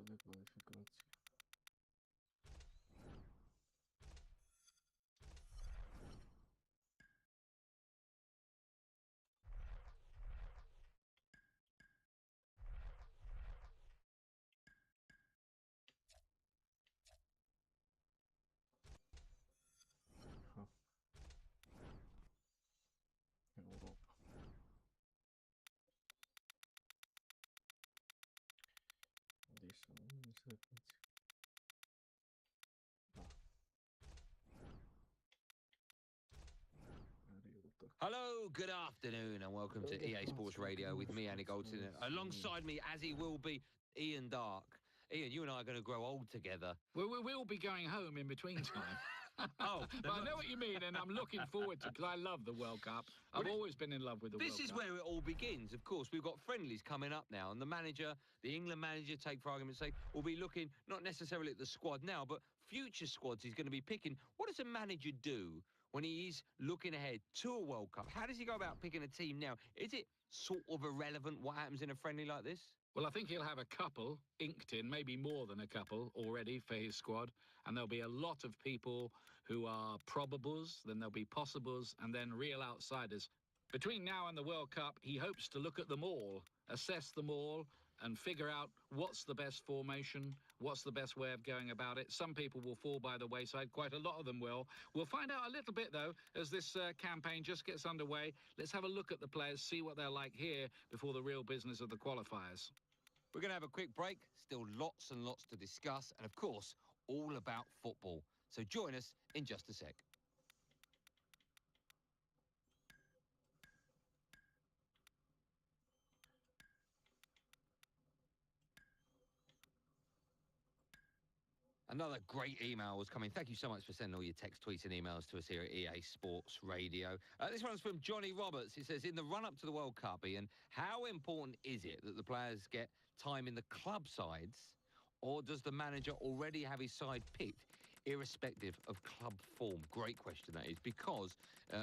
de codificație. Aha. Europa. 10 secunde. Da. Hello, good afternoon, and welcome to EA Sports Radio with me, Annie Goldson. Alongside me, as he will be, Ian Dark. Ian, you and I are going to grow old together. We'll be going home in between time. Oh, but I know what you mean, and I'm looking forward to it, because I love the World Cup. I've always been in love with the World Cup. This is where it all begins, of course. We've got friendlies coming up now, and the manager, the England manager, take for argument's sake, will be looking not necessarily at the squad now, but future squads he's going to be picking. What does a manager do when he is looking ahead to a World Cup? How does he go about picking a team now? Is it sort of irrelevant what happens in a friendly like this? Well, I think he'll have a couple inked in, maybe more than a couple already for his squad. And there'll be a lot of people who are probables, then there'll be possibles, and then real outsiders. Between now and the World Cup, he hopes to look at them all, assess them all, and figure out what's the best formation, what's the best way of going about it. Some people will fall by the wayside, quite a lot of them will. We'll find out a little bit, though, as this campaign just gets underway. Let's have a look at the players, see what they're like here before the real business of the qualifiers. We're going to have a quick break, still lots and lots to discuss, and of course, all about football. So join us in just a sec. Another great email was coming. Thank you so much for sending all your text, tweets and emails to us here at EA Sports Radio. This one's from Johnny Roberts. He says, in the run-up to the World Cup, Ian, how important is it that the players get time in the club sides, or does the manager already have his side picked, irrespective of club form? Great question, that is, because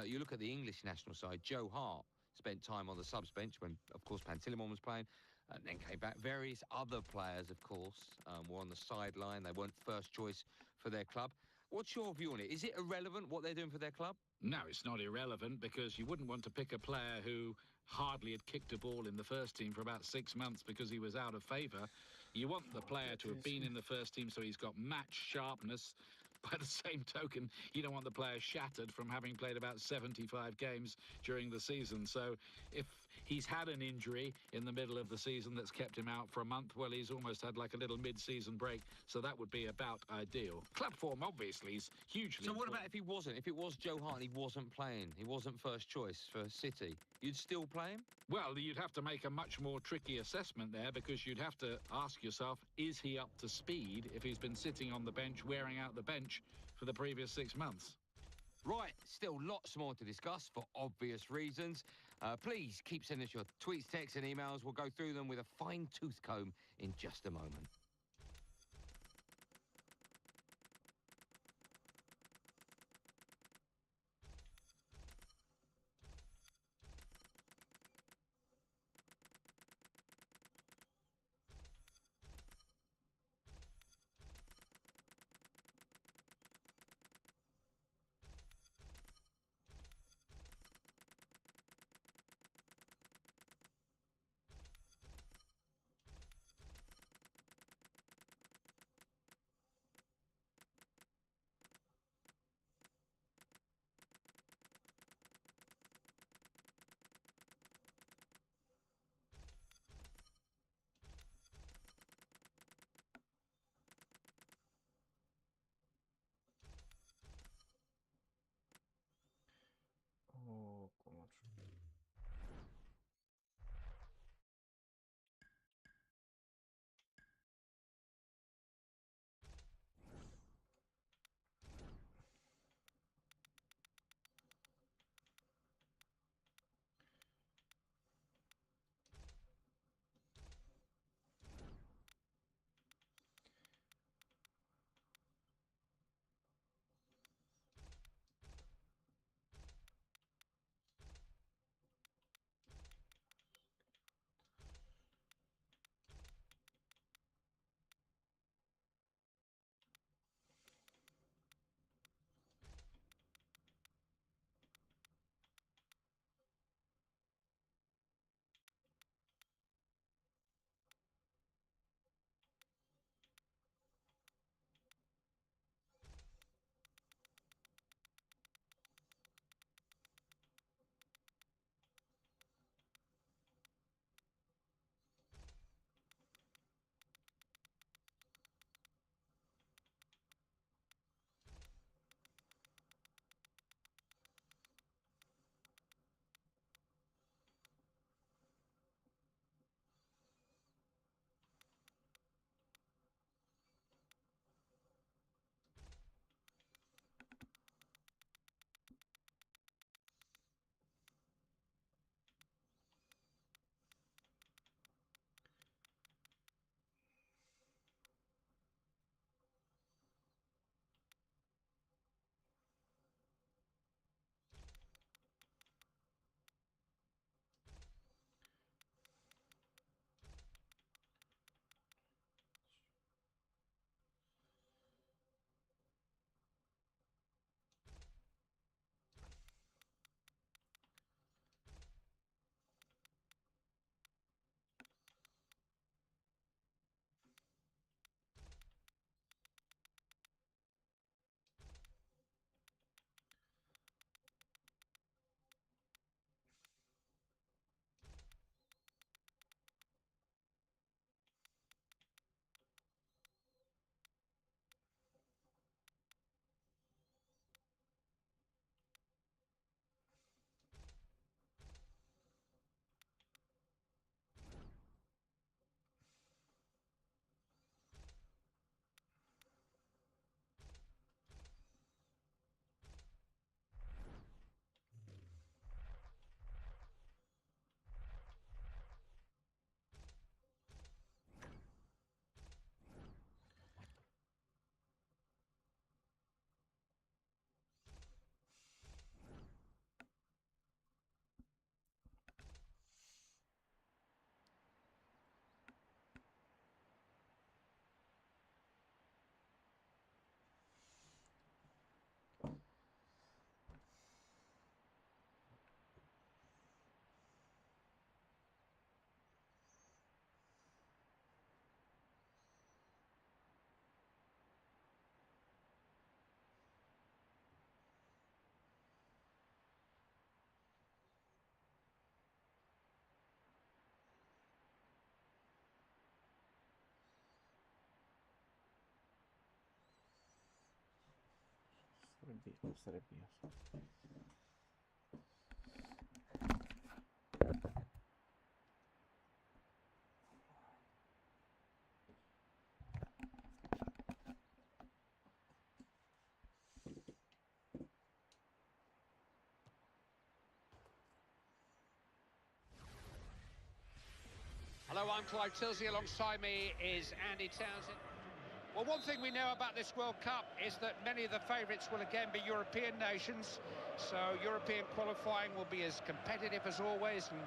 you look at the English national side, Joe Hart spent time on the subs bench when, of course, Pantilimon was playing, and then came back. Various other players, of course, were on the sideline. They weren't first choice for their club. What's your view on it? Is it irrelevant what they're doing for their club? No, it's not irrelevant, because you wouldn't want to pick a player who hardly had kicked a ball in the first team for about 6 months because he was out of favour. You want the player to have been in the first team so he's got match sharpness. By the same token, you don't want the player shattered from having played about 75 games during the season. So if he's had an injury in the middle of the season that's kept him out for a month, well, he's almost had like a little mid-season break, so that would be about ideal. Club form, obviously, is hugely So what important. about if he wasn't? If it was Joe Hart and he wasn't playing, he wasn't first choice for City, you'd still play him? Well, you'd have to make a much more tricky assessment there, because you'd have to ask yourself, is he up to speed if he's been sitting on the bench, wearing out the bench for the previous 6 months? Right, still lots more to discuss for obvious reasons. Please keep sending us your tweets, texts and emails. We'll go through them with a fine-tooth comb in just a moment. Bendito Srbija. Hello, I'm Clive Tilsley. Alongside me is Andy Townsend. Well, one thing we know about this World Cup is that many of the favourites will again be European nations. So European qualifying will be as competitive as always, and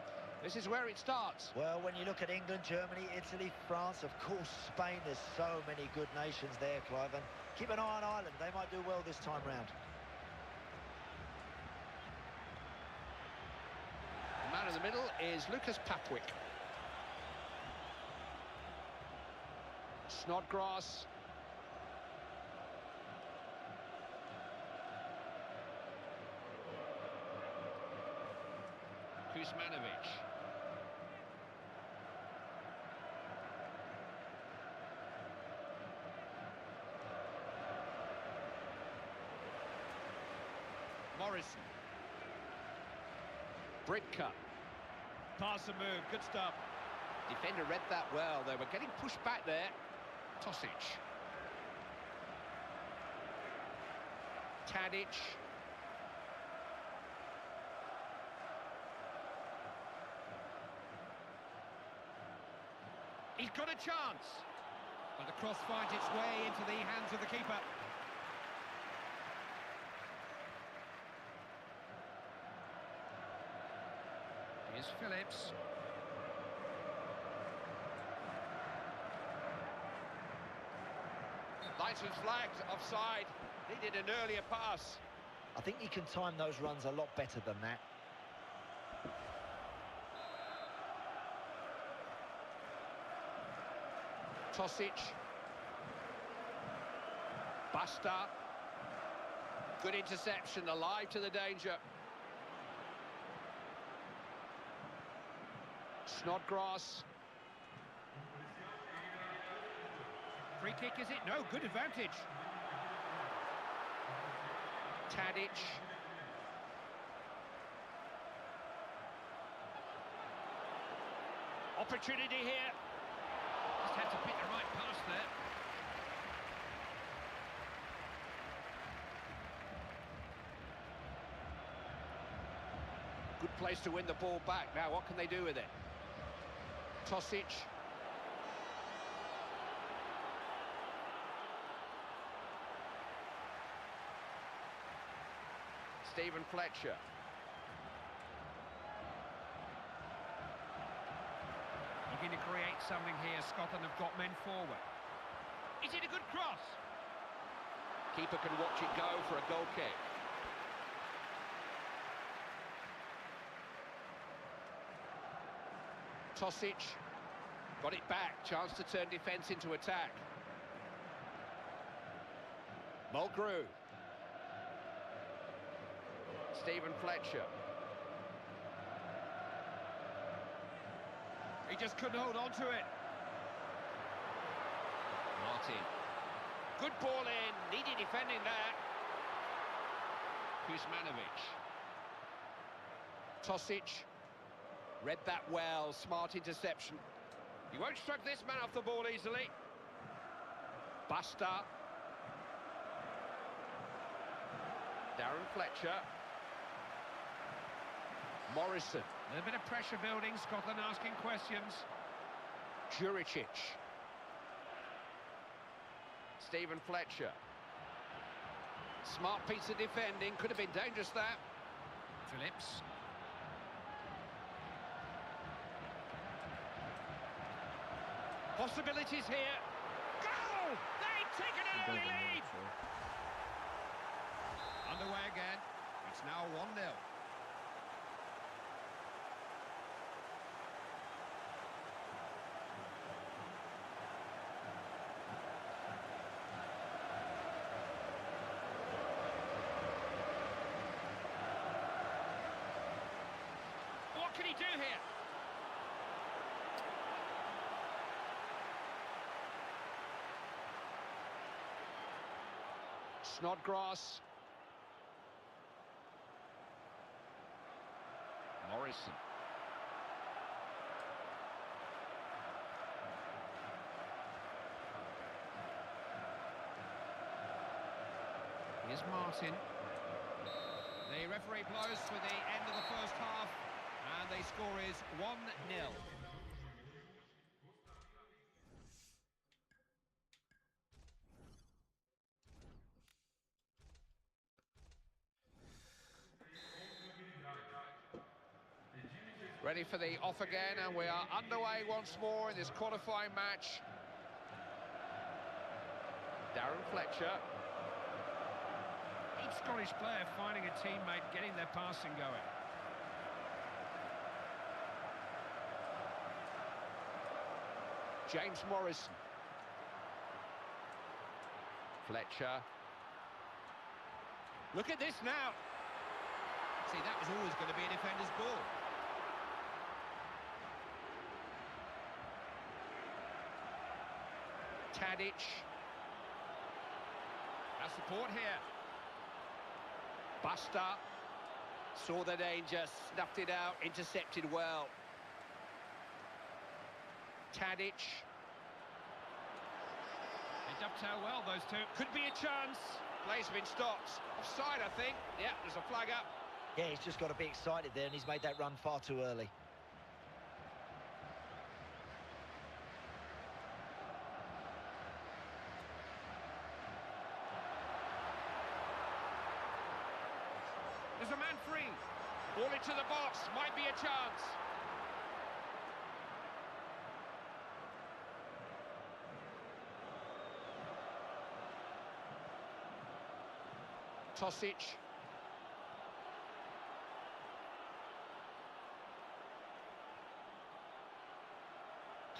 this is where it starts. Well, when you look at England, Germany, Italy, France, of course, Spain, there's so many good nations there, Clive. And keep an eye on Ireland. They might do well this time round. The man in the middle is Lucas Papwick. Snodgrass. Kuzmanovic. Morrison. Britka. Pass and move, good stuff. Defender read that well. They were getting pushed back there. Tosic. Tadic. He's got a chance. But the cross finds its way into the hands of the keeper. Here's Phillips. Linesman's flagged, offside. Needed an earlier pass. I think he can time those runs a lot better than that. Tosic. Buster. Good interception, alive to the danger. Snodgrass. Free kick, is it? No, good advantage. Tadic. Opportunity here. Just had to pick the right pass there. Good place to win the ball back. Now, what can they do with it? Tosic. Stephen Fletcher. Looking to create something here. Scotland have got men forward. Is it a good cross? Keeper can watch it go for a goal kick. Tosic. Got it back. Chance to turn defence into attack. Mulgrew. Stephen Fletcher. He just couldn't hold on to it. Martin. Good ball in. Needed defending there. Kuzmanovic. Tosic. Read that well. Smart interception. He won't stroke this man off the ball easily. Buster. Darren Fletcher. Morrison. A little bit of pressure building. Scotland asking questions. Juricic. Stephen Fletcher. Smart piece of defending. Could have been dangerous, that. Phillips. Possibilities here. Goal! They've taken an early lead. Underway again. It's now 1-0. What can he do here? Snodgrass. Morrison. Here's Martin. The referee blows for the end of the first half, and the score is 1-0. Ready for the off again, and we are underway once more in this qualifying match. Darren Fletcher. Each Scottish player finding a teammate, getting their passing going. James Morrison. Fletcher. Look at this now. See, that was always going to be a defender's ball. Tadic. Has support here. Buster. Saw the danger, snuffed it out, intercepted well. Tadic. They dovetail well, those two. Could be a chance. Play's been stopped. Offside, I think. Yeah, there's a flag up. Yeah, he's just got to be excited there, and he's made that run far too early. There's a man free. Ball into the box. Might be a chance. Tosic.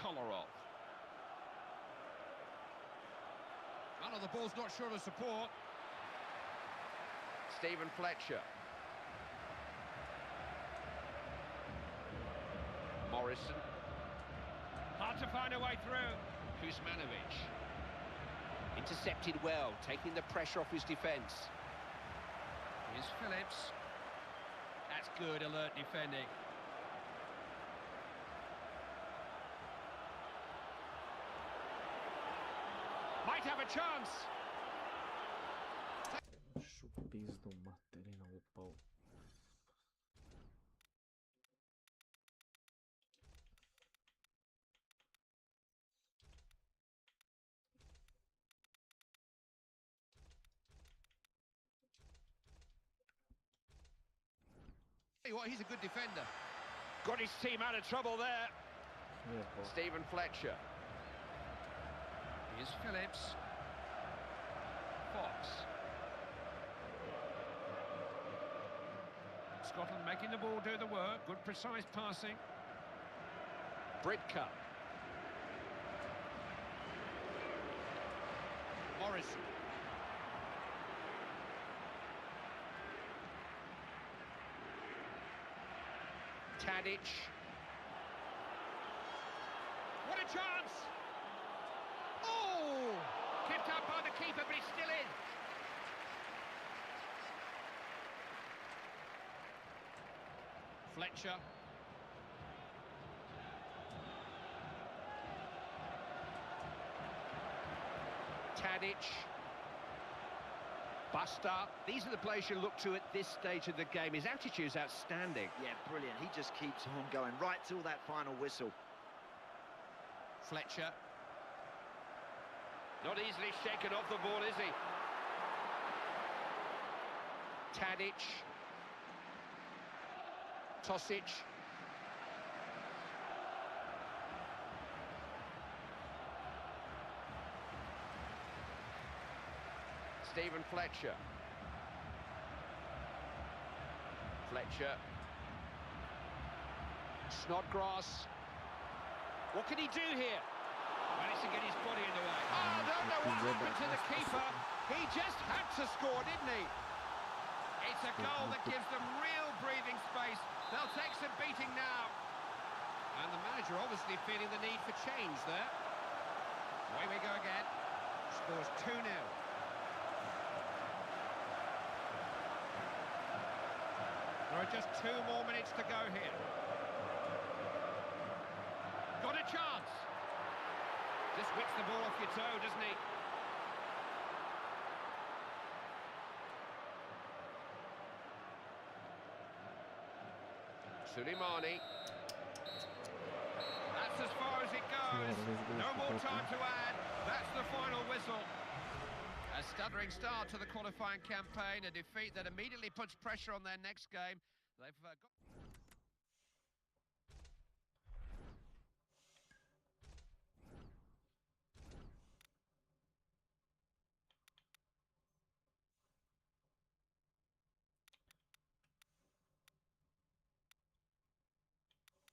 Kolarov. Oh, no, the ball's not sure of support. Stephen Fletcher. Morrison. Hard to find a way through. Kuzmanovic. Intercepted well, taking the pressure off his defence. Here's Phillips. That's good, alert defending. Might have a chance. Šu pizdu materinu upao. Tell you what, he's a good defender. Got his team out of trouble there. Lijepo. Stephen Fletcher. Here's Phillips. Fox. Scotland making the ball do the work. Good precise passing. Bridcup. Morrison. Tadic. What a chance! Oh! Kept out by the keeper, but he's still in. Fletcher. Tadic. Buster. These are the players you look to at this stage of the game. His attitude's outstanding. Yeah, brilliant. He just keeps on going right till that final whistle. Fletcher. Not easily shaken off the ball, is he? Tadic. Tosic. Stephen Fletcher. Fletcher. Snodgrass. What can he do here? Managed to get his body in the way. Oh, I don't know what happened to the keeper. He just had to score, didn't he? It's a goal that gives them real breathing space. They'll take some beating now. And the manager obviously feeling the need for change there. Away we go again. Scores 2-0. There are with just 2 more minutes to go here. Got a chance. Just whips the ball off your toe, doesn't he? Suleimani. That's as far as it goes. No more time to add. That's the final whistle. A stuttering start to the qualifying campaign, a defeat that immediately puts pressure on their next game. They've got...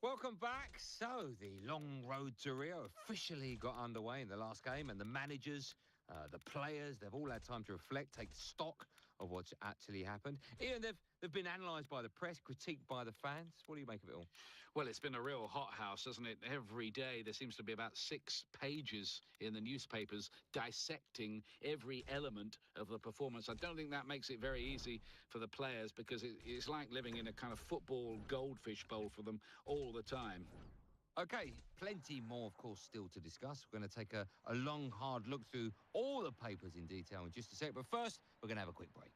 Welcome back. So, the long road to Rio officially got underway in the last game, and the managers, the players, they've all had time to reflect, take stock of what's actually happened. Ian, they've been analysed by the press, critiqued by the fans. What do you make of it all? Well, it's been a real hothouse, hasn't it? Every day there seems to be about 6 pages in the newspapers dissecting every element of the performance. I don't think that makes it very easy for the players, because it's like living in a kind of football goldfish bowl for them all the time. OK, plenty more, of course, still to discuss. We're going to take a long, hard look through all the papers in detail in just a sec. But first, we're going to have a quick break.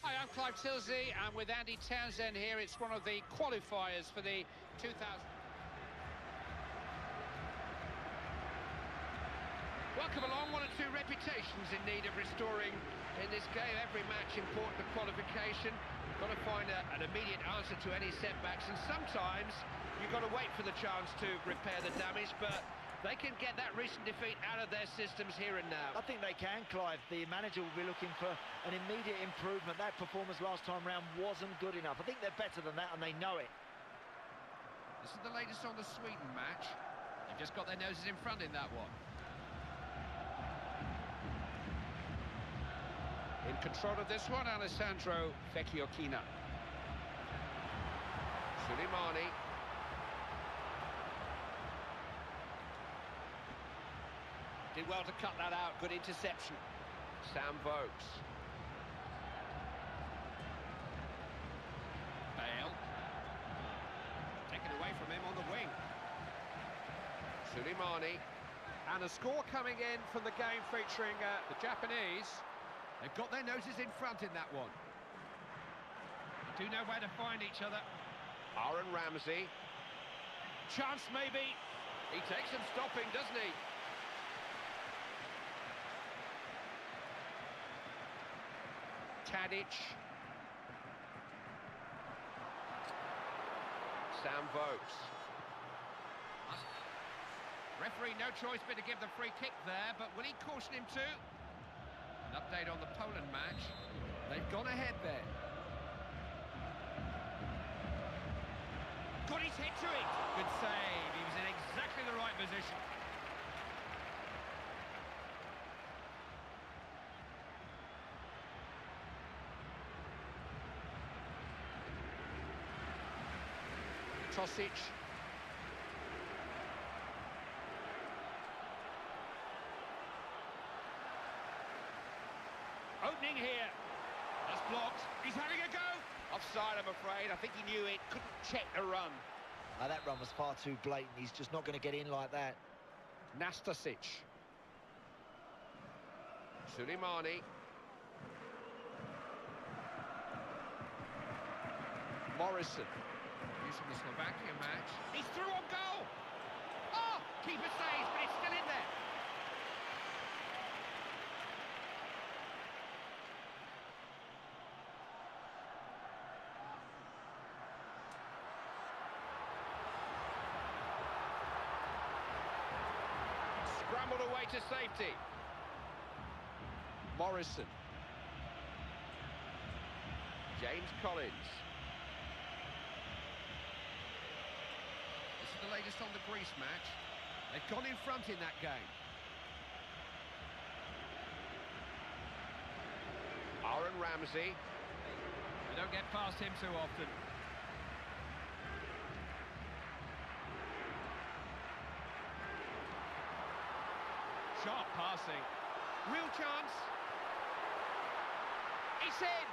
Hi, I'm Clive Tilsey, and with Andy Townsend here, it's one of the qualifiers for the 2000... Welcome along. 1 or 2 reputations in need of restoring in this game. Every match important to qualification. Got to find an immediate answer to any setbacks, and sometimes you've got to wait for the chance to repair the damage, but they can get that recent defeat out of their systems here and now. I think they can, Clive. The manager will be looking for an immediate improvement. That performance last time round wasn't good enough. I think they're better than that, and they know it. This is the latest on the Sweden match. They've just got their noses in front in that one. In control of this one, Alessandro Vecchiochina. Suleimani. Did well to cut that out. Good interception. Sam Vokes. Bale. Taken away from him on the wing. Suleimani. And a score coming in from the game featuring the Japanese. They've got their noses in front in that one. They do know where to find each other. Aaron Ramsey. Chance maybe. He takes some stopping, doesn't he? Tadic. Sam Vokes. Referee no choice but to give the free kick there, but will he caution him too? An update on the Poland match. They've gone ahead there. Got his head to it. Good save. He was in exactly the right position. Tosic. Opening here. That's blocked. He's having a go. Offside, I'm afraid. I think he knew it. Couldn't check the run. That run was far too blatant. He's just not going to get in like that. Nastasic. Suleimani. Morrison. Using the Slovakia match. He's through on goal. Oh, keeper saves, but it's still in there. Scrambled away to safety. Morrison. James Collins. This is the latest on the Greece match. They've gone in front in that game. Aaron Ramsey. They don't get past him too often. Sharp passing. Real chance. It's in.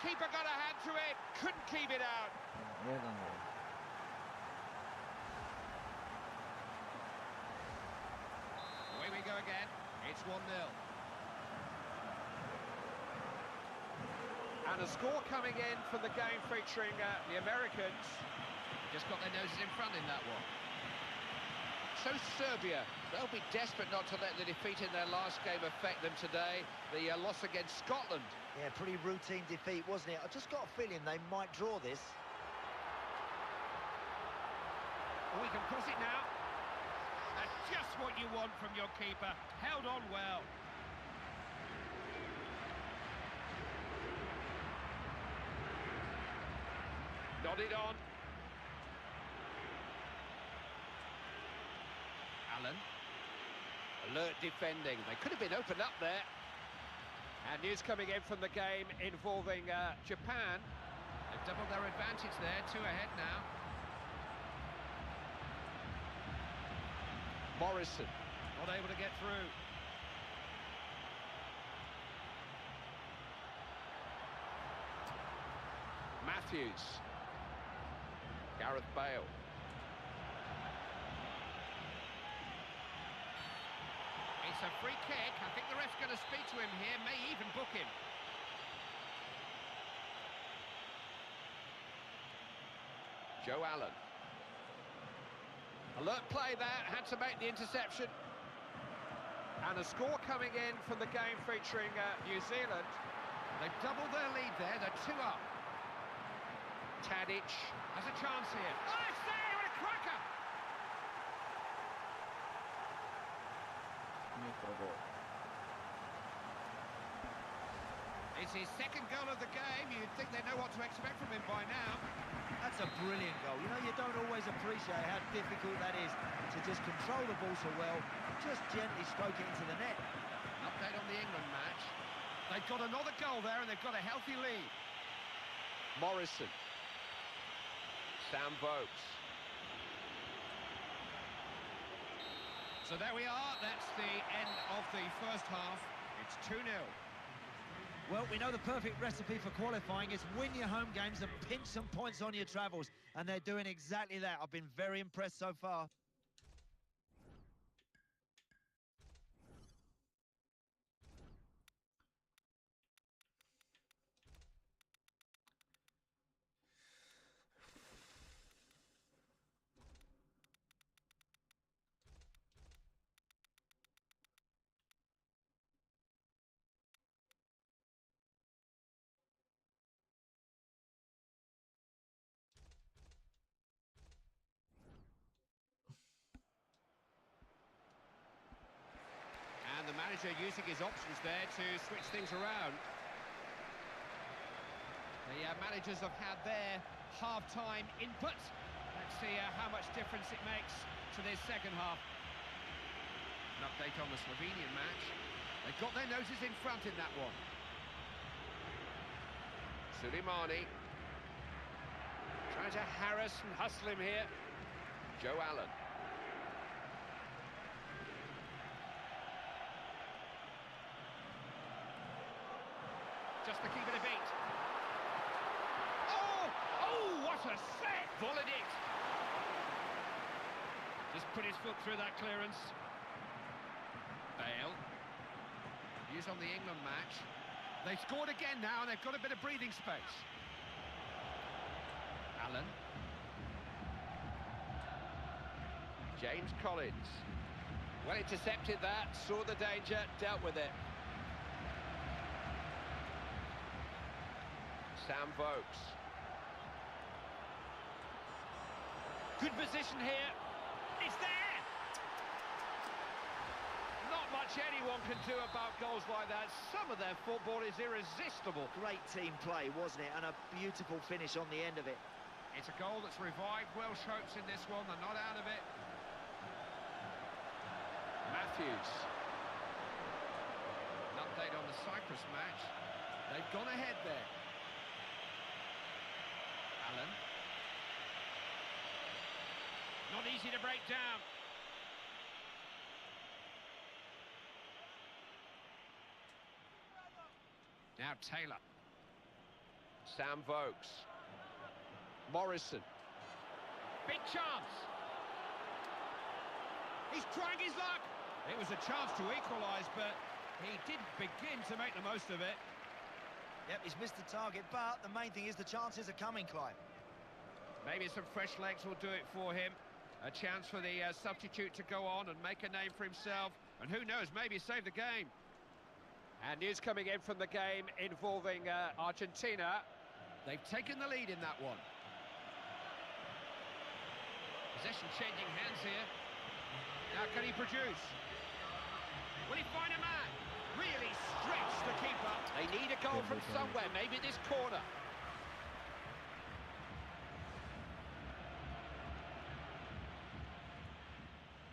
Keeper got a hand to it. Couldn't keep it out. 얘가 뭐. Away we go again. It's 1-0. And a score coming in from the game featuring the Americans. Just got their noses in front in that one. So Serbia, they'll be desperate not to let the defeat in their last game affect them today. The loss against Scotland. Yeah, pretty routine defeat, wasn't it? I just got a feeling they might draw this. We can cross it now. That's just what you want from your keeper. Held on well. Nodded on. Allen. Alert defending. They could have been opened up there. And news coming in from the game involving Japan. They've doubled their advantage there, 2 ahead now. Morrison, not able to get through. Matthews. Gareth Bale. It's a free kick. I think the ref's going to speak to him here, may even book him. Joe Allen. Alert play there, had to make the interception. And a score coming in from the game featuring New Zealand. They've doubled their lead there, they're 2 up. Tadic has a chance here. Oh, it's there, what a cracker! Microgoal. It's his second goal of the game. You'd think they know what to expect from him by now. That's a brilliant goal. You know, you don't always appreciate how difficult that is to just control the ball so well, just gently stroke it into the net. An update on the England match. They've got another goal there and they've got a healthy lead. Morrison. Sam Vokes. So there we are. That's the end of the first half. It's 2-0. Well, we know the perfect recipe for qualifying is win your home games and pinch some points on your travels. And they're doing exactly that. I've been very impressed so far. The manager using his options there to switch things around. The managers have had their half-time input. Let's see how much difference it makes to this second half. An update on the Slovenian match. They've got their noses in front in that one. Suleimani. Trying to harass and hustle him here. Joe Allen. Just to keep it a beat. Oh! Oh, what a set! Volleyed it. Just put his foot through that clearance. Bale. Views on the England match. They've scored again now and they've got a bit of breathing space. Allen. James Collins. Well intercepted that, saw the danger, dealt with it. Sam Vokes. Good position here. It's there! Not much anyone can do about goals like that. Some of their football is irresistible. Great team play, wasn't it? And a beautiful finish on the end of it. It's a goal that's revived Welsh hopes in this one. They're not out of it. Matthews. An update on the Cyprus match. They've gone ahead there. Allen. Not easy to break down. Now Taylor. Sam Vokes. Morrison. Big chance. He's trying his luck. It was a chance to equalise, but he didn't begin to make the most of it. Yep, he's missed the target, but the main thing is the chances are coming, Clive. Maybe some fresh legs will do it for him. A chance for the substitute to go on and make a name for himself. And who knows, maybe save the game. And news coming in from the game involving Argentina. They've taken the lead in that one. Possession changing hands here. Now can he produce? Will he find a man? Really stretch the keeper. They need a goal from somewhere, maybe this corner.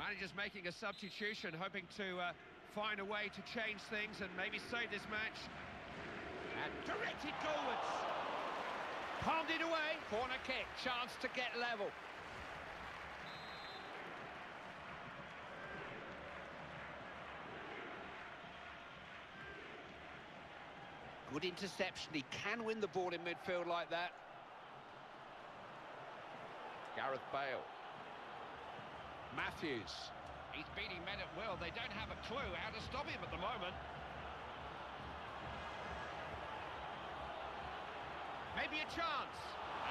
Manager's making a substitution, hoping to find a way to change things and maybe save this match. And directed goalwards. Palmed it away. Corner kick, chance to get level. Good interception, he can win the ball in midfield like that. Gareth Bale. Matthews. He's beating men at will. They don't have a clue how to stop him at the moment. Maybe a chance.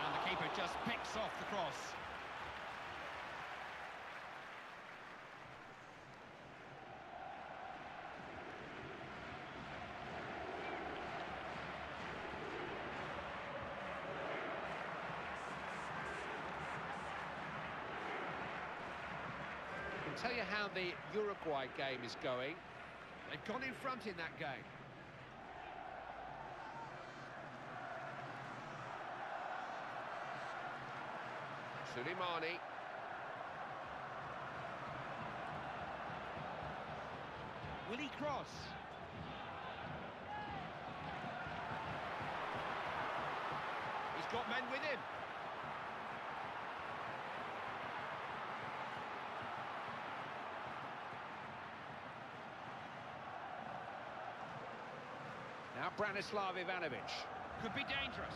And the keeper just picks off the cross. Tell you how the Uruguay game is going. They've gone in front in that game. Suleimani. Will he cross? He's got men with him. Now Branislav Ivanovic. Could be dangerous.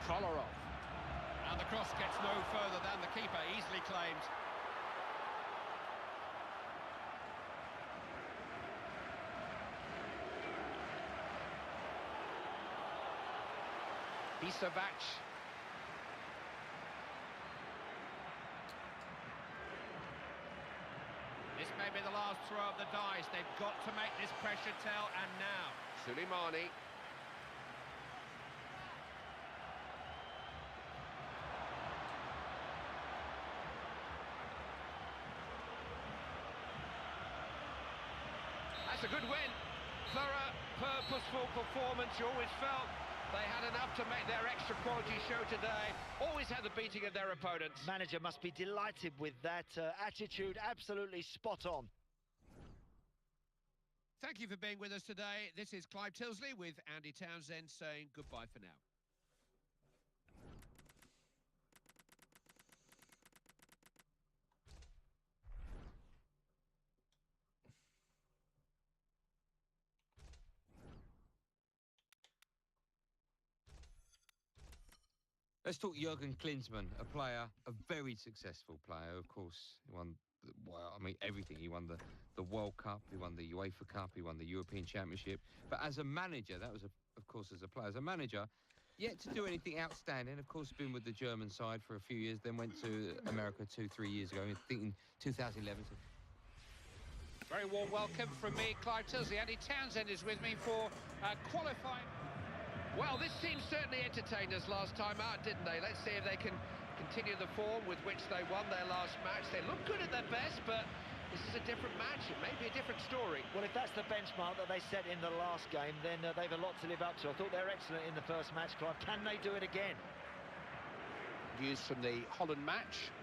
Kolarov. And the cross gets no further than the keeper, easily claimed. Bisevac. This may be the last throw of the dice. They've got to make this pressure tell, and now Suleimani. That's a good win. Thorough, purposeful performance. You always felt they had enough to make their extra quality show today. Always had the beating of their opponents. Manager must be delighted with that attitude, absolutely spot on. Thank you for being with us today. This is Clive Tilsley with Andy Townsend saying goodbye for now. Let's talk Jurgen Klinsmann, a player, a very successful player. Of course, he won, well, I mean, everything. He won the World Cup, he won the UEFA Cup, he won the European Championship. But as a manager, that was, of course, as a player. As a manager, yet to do anything outstanding. Of course, been with the German side for a few years, then went to America 2-3 years ago, I think in 2011. Very warm welcome from me, Clive Tilsley. Andy Townsend is with me for qualifying. Well, this team certainly entertained us last time out, didn't they? Let's see if they can continue the form with which they won their last match. They look good at their best, but this is a different match. It may be a different story. Well, if that's the benchmark that they set in the last game, then they've a lot to live up to. I thought they were excellent in the first match, Clive. Can they do it again? News from the Holland match.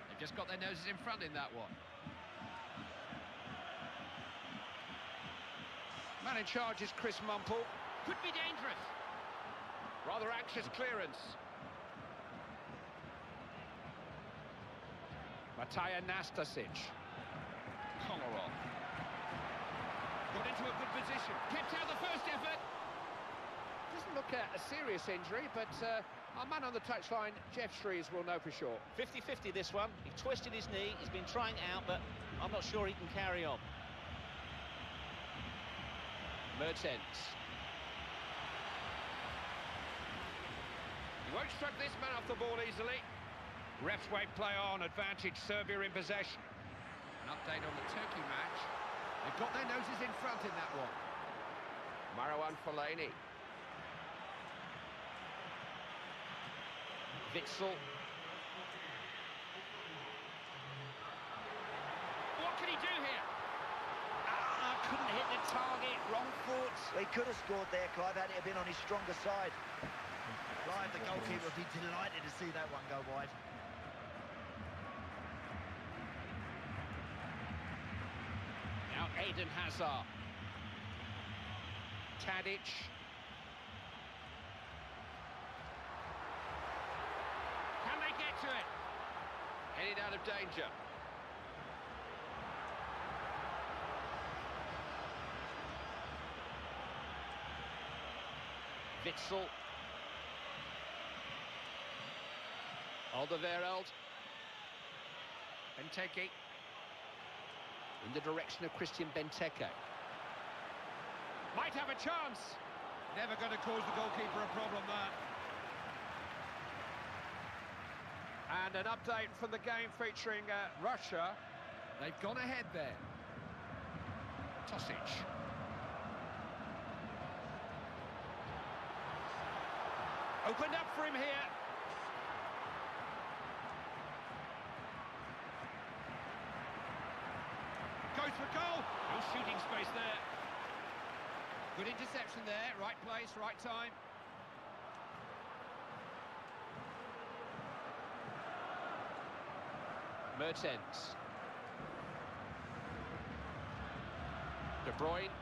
They've just got their noses in front in that one. Man in charge is Chris Mumple. Could be dangerous. Rather anxious clearance. Matija Nastasic. Kolarov. Got into a good position. Kept out the first effort. Doesn't look a serious injury, but our man on the touchline, Jeff Shreves, will know for sure. 50-50 this one. He twisted his knee. He's been trying it out, but I'm not sure he can carry on. Mertens. He won't struck this man off the ball easily. Refs won't play on. Advantage Serbia in possession. An update on the Turkey match. They've got their noses in front in that one. Marouane Fellaini. Witsel. What can he do here? Couldn't hit the target. Wrong foot. Well, he could have scored there, Clive, had it been on his stronger side. Clive, the goalkeeper, would be delighted to see that one go wide. Now Eden Hazard. Tadic. Can they get to it? Headed out of danger. Witsel. Alderweireld. Benteke. In the direction of Christian Benteke. Might have a chance. Never going to cause the goalkeeper a problem, that. And an update from the game featuring Russia. They've gone ahead there. Tosic. Opened up for him here. Goes for goal. No shooting space there. Good interception there. Right place, right time. Mertens. De Bruyne.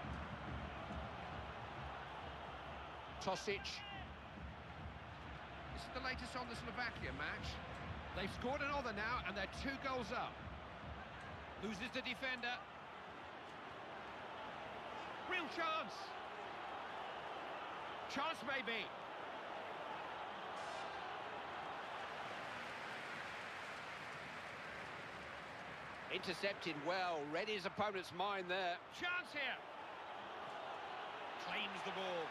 Tosic. This is the latest on the Slovakia match. They've scored another now, and they're 2 goals up. Loses the defender. Real chance. Chance maybe. Intercepted well. Read his opponent's mind there. Chance here. Claims the ball.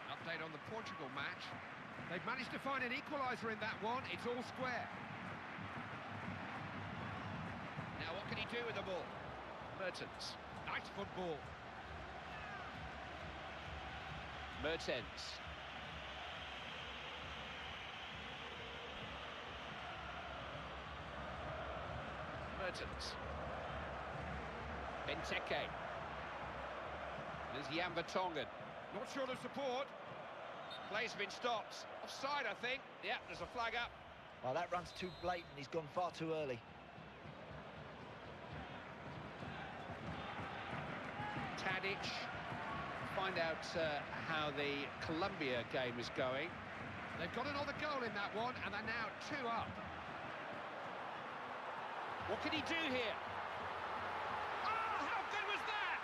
Update on the Portugal match. They've managed to find an equaliser in that one. It's all square. Now what can he do with the ball? Mertens. Nice football. Mertens. Mertens. Benteke. There's Jan Vertonghen. Not short of support. Play's been stopped. Offside, I think. Yeah, there's a flag up. Well, that run's too blatant. He's gone far too early. Tadic. Find out how the Colombia game is going. They've got another goal in that one, and they're now 2 up. What can he do here? Oh, how good was that?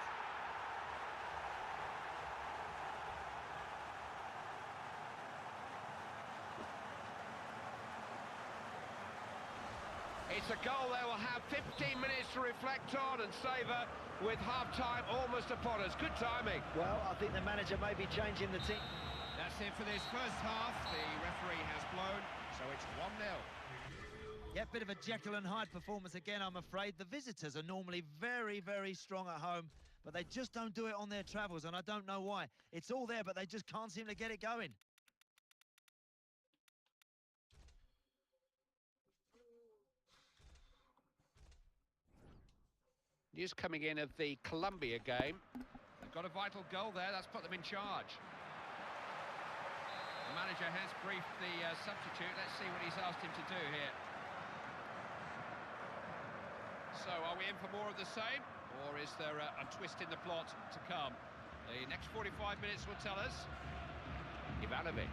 It's a goal they will have 15 minutes to reflect on and savour with half-time almost upon us. Good timing. Well, I think the manager may be changing the team. That's it for this first half. The referee has blown, so it's 1-0. Yeah, bit of a Jekyll and Hyde performance again, I'm afraid. The visitors are normally very, very strong at home, but they just don't do it on their travels, and I don't know why. It's all there, but they just can't seem to get it going. News coming in of the Colombia game. They've got a vital goal there. That's put them in charge. The manager has briefed the substitute. Let's see what he's asked him to do here. So, are we in for more of the same? Or is there a twist in the plot to come? The next 45 minutes will tell us. Ivanovic.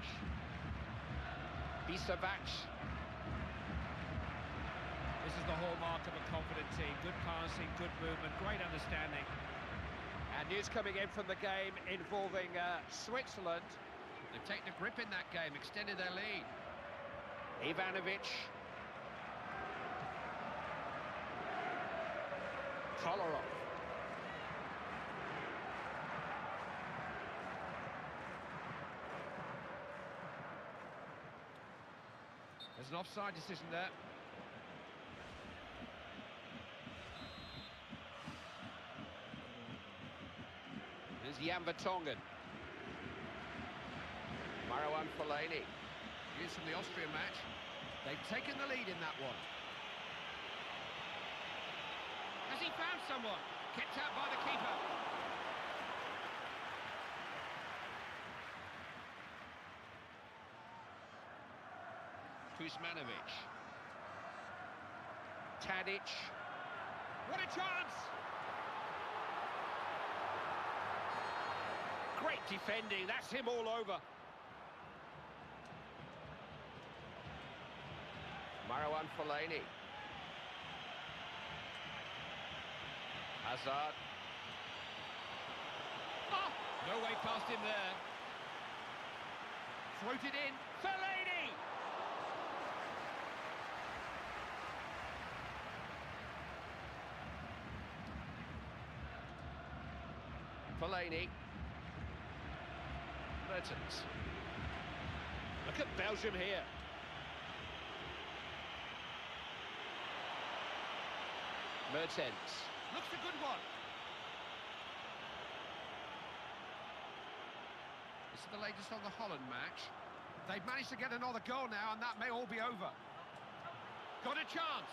Bisevac. This is the hallmark of a confident team. Good passing, good movement, great understanding. And news coming in from the game involving Switzerland. They've taken a grip in that game, extended their lead. Ivanovic. Kolarov. There's an offside decision there. There's Jan Vertonghen. Marouane Fellaini. News from the Austrian match. They've taken the lead in that one. Has he found someone? Kept out by the keeper. Kuzmanovic. Tadic. What a chance! Great defending, that's him all over. Marouane Fellaini. Hazard. Oh, no way past him there. Floated in. Fellaini! Fellaini. Mertens. Look at Belgium here. Mertens. Looks a good one. This is the latest on the Holland match. They've managed to get another goal now, and that may all be over. Got a chance.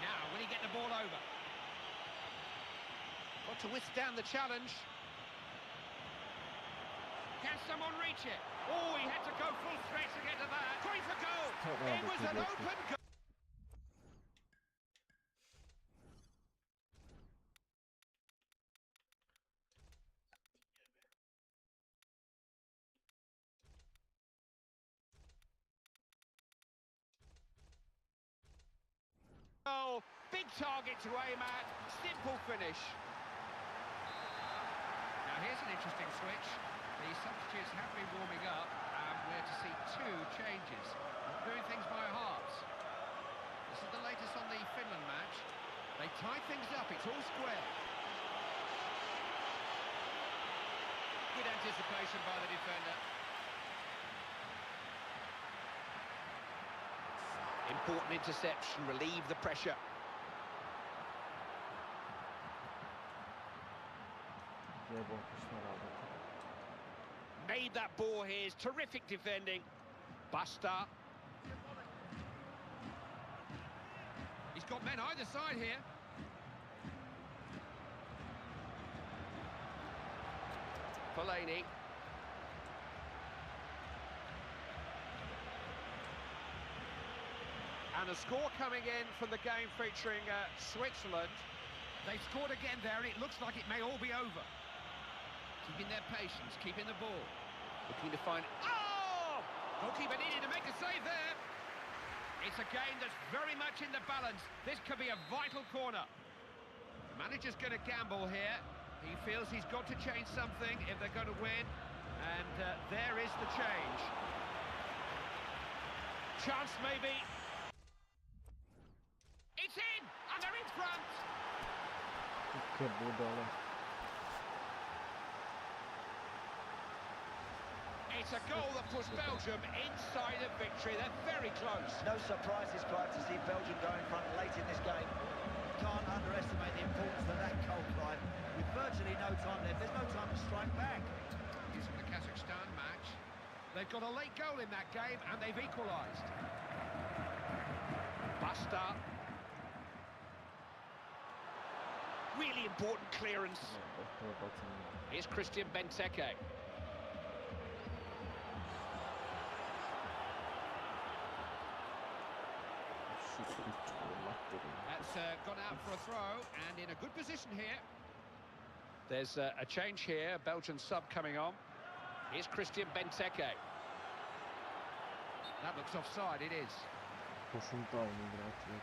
Now, will he get the ball over? Got to withstand the challenge. Can someone reach it? Oh, he had to go full stretch to get to that. Going for goal. It was an open goal. Oh, big target to aim at. Simple finish. Now, here's an interesting switch. The substitutes have been warming up, and we're to see two changes. Not doing things by halves. This is the latest on the Finland match. They tie things up, it's all square. Good anticipation by the defender. Important interception, relieve the pressure. Made that ball his, terrific defending. Buster. He's got men either side here. Fellaini. And a score coming in from the game featuring Switzerland. They've scored again there, and it looks like it may all be over. Keeping their patience, keeping the ball. Looking to find... Oh! Goalkeeper needed to make a save there. It's a game that's very much in the balance. This could be a vital corner. The manager's going to gamble here. He feels he's got to change something if they're going to win. And there is the change. Chance maybe. It's in! And they're in front! It's a goal that puts Belgium inside a victory. They're very close. No surprises, Clive, to see Belgium go in front late in this game. Can't underestimate the importance of that goal, Clive. With virtually no time left, there's no time to strike back. Using the Kazakhstan match. They've got a late goal in that game, and they've equalised. Buster. Really important clearance. Here's Christian Benteke. That's gone out for a throw, and in a good position here. There's a change here, Belgian sub coming on. Here's Christian Benteke. That looks offside, it is. Pošuntavni igrač.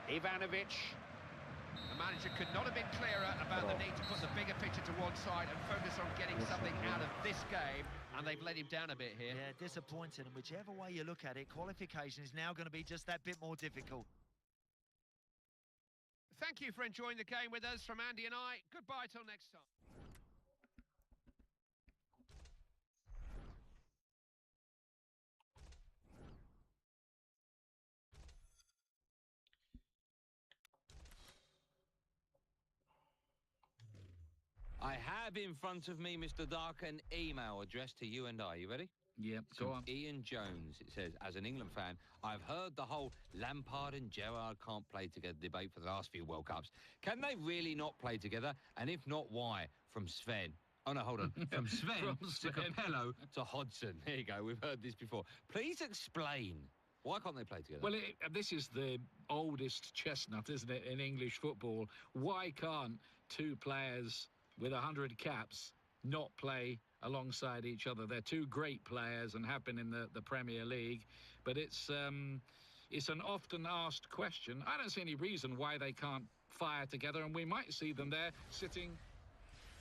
Ivanovic. The manager could not have been clearer about the need to put the bigger picture to one side and focus on getting something out of this game, and they've let him down a bit here. Yeah, disappointing, and whichever way you look at it, qualification is now going to be just that bit more difficult. Thank you for enjoying the game with us from Andy and I. Goodbye till next time. I have in front of me, Mr. Dark, an email addressed to you and I. You ready? Yep, go on. Ian Jones. It says, as an England fan, I've heard the whole Lampard and Gerrard can't play together debate for the last few World Cups. Can they really not play together? And if not, why? From Sven. Oh, no, hold on. From Sven to Capello to Hodgson. There you go. We've heard this before. Please explain. Why can't they play together? Well, this is the oldest chestnut, isn't it, in English football. Why can't two players with 100 caps not play alongside each other? They're two great players and have been in the Premier League, but it's an often asked question. I don't see any reason why they can't fire together, and we might see them there sitting.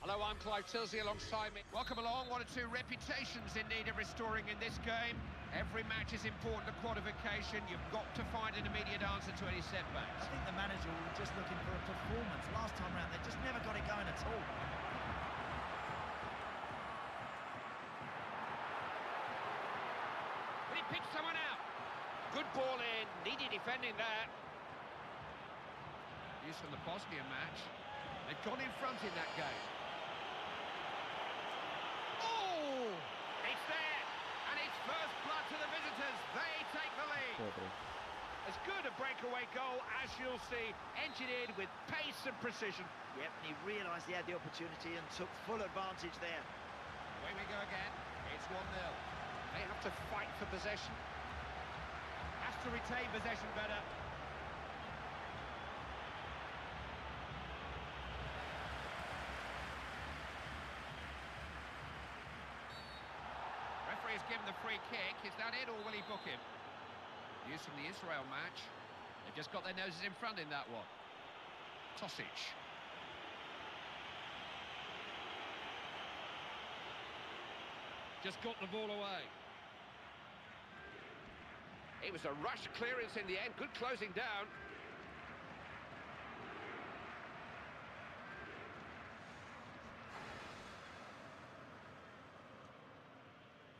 Hello, I'm Clive Tilsley alongside me. Welcome along. One or two reputations in need of restoring in this game. Every match is important to qualification. You've got to find an immediate answer to any setbacks. I think the manager was just looking for a performance. Last time round, they just never got it going at all. But he picked someone out. Good ball in. Needy defending there. News from the Bosnia match. They've gone in front in that game. Oh! It's there! And it's first blood to the visitors. They take the lead. As good a breakaway goal as you'll see, engineered with pace and precision. Yep, and he realised he had the opportunity and took full advantage there. Away we go again. It's 1-0. They have to fight for possession. Has to retain possession better. Referee has given the free kick. Is that it, or will he book him? News from the Israel match. They've just got their noses in front in that one. Tosic. Just got the ball away. It was a rush clearance in the end. Good closing down.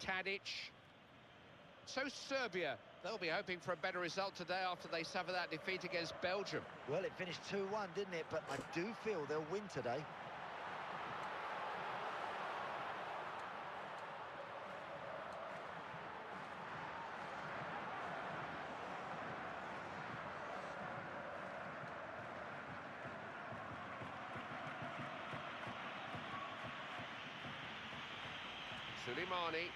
Tadic. So Serbia, they'll be hoping for a better result today after they suffer that defeat against Belgium. Well, it finished 2-1, didn't it? But I do feel they'll win today. Suleimani.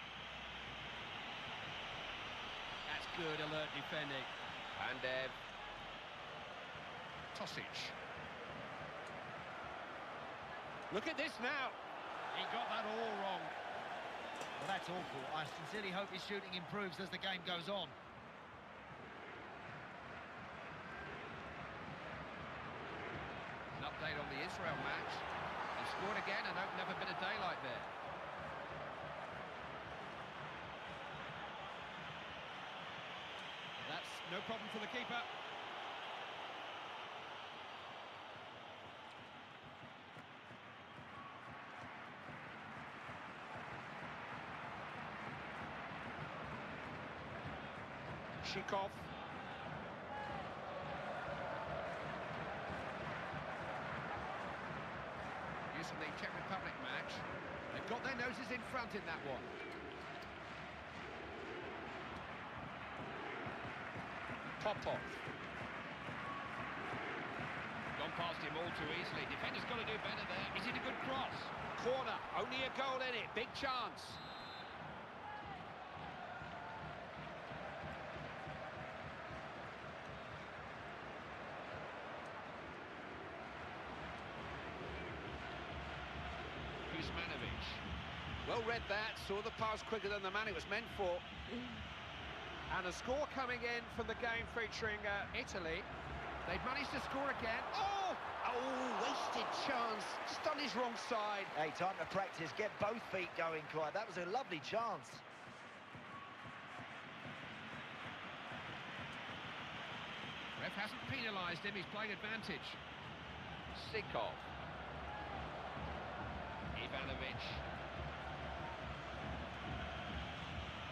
That's good, alert defending. Pandev. Tosic. Look at this now. He got that all wrong. Well, that's awful. I sincerely hope his shooting improves as the game goes on. An update on the Israel match. He scored again and opened up a bit of daylight there. That's no problem for the keeper. Shikov. Use from the Czech Republic match. They've got their noses in front in that one. Popov. Gone past him all too easily. Defender's got to do better there. Is it a good cross? Corner. Only a goal in it. Big chance. Well read that, saw the pass quicker than the man it was meant for. And a score coming in from the game featuring Italy. They've managed to score again. Oh! Oh, wasted chance. Just on his wrong side. Hey, time to practice. Get both feet going, Clive. That was a lovely chance. Ref hasn't penalised him. He's playing advantage. Sikov. Ivanovic.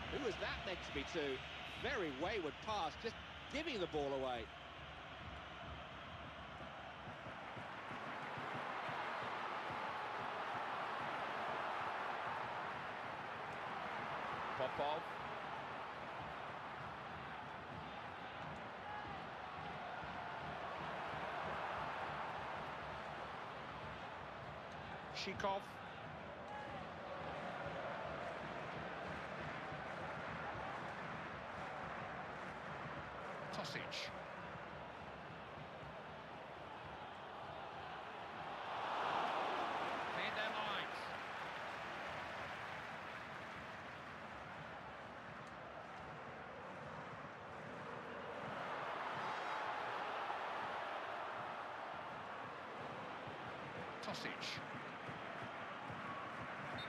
Who was that meant to be to? Very wayward pass, just giving the ball away. Popov. Shikov. Tosic. Cleared their lines. Tosic.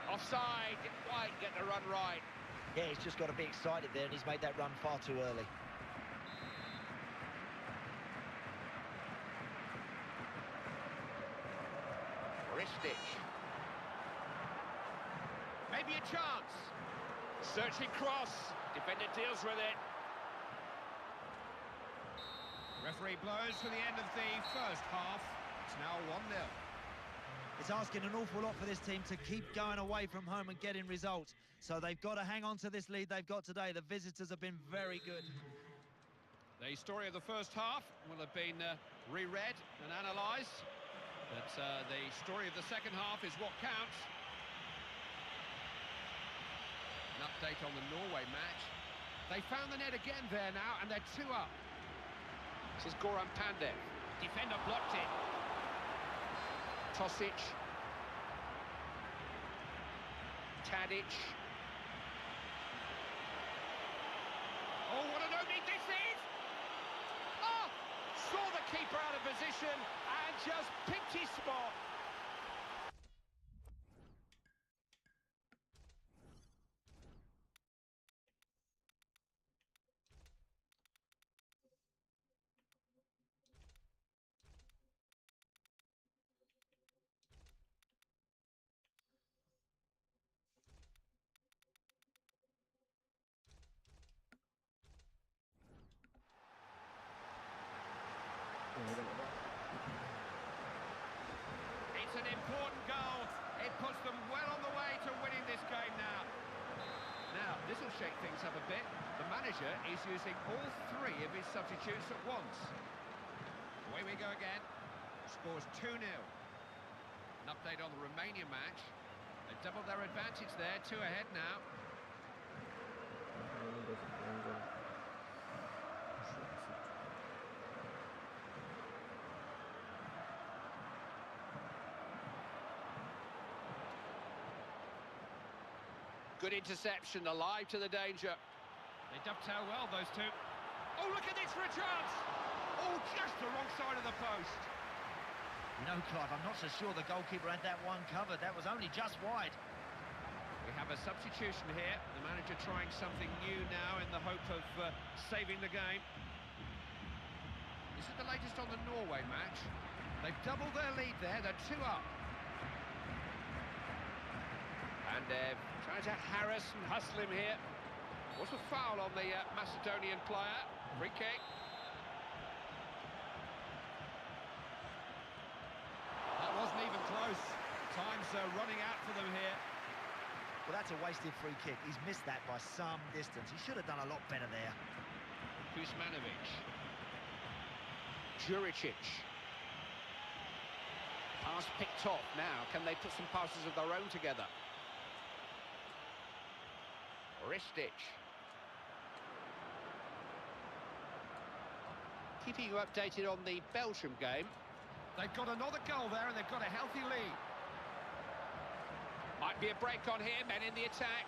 Offside, didn't quite get the run right. Yeah, he's just got to be excited there, and he's made that run far too early. Ristich. Maybe a chance. Searching cross. Defender deals with it. Referee blows for the end of the first half. It's now 1-0. It's asking an awful lot for this team to keep going away from home and getting results. So they've got to hang on to this lead they've got today. The visitors have been very good. The story of the first half will have been reread and analysed. But the story of the second half is what counts. An update on the Norway match. They found the net again there now, and they're 2 up. This is Goran Pandev. Defender blocked it. Tosic. Tadic. Oh, what an opening this is! Oh! Saw the keeper out of position and just picked his spot. It's an important goal. It puts them well on the way to winning this game now. Now, this will shake things up a bit. The manager is using all 3 of his substitutes at once. Away we go again. Scores 2-0. An update on the Romania match. They've doubled their advantage there, 2 ahead now. Good interception, alive to the danger. They dovetail well, those 2. Oh, look at this for a chance! Oh, just the wrong side of the post. You know, Clive, I'm not so sure the goalkeeper had that one covered. That was only just wide. We have a substitution here. The manager trying something new now in the hope of saving the game. This is the latest on the Norway match. They've doubled their lead there. They're 2 up. And trying to harass and hustle him here. What's a foul on the Macedonian player? Free kick. That wasn't even close. Time's running out for them here. Well, that's a wasted free kick. He's missed that by some distance. He should have done a lot better there. Kuzmanovic. Juricic. Pass picked off now. Can they put some passes of their own together? Ristich. Keeping you updated on the Belgium game. They've got another goal there and they've got a healthy lead. Might be a break on here, men in the attack.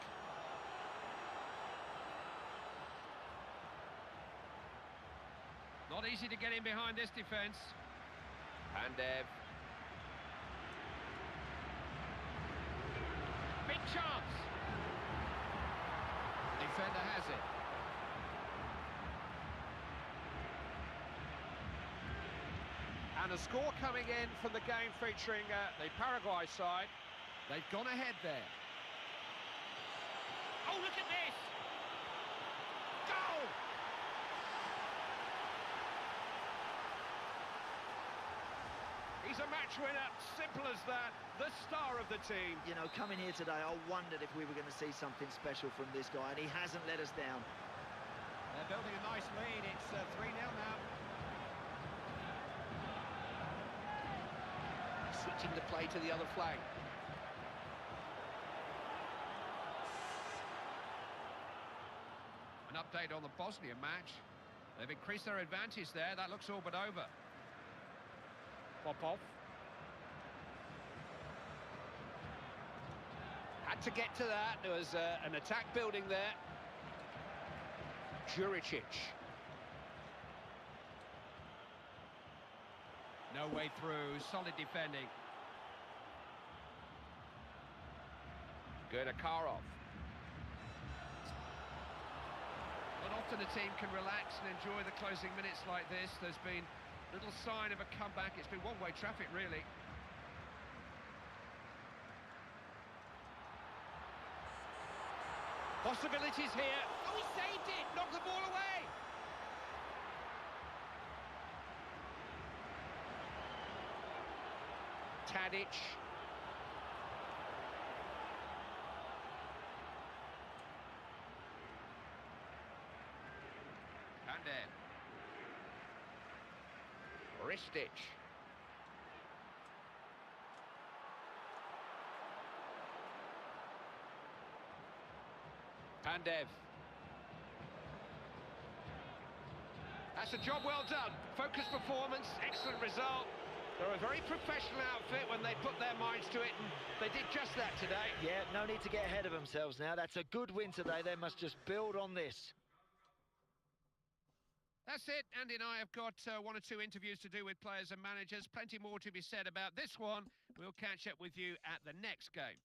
Not easy to get in behind this defence. Pandev. Big chance. Defender has it. And a score coming in from the game featuring the Paraguay side. They've gone ahead there. Oh, look at this! Goal! He's a match winner, simple as that. The star of the team. You know, coming here today, I wondered if we were going to see something special from this guy, and he hasn't let us down. They're building a nice lead. It's 3-0 now. Switching the play to the other flank. An update on the Bosnian match. They've increased their advantage there. That looks all but over. Popov. Had to get to that. There was an attack building there. Juricic. No way through. Solid defending. Karov. Not often a team can relax and enjoy the closing minutes like this. There's been little sign of a comeback. It's been one-way traffic, really. Possibilities here. Oh, he saved it! Knocked the ball away! Tadic. Pandev. Ristic. Pandev. That's a job well done. Focused performance, excellent result. They're a very professional outfit when they put their minds to it, and they did just that today. Yeah, no need to get ahead of themselves now. That's a good win today. They must just build on this. That's it. Andy and I have got one or two interviews to do with players and managers. Plenty more to be said about this one. We'll catch up with you at the next game.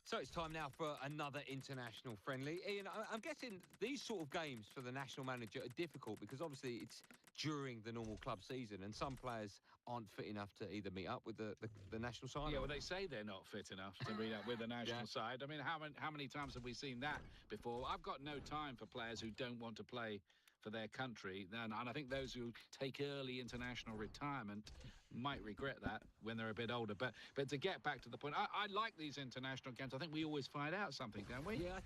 So it's time now for another international friendly. Ian, I'm guessing these sort of games for the national manager are difficult because obviously it's during the normal club season and some players aren't fit enough to either meet up with the national side. Yeah, well, they say they're not fit enough to meet up with the national side. I mean, how many times have we seen that before? I've got no time for players who don't want to play for their country, and I think those who take early international retirement might regret that when they're a bit older. But to get back to the point, I like these international games. I think we always find out something, don't we? Yeah.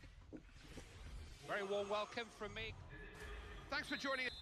Very warm welcome from me. Thanks for joining us.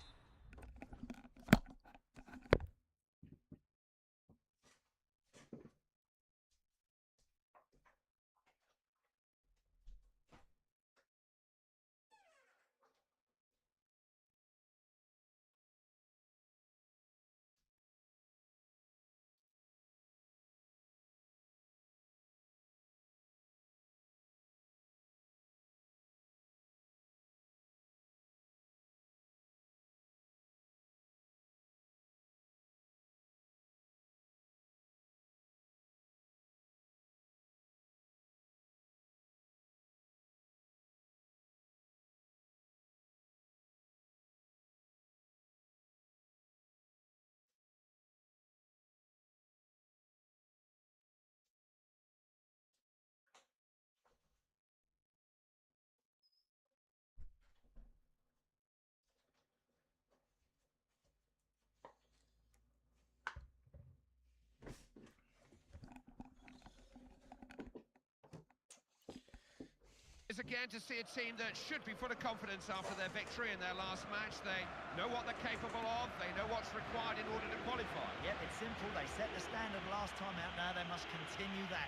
again to see a team that should be full of confidence after their victory in their last match. They know what they're capable of, they know what's required in order to qualify. Yep, it's simple. They set the standard last time out. Now they must continue that.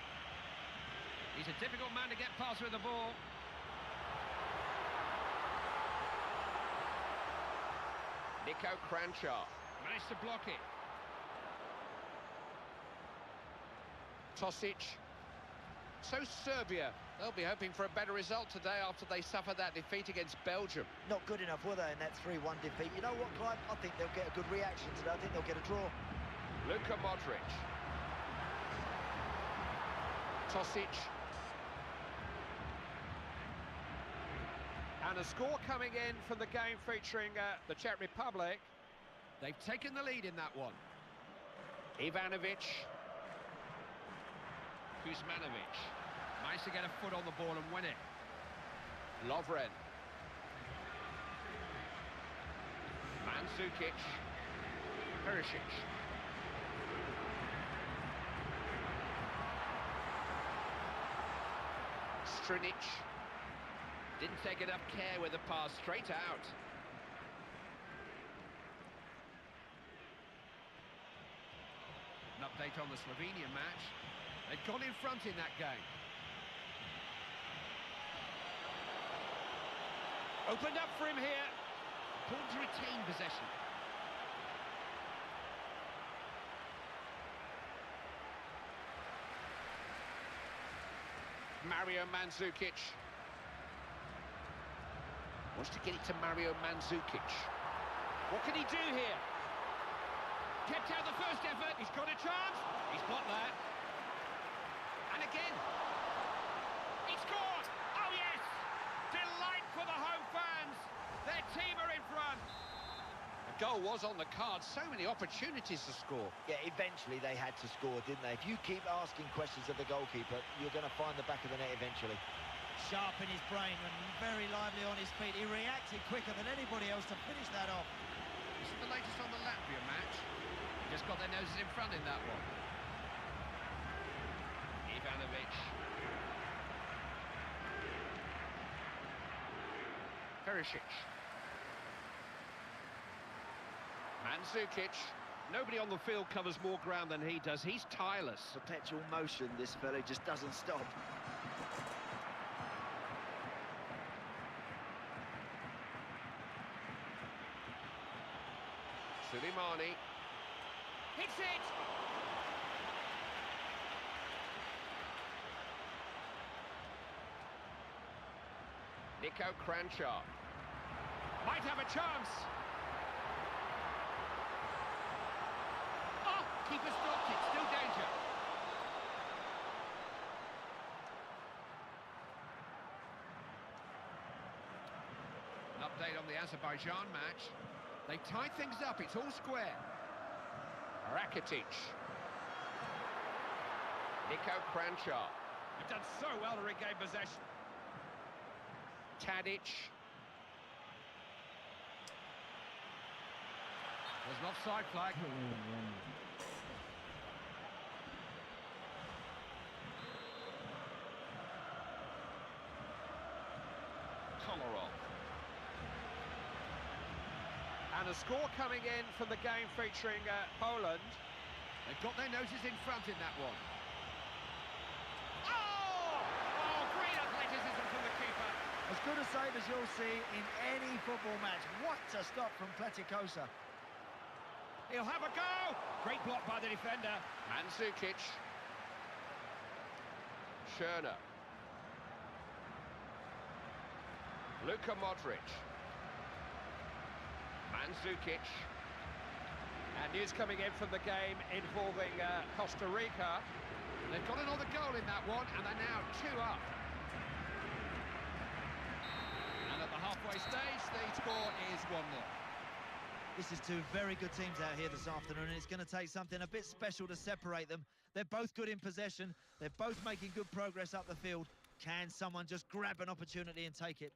He's a difficult man to get past with the ball. Nico Kranjčar managed to block it. Tosic. So Serbia, they'll be hoping for a better result today after they suffered that defeat against Belgium. Not good enough, were they, in that 3-1 defeat? You know what, Clive? I think they'll get a good reaction today. I think they'll get a draw. Luka Modric. Tosic. And a score coming in from the game featuring the Czech Republic. They've taken the lead in that one. Ivanovic. Kuzmanovic. Managed to get a foot on the ball and win it. Lovren. Mandzukic. Perisic. Strinic. Didn't take enough care with the pass, straight out. An update on the Slovenia match. They've gone in front in that game. Opened up for him here. Important to retain possession. Mario Mandzukic. Wants to get it to Mario Mandzukic. What can he do here? Kept out the first effort. He's got a chance. He's blocked that. And again. He scored. Oh, yes. Delight for the home fans. Their team are in front. The goal was on the card. So many opportunities to score. Yeah, eventually they had to score, didn't they? If you keep asking questions of the goalkeeper, you're going to find the back of the net eventually. Sharp in his brain and very lively on his feet. He reacted quicker than anybody else to finish that off. This is the latest on the Latvia match. Just got their noses in front in that one. Ivanovic. Perisic. Mandzukic. Nobody on the field covers more ground than he does. He's tireless. Perpetual motion, this fella just doesn't stop. Suleimani. Hits it! Nico Kranjčar. Might have a chance. Oh, keeper stopped it. Still danger. An update on the Azerbaijan match. They tied things up, it's all square. Rakitic. Nico Kranjčar. They've done so well to regain possession. Tadic. There's an offside flag. Kolarov. And a score coming in from the game featuring Poland. They've got their noses in front in that one. Oh! Oh, great athleticism from the keeper. As good a save as you'll see in any football match. What a stop from Platikosa. He'll have a go. Great block by the defender. Mandzukic. Schöne. Luka Modric. Mandzukic. And news coming in from the game involving Costa Rica. They've got another goal in that one, and they're now 2 up. And at the halfway stage, the score is 1-0. This is two very good teams out here this afternoon, and it's going to take something a bit special to separate them. They're both good in possession. They're both making good progress up the field. Can someone just grab an opportunity and take it?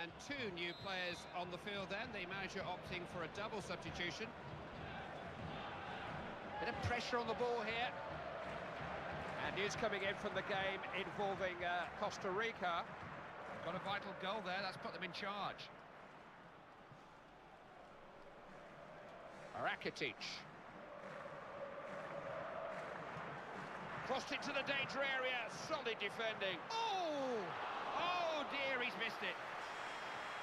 And two new players on the field then, the manager opting for a double substitution. Bit of pressure on the ball here. And news coming in from the game involving Costa Rica. Got a vital goal there, that's put them in charge. Rakitic. Crossed it to the danger area, solid defending. Oh! Oh dear, he's missed it.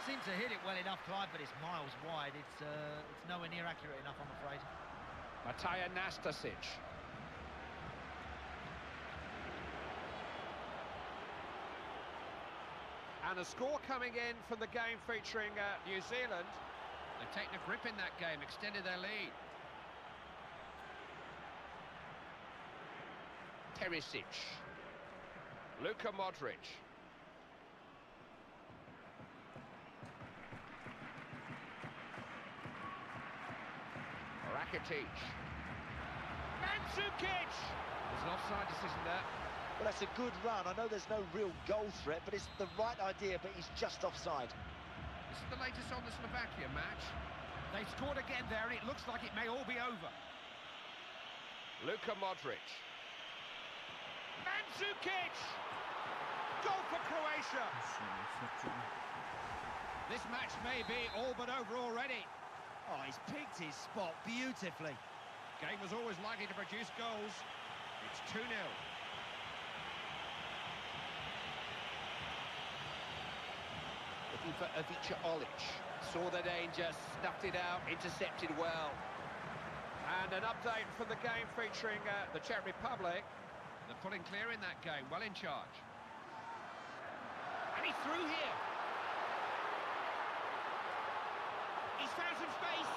Seems to hit it well enough, Clive, but it's miles wide. It's nowhere near accurate enough, I'm afraid. Matija Nastasic. And a score coming in from the game featuring New Zealand. They've taken a grip in that game, extended their lead. Perisic. Luka Modric. Rakitic. Mandzukic! There's an offside decision there. Well, that's a good run. I know there's no real goal threat, but it's the right idea, but he's just offside. This is the latest on the Slovakia match. They scored again there, and it looks like it may all be over. Luka Modric. Mandzukic! Goal for Croatia! This match may be all but over already. Oh, he's picked his spot beautifully. Game was always likely to produce goals. It's 2-0. Looking for Ivica Olic. Saw the danger, snuffed it out, intercepted well. And an update from the game featuring the Czech Republic. They're pulling clear in that game, well in charge. And he's through here. He's found some space.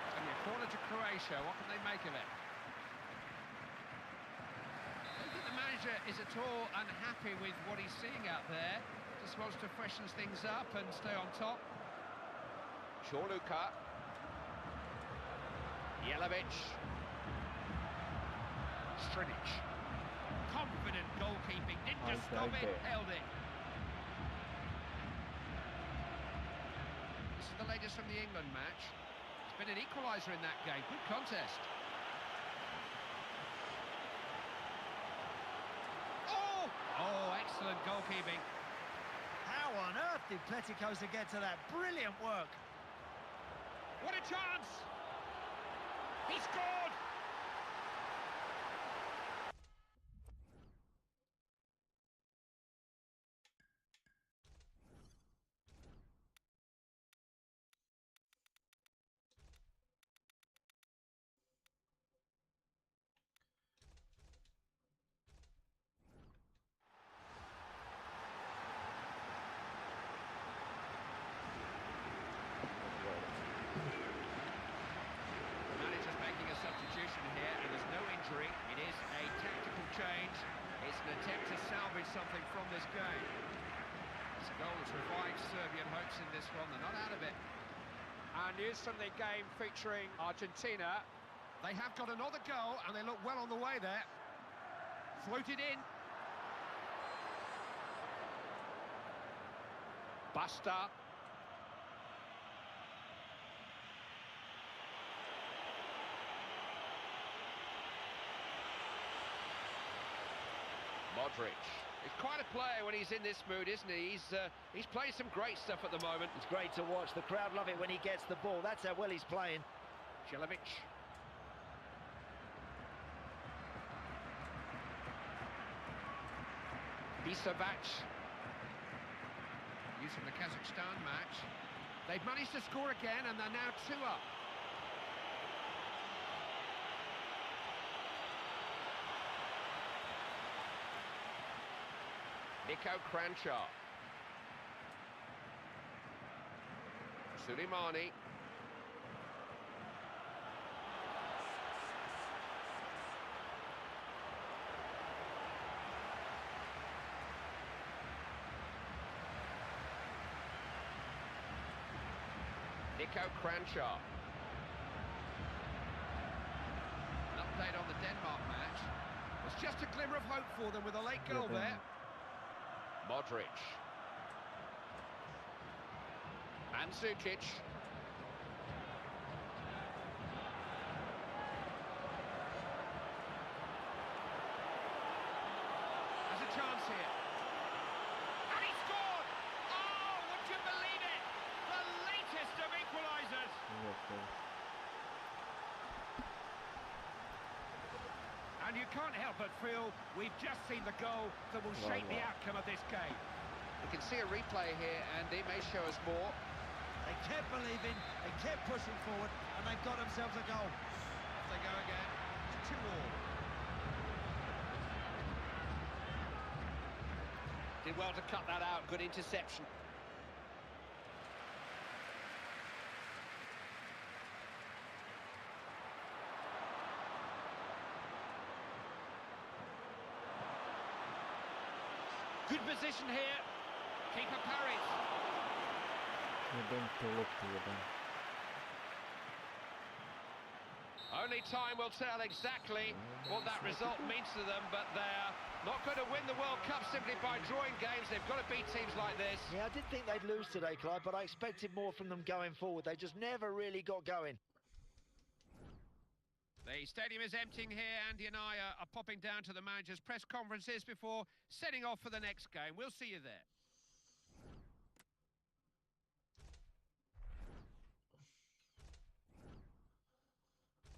It's only a corner to Croatia. What can they make of it? I don't think the manager is at all unhappy with what he's seeing out there. Just wants to freshen things up and stay on top. Luka. Jelavic. Strinic. Confident goalkeeping. Didn't just stop it, held it. This is the latest from the England match. It's been an equaliser in that game. Good contest. Oh! Oh, excellent goalkeeping. How on earth did Pleticosa get to that? Brilliant work. What a chance! He scored! It is a tactical change. It's an attempt to salvage something from this game. It's a goal that's revived Serbian hopes in this one. They're not out of it. And news from the game featuring Argentina. They have got another goal, and they look well on the way there. Floated in. Buster. Modric. He's quite a player when he's in this mood, isn't he? He's playing some great stuff at the moment. It's great to watch. The crowd love it when he gets the ball. That's how well he's playing. Jelavic. Bisevac. News from the Kazakhstan match. They've managed to score again, and they're now 2 up. Nico Kranjčar. Suleimani. Nico Kranjčar. An update on the Denmark match. It's just a glimmer of hope for them with a late goal there. Modric. Mandzukic. Has a chance here. And he scored! Oh, would you believe it? The latest of equalisers. And you can't help but feel we've just seen the goal that will shape the outcome of this game. We can see a replay here, and it may show us more. They kept believing, they kept pushing forward, and they've got themselves a goal. Off they go again. It's 2-2. Did well to cut that out. Good interception. Good position here. Keeper parries. Only time will tell exactly what that result means to them, but they're not going to win the World Cup simply by drawing games. They've got to beat teams like this. Yeah, I did think they'd lose today, Clive, but I expected more from them going forward. They just never really got going. The stadium is emptying here. Andy and I are popping down to the manager's press conferences before setting off for the next game. We'll see you there.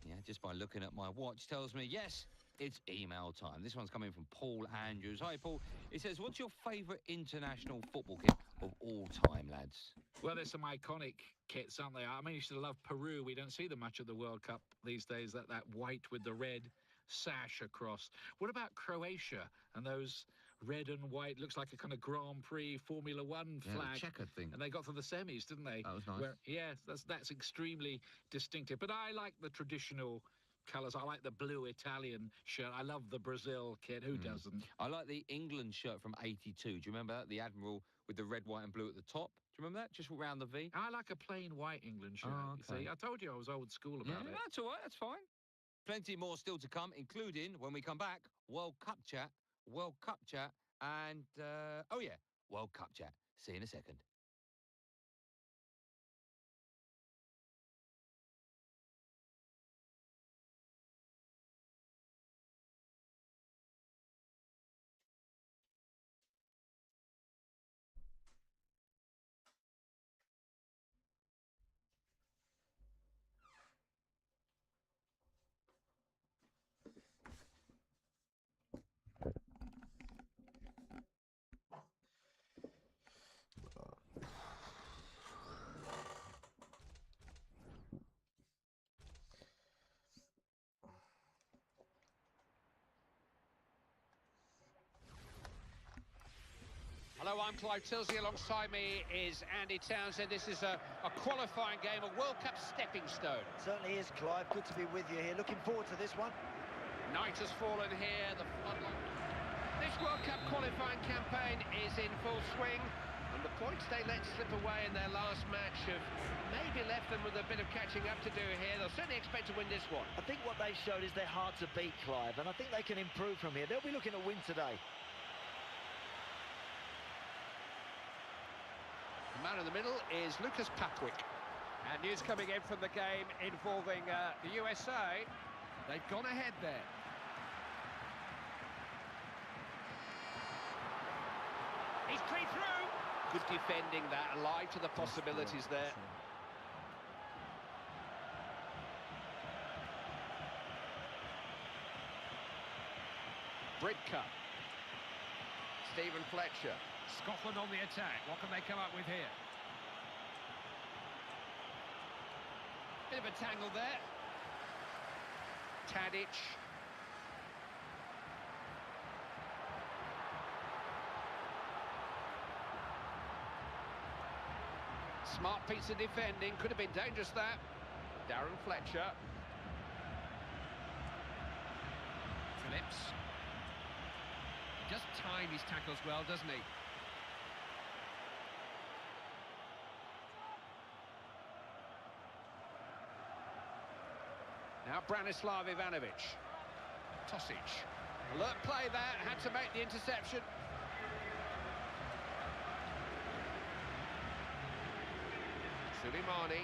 Yeah, just by looking at my watch tells me, yes, it's email time. This one's coming from Paul Andrews. Hi, Paul. It says, what's your favourite international football kit of all time, lads? Well, there's some iconic kits, aren't there? I mean, you should love Peru. We don't see them much at the World Cup these days, that white with the red sash across. What about Croatia and those red and white, looks like a kind of Grand Prix Formula One flag. The checkered thing. And they got to the semis, didn't they? That was nice. Yes, that's extremely distinctive. But I like the traditional colours. I like the blue Italian shirt. I love the Brazil kit. Who doesn't? I like the England shirt from '82. Do you remember that? The Admiral with the red, white and blue at the top. Do you remember that? Just around the V. I like a plain white England shirt. Oh, okay. You see, I told you I was old school about it. That's all right. That's fine. Plenty more still to come, including, when we come back, World Cup chat, and, oh yeah, World Cup chat. See you in a second. Hello, I'm Clive Tilsley. Alongside me is Andy Townsend. This is a qualifying game, a World Cup stepping stone. Certainly is, Clive. Good to be with you here. Looking forward to this one. Night has fallen here. The floodlight. This World Cup qualifying campaign is in full swing, and the points they let slip away in their last match have maybe left them with a bit of catching up to do here. They'll certainly expect to win this one. I think what they showed is they're hard to beat, Clive, and I think they can improve from here. They'll be looking to win today. The man in the middle is Lucas Patrick. And news coming in from the game involving the USA. They've gone ahead there. He's clean through. Good defending that, alive to the possibilities there. Bridka. Stephen Fletcher. Scotland on the attack. What can they come up with here? Bit of a tangle there. Tadic. Smart piece of defending. Could have been dangerous, that. Darren Fletcher. Phillips. Just time his tackles well, doesn't he? Now Branislav Ivanovic. Tosic. Alert play there, had to make the interception. Suleimani.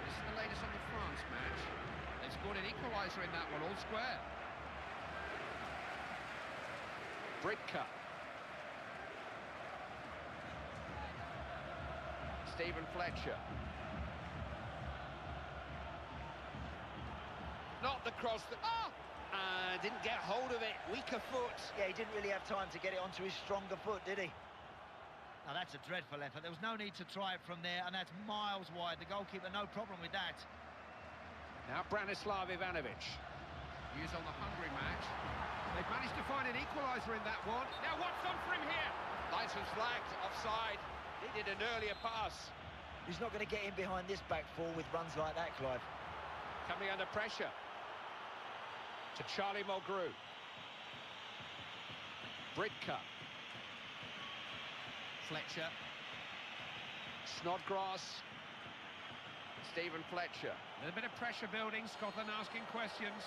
This is the latest on the France match. They've scored an equaliser in that one, all square. Britka. Stephen Fletcher. Not the cross that... Oh! Didn't get hold of it. Weaker foot. Yeah, he didn't really have time to get it onto his stronger foot, did he? Now, that's a dreadful effort. There was no need to try it from there, and that's miles wide. The goalkeeper, no problem with that. Now Branislav Ivanovic. News on the Hungary match. They've managed to find an equaliser in that one. Now what's on for him here? Linesman's flagged, offside. Needed an earlier pass. He's not going to get in behind this back four with runs like that, Clive. Coming under pressure. To Charlie Mulgrew. Britka. Fletcher. Snodgrass. Stephen Fletcher. A little bit of pressure building, Scotland asking questions.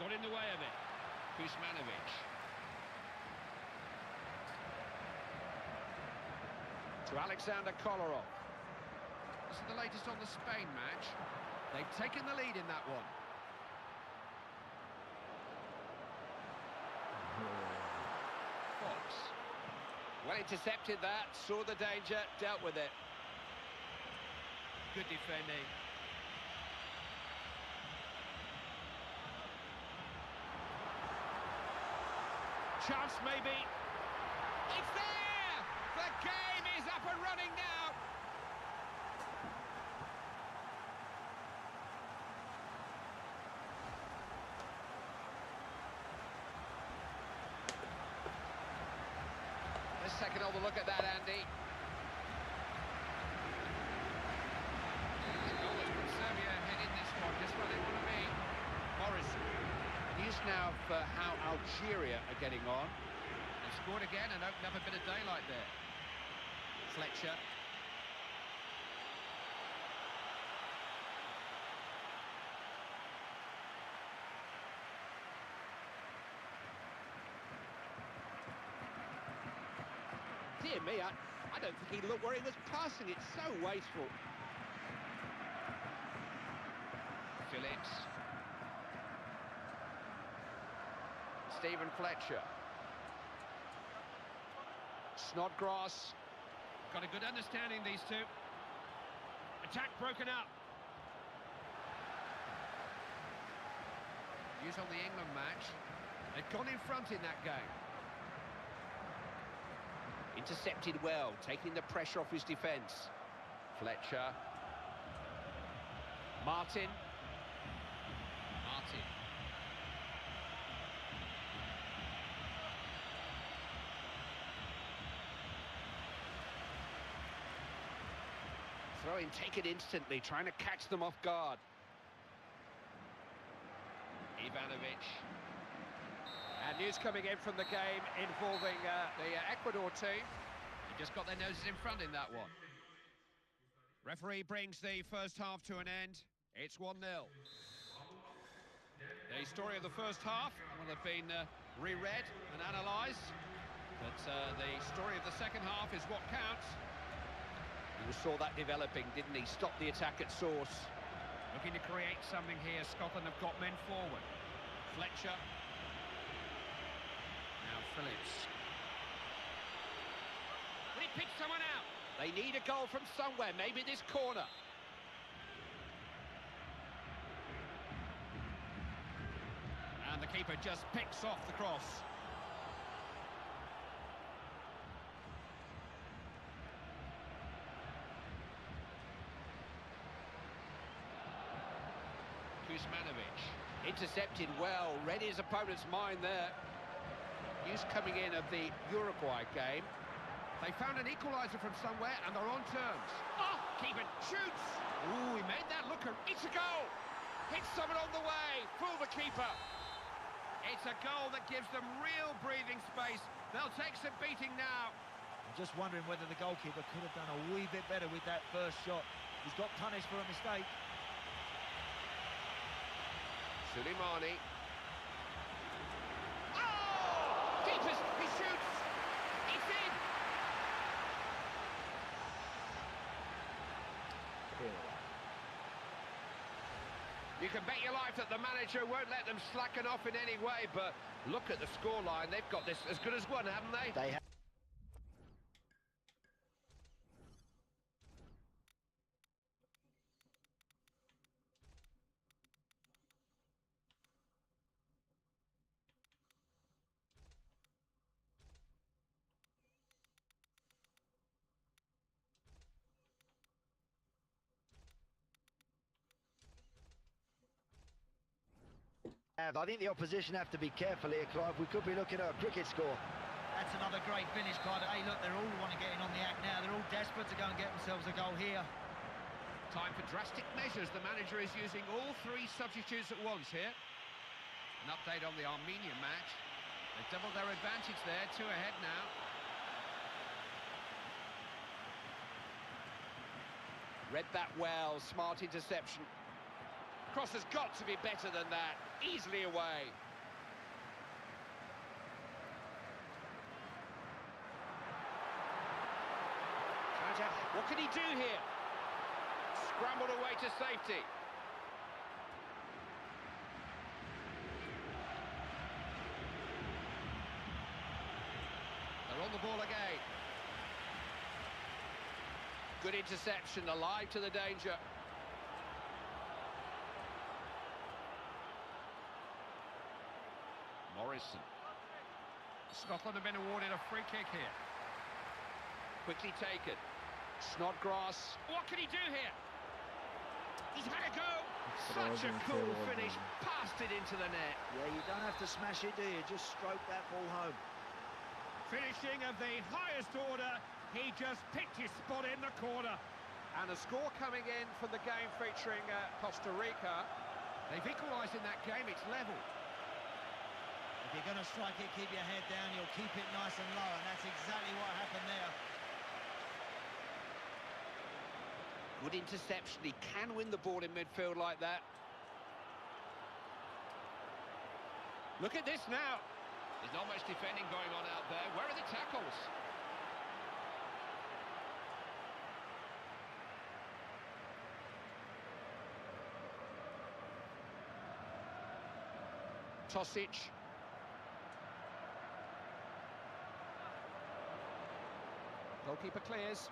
Got in the way of it. Kuzmanovic. To Alexander Kolarov. This is the latest on the Spain match. They've taken the lead in that one. Fox. Well intercepted that, saw the danger, dealt with it. Good defending. Chance maybe. It's there! The game is up and running now. Let's take another look at that, Andy. Serbia head in this one, just where they want to be. Morrison. News now for how Algeria are getting on. They've scored again and opened up a bit of daylight there. Fletcher. Dear me, I don't think he looked where he was passing. It's so wasteful. Phillips. Stephen Fletcher. Snodgrass. Got a good understanding, these two. Attack broken up. News on the England match. They've gone in front in that game. Intercepted well, taking the pressure off his defence. Fletcher. Martin. Throw in, take it instantly, trying to catch them off guard. Ivanovic. And news coming in from the game involving the Ecuador team. They just got their noses in front in that one. Referee brings the first half to an end. It's 1-0. The story of the first half will have been reread and analysed, but the story of the second half is what counts. You saw that developing, didn't he? Stop the attack at source. Looking to create something here. Scotland have got men forward. Fletcher. Now Phillips. Will he pick someone out? They need a goal from somewhere, maybe this corner. And the keeper just picks off the cross. Kuzmanovic. Intercepted well, read his opponent's mind there. News coming in of the Uruguay game. They found an equaliser from somewhere and are on terms. Oh, keeper shoots! Ooh, he made that look. It's a goal! Hits someone on the way, fool the keeper. It's a goal that gives them real breathing space. They'll take some beating now. I'm just wondering whether the goalkeeper could have done a wee bit better with that first shot. He's got punished for a mistake. Suleimani. Oh! Keepers, he shoots! It's in! midfield. You can bet your life that the manager won't let them slacken off in any way, but look at the scoreline. They've got this as good as one, haven't they? They have. I think the opposition have to be careful here, Clive. We could be looking at a cricket score. That's another great finish, Clive. Hey, look, they're all want to get in on the act now. They're all desperate to go and get themselves a goal here. Time for drastic measures. The manager is using all three substitutes at once here. An update on the Armenian match. They've doubled their advantage there, 2 ahead now. Read that well, smart interception. Cross has got to be better than that. Easily away. What can he do here? Scrambled away to safety. They're on the ball again. Good interception, alive to the danger. Morrison. Scotland have been awarded a free kick here. Quickly taken. Snodgrass. What can he do here? He's had a go. Such a cool finish. Passed it into the net. Yeah, you don't have to smash it, do you? Just stroke that ball home. Finishing of the highest order. He just picked his spot in the corner. And a score coming in from the game featuring Costa Rica. They've equalised in that game. It's level. If you're going to strike it, keep your head down. You'll keep it nice and low, and that's exactly what happened there. Good interception. He can win the ball in midfield like that. Look at this now. There's not much defending going on out there. Where are the tackles? Tosic. Goalkeeper clears.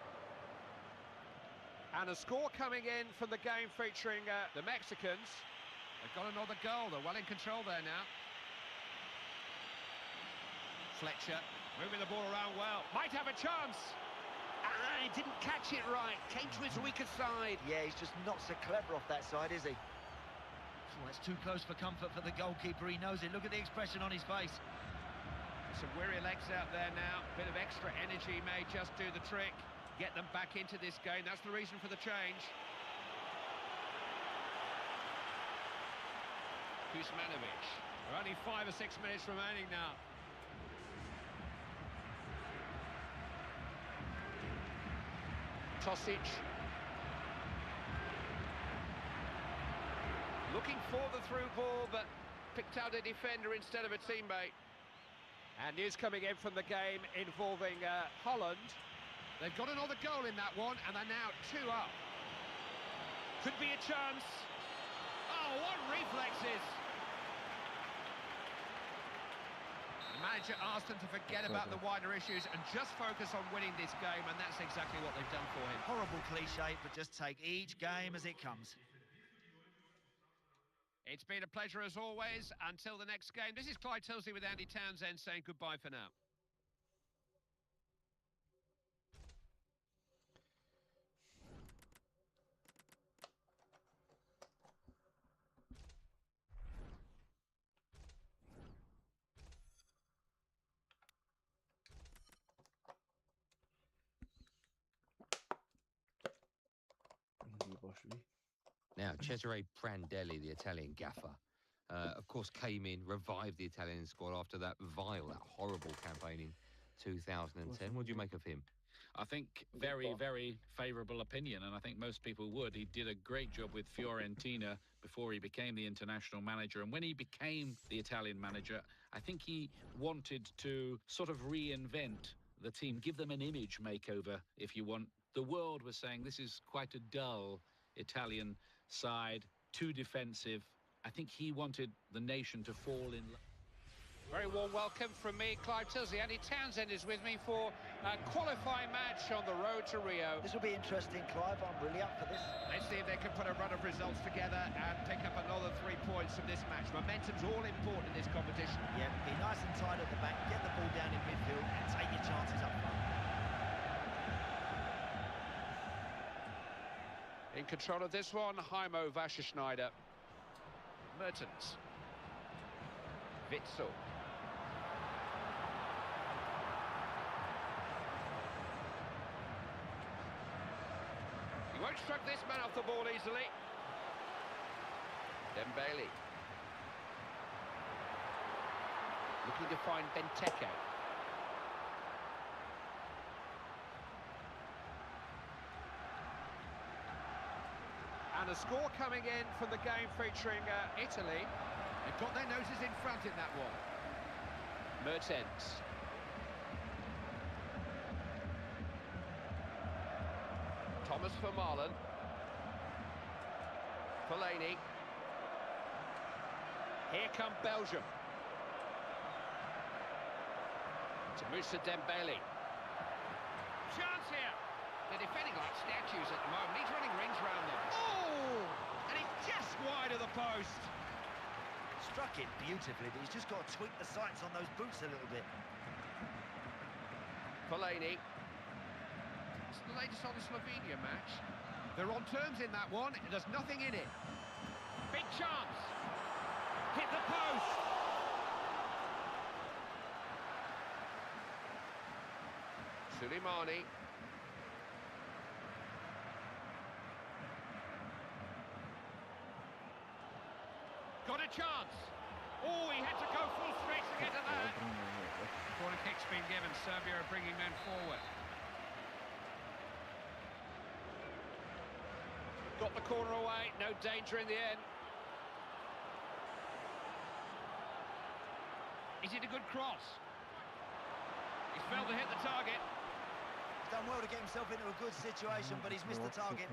And a score coming in from the game featuring the Mexicans. They've got another goal. They're well in control there now. Fletcher moving the ball around well. Might have a chance. Ah, he didn't catch it right. Came to his weaker side. Yeah, he's just not so clever off that side, is he? Oh, that's too close for comfort for the goalkeeper. He knows it. Look at the expression on his face. Some weary legs out there now. Bit of extra energy may just do the trick. Get them back into this game. That's the reason for the change. Kuzmanovic. There are only 5 or 6 minutes remaining now. Tosic. Looking for the through ball, but picked out a defender instead of a teammate. And news coming in from the game involving Holland. They've got another goal in that one, and they're now 2 up. Could be a chance. Oh, what reflexes! The manager asked them to forget about the wider issues and just focus on winning this game, and that's exactly what they've done for him. Horrible cliche, but just take each game as it comes. It's been a pleasure as always. Until the next game, this is Clyde Tilsley with Andy Townsend saying goodbye for now. Now, Cesare Prandelli, the Italian gaffer, of course, came in, revived the Italian squad after that horrible campaign in 2010. What do you make of him? I think very, very favourable opinion, and I think most people would. He did a great job with Fiorentina before he became the international manager, and when he became the Italian manager, I think he wanted to sort of reinvent the team, give them an image makeover, if you want. The world was saying this is quite a dull Italian side, too defensive. I think he wanted the nation to fall in. Very warm welcome from me, Clive Tilsley. Andy Townsend is with me for a qualifying match on the road to Rio. This will be interesting, Clive. I'm really up for this. Let's see if they can put a run of results together and pick up another 3 points from this match. Momentum's all important in this competition. Yeah, be nice and tight at the back, get the ball down in midfield and take your chances up front. In control of this one, Heimo Wasserschneider. Mertens. Witzel. He won't struck this man off the ball easily. Dembele. Looking to find Benteke. And a score coming in from the game featuring Italy. They've got their noses in front in that one. Mertens. Thomas Vermaelen. Fellaini. Here come Belgium. To Moussa Dembele. Chance here. They're defending like statues at the moment. He's running rings round them. Oh! And it's just wide of the post. Struck it beautifully, but he's just got to tweak the sights on those boots a little bit. Fellaini. It's the latest on the Slovenia match. They're on terms in that one. There's nothing in it. Big chance. Hit the post. Suleimani. Got a chance. Oh, he had to go full straight to get to that. Corner kick's been given. Serbia are bringing men forward. Got the corner away. No danger in the end. Is it a good cross? He's failed to hit the target. He's done well to get himself into a good situation, but he's missed the target.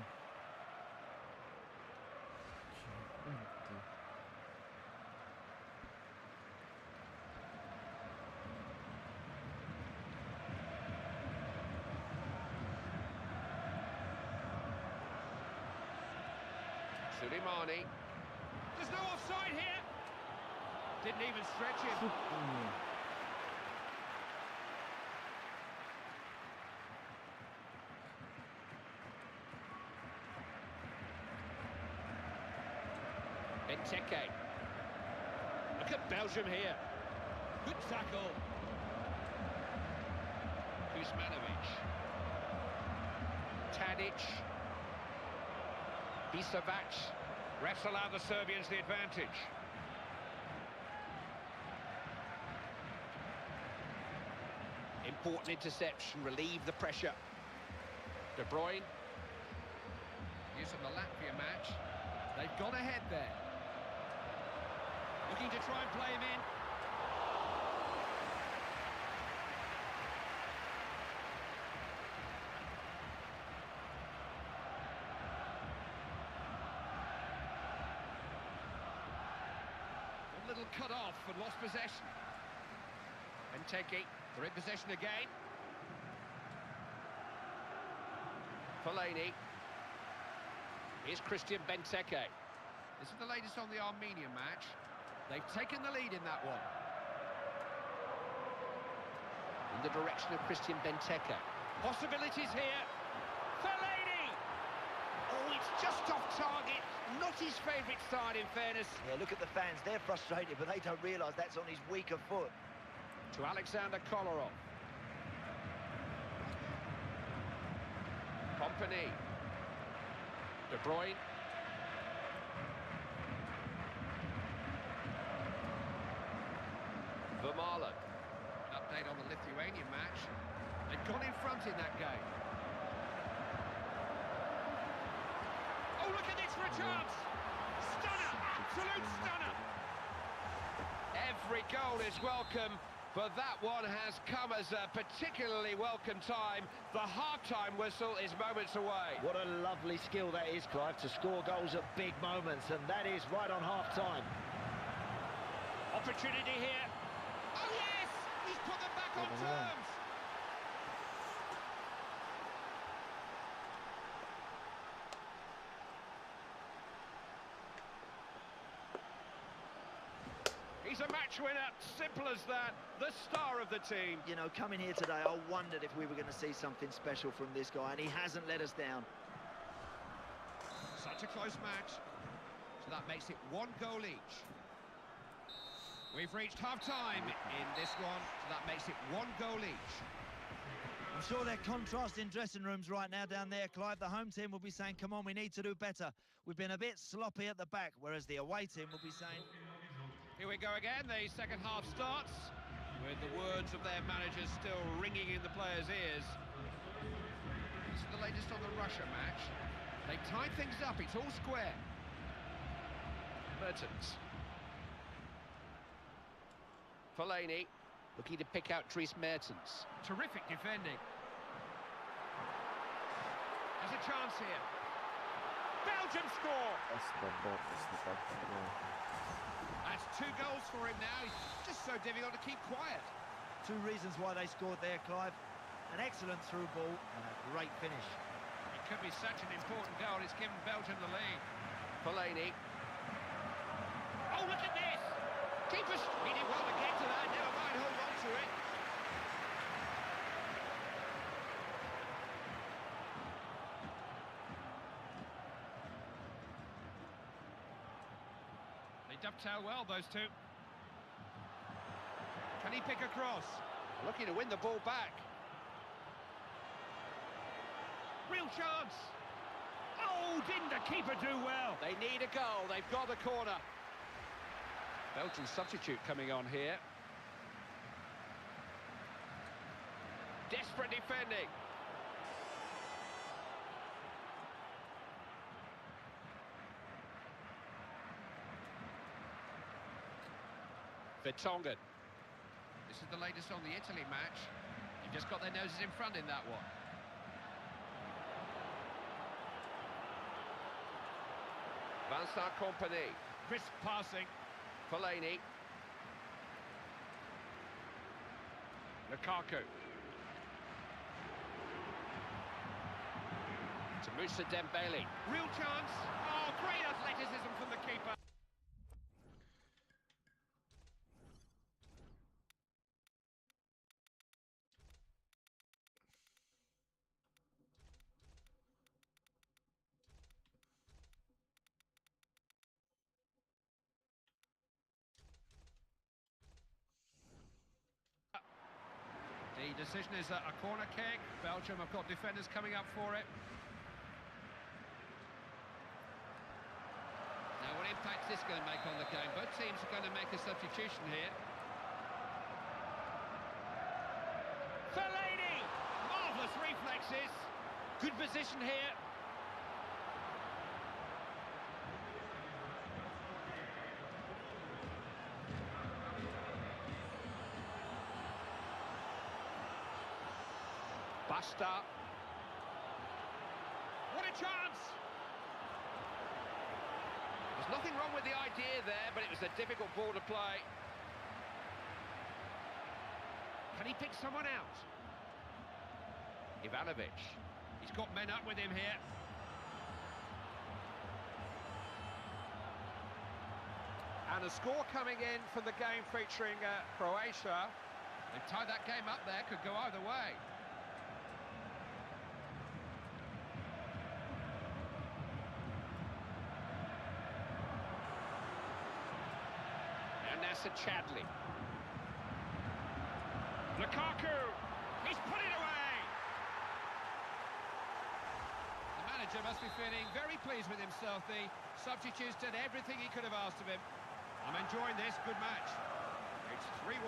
Suleimani. There's no offside here. Didn't even stretch him. Benteke. Look at Belgium here. Good tackle. Kuzmanovic. Tadic. Bisevac. Refs allow the Serbians the advantage. Important interception, relieve the pressure. De Bruyne. Using the Latvia match. They've gone ahead there. Looking to try and play him in. A little cut off and lost possession. Benteke, they're in possession again. Fellaini. Here's Christian Benteke. This is the latest on the Armenian match. They've taken the lead in that one. In the direction of Christian Benteke. Possibilities here. Fellaini! Oh, it's just off target. Not his favourite side, in fairness. Yeah, look at the fans. They're frustrated, but they don't realise that's on his weaker foot. To Alexander Kolarov. Kompany. De Bruyne. Vermaelen. Update on the Lithuanian match. They've gone in front in that game. Oh, look at this for a chance! Stunner! Absolute stunner! Every goal is welcome But that one has come as a particularly welcome time. The half-time whistle is moments away. What a lovely skill that is, Clive, to score goals at big moments, and that is right on half-time. Opportunity here. Oh, yes! He's put them back on terms. He's a match winner, simple as that, the star of the team. You know, coming here today, I wondered if we were going to see something special from this guy, and he hasn't let us down. Such a close match, so that makes it 1 goal each. We've reached half-time in this one, so that makes it 1 goal each. I'm sure they're contrasting dressing rooms right now down there, Clive. The home team will be saying, come on, we need to do better. We've been a bit sloppy at the back, whereas the away team will be saying... Here we go again, the second half starts, with the words of their managers still ringing in the players' ears. This is the latest on the Russia match. They tied things up, it's all square. Mertens. Fellaini, looking to pick out Dries Mertens. Terrific defending. There's a chance here. Belgium score! That's the ball, that's the back. That's 2 goals for him now. It's just so difficult to keep quiet. 2 reasons why they scored there, Clive. An excellent through ball and a great finish. It could be such an important goal. It's given Belgium the lead. Fellaini. Oh, look at this! Keeper, he did well to get to that. Never mind, hold on to it. Dovetail well, those two. Can he pick a cross? Looking to win the ball back. Real chance. Oh, didn't the keeper do well? They need a goal. They've got the corner. Belgian substitute coming on here. Desperate defending. Vertonghen. This is the latest on the Italy match. You've just got their noses in front in that one. Vincent Kompany. Crisp passing. Fellaini. Lukaku. To Moussa Dembele. Real chance. Oh, great athleticism from the keeper. The decision is a corner kick. Belgium have got defenders coming up for it. Now, what impact is this going to make on the game? Both teams are going to make a substitution here. Fellaini! Marvellous reflexes. Good position here. Basta. What a chance! There's nothing wrong with the idea there, but it was a difficult ball to play. Can he pick someone out? Ivanovic. He's got men up with him here. And a score coming in from the game featuring Croatia. They've tied that game up there, could go either way. Chadley. Lukaku. He's put it away. The manager must be feeling very pleased with himself. The substitutes did everything he could have asked of him. I'm enjoying this. Good match. It's 3-1.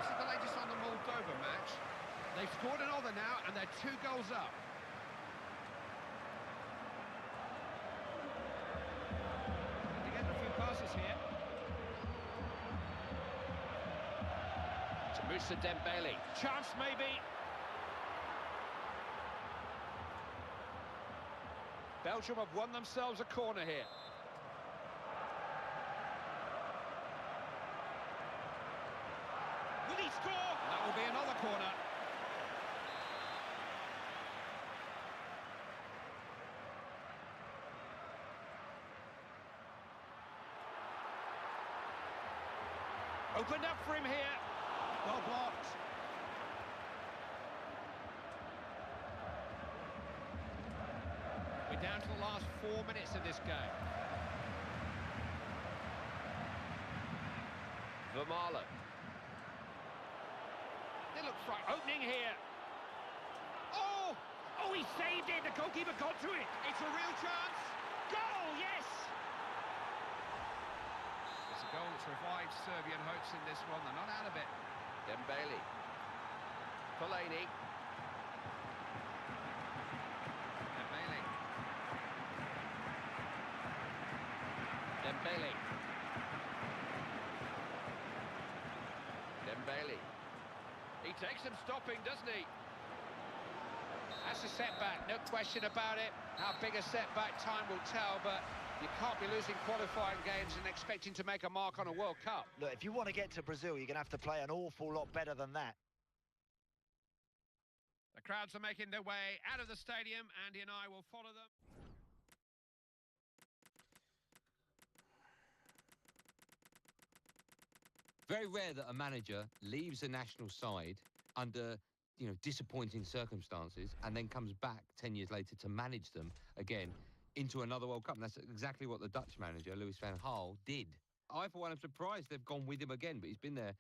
This is the latest on the Moldova match. They've scored another now, and they're 2 goals up. Moussa Dembele. Chance maybe. Belgium have won themselves a corner here. Will he score? That will be another corner. Opened up for him here. Well blocked. We're down to the last 4 minutes of this game. Vermaelen. It looks like opening here. Oh! Oh, he saved it. The goalkeeper got to it. It's a real chance. Goal, yes! It's a goal that's revived Serbian hopes in this one. They're not out of it. Dembele. Fellaini. Dembele. Dembele. Dembele. He takes some stopping, doesn't he? That's a setback, no question about it. How big a setback, time will tell, but you can't be losing qualifying games and expecting to make a mark on a World Cup. Look, if you want to get to Brazil, you're going to have to play an awful lot better than that. The crowds are making their way out of the stadium. Andy and I will follow them. Very rare that a manager leaves a national side under, disappointing circumstances and then comes back 10 years later to manage them again into another World Cup. And that's exactly what the Dutch manager, Louis van Gaal, did. I, for one, am surprised they've gone with him again, but he's been there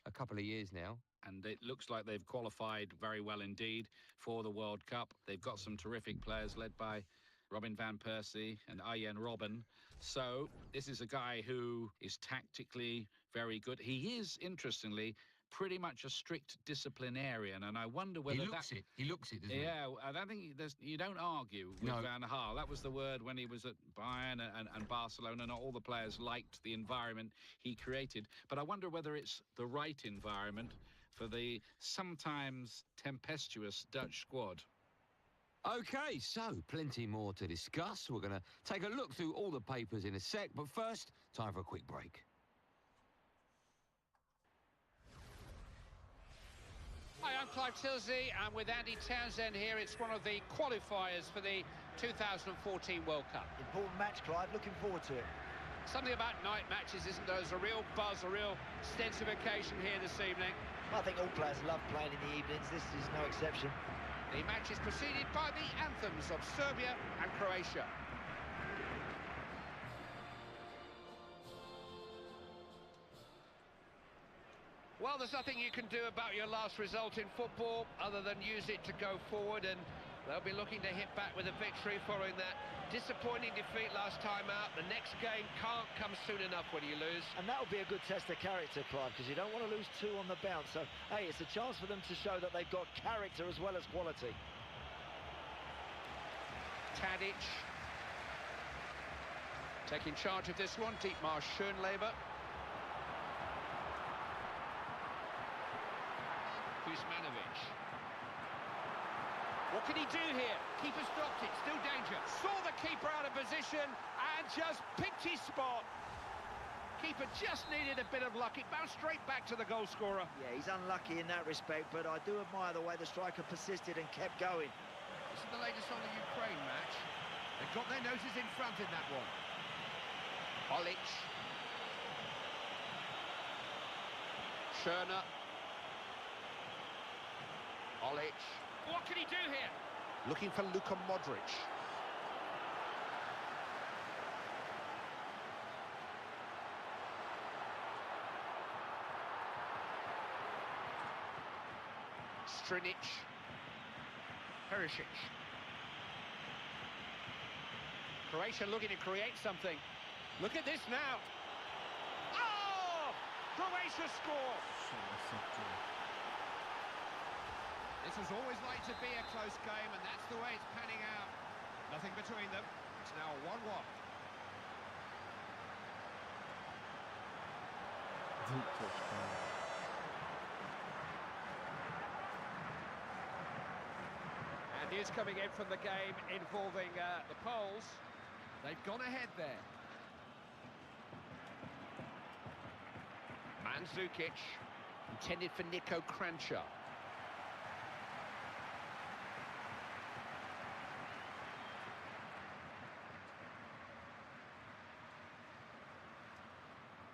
a couple of years now. And it looks like they've qualified very well indeed for the World Cup. They've got some terrific players led by Robin van Persie and Arjen Robben. So this is a guy who is tactically very good. He is, interestingly, pretty much a strict disciplinarian, and I wonder whether He looks it, doesn't he? Yeah, I don't think you don't argue with Van Gaal. That was the word when he was at Bayern and Barcelona. Not all the players liked the environment he created, but I wonder whether it's the right environment for the sometimes tempestuous Dutch squad. OK, so plenty more to discuss. We're going to take a look through all the papers in a sec, but first, time for a quick break. Hi, I'm Clive Tilsey, and with Andy Townsend here, it's one of the qualifiers for the 2014 World Cup. Important match, Clive. Looking forward to it. Something about night matches, isn't there? There's a real buzz, a real stensification here this evening. I think all players love playing in the evenings. This is no exception. The match is preceded by the anthems of Serbia and Croatia. Well, there's nothing you can do about your last result in football other than use it to go forward, and they'll be looking to hit back with a victory following that disappointing defeat last time out. The next game can't come soon enough when you lose. And that will be a good test of character, Clive, because you don't want to lose two on the bounce. So, hey, it's a chance for them to show that they've got character as well as quality. Tadic taking charge of this one. Dietmar Schönleber. Kuzmanovic. What can he do here? Keeper stopped it, still danger. Saw the keeper out of position and just picked his spot. Keeper just needed a bit of luck. It bounced straight back to the goal scorer. Yeah, he's unlucky in that respect, but I do admire the way the striker persisted and kept going. This is the latest on the Ukraine match. They've got their noses in front in that one. Olic. Schöner. Olic. What can he do here? Looking for Luka Modric. Strinic. Perisic. Croatia looking to create something. Look at this now. Oh! Croatia score! This was always like to be a close game, and that's the way it's panning out. Nothing between them. It's now 1-1. Deep touch. And news coming in from the game involving the Poles. They've gone ahead there. Mandzukic, intended for Nico Kranjčar.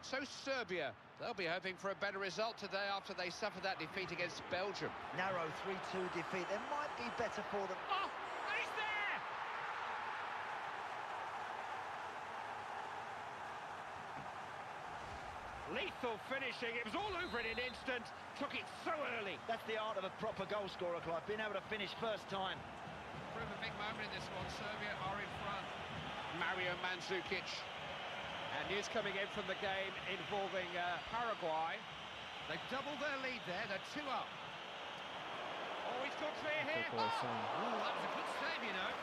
So Serbia, they'll be hoping for a better result today after they suffered that defeat against Belgium. Narrow 3-2 defeat. There might be better for them. Oh, and he's there! Lethal finishing. It was all over in an instant. Took it so early. That's the art of a proper goal scorer, Clive. Being able to finish first time. Prove a big moment in this one. Serbia are in front. Mario Mandzukic. And news coming in from the game involving Paraguay. They've doubled their lead there. They're 2 up. Oh, he's got clear here. Oh, that was a good save, you know.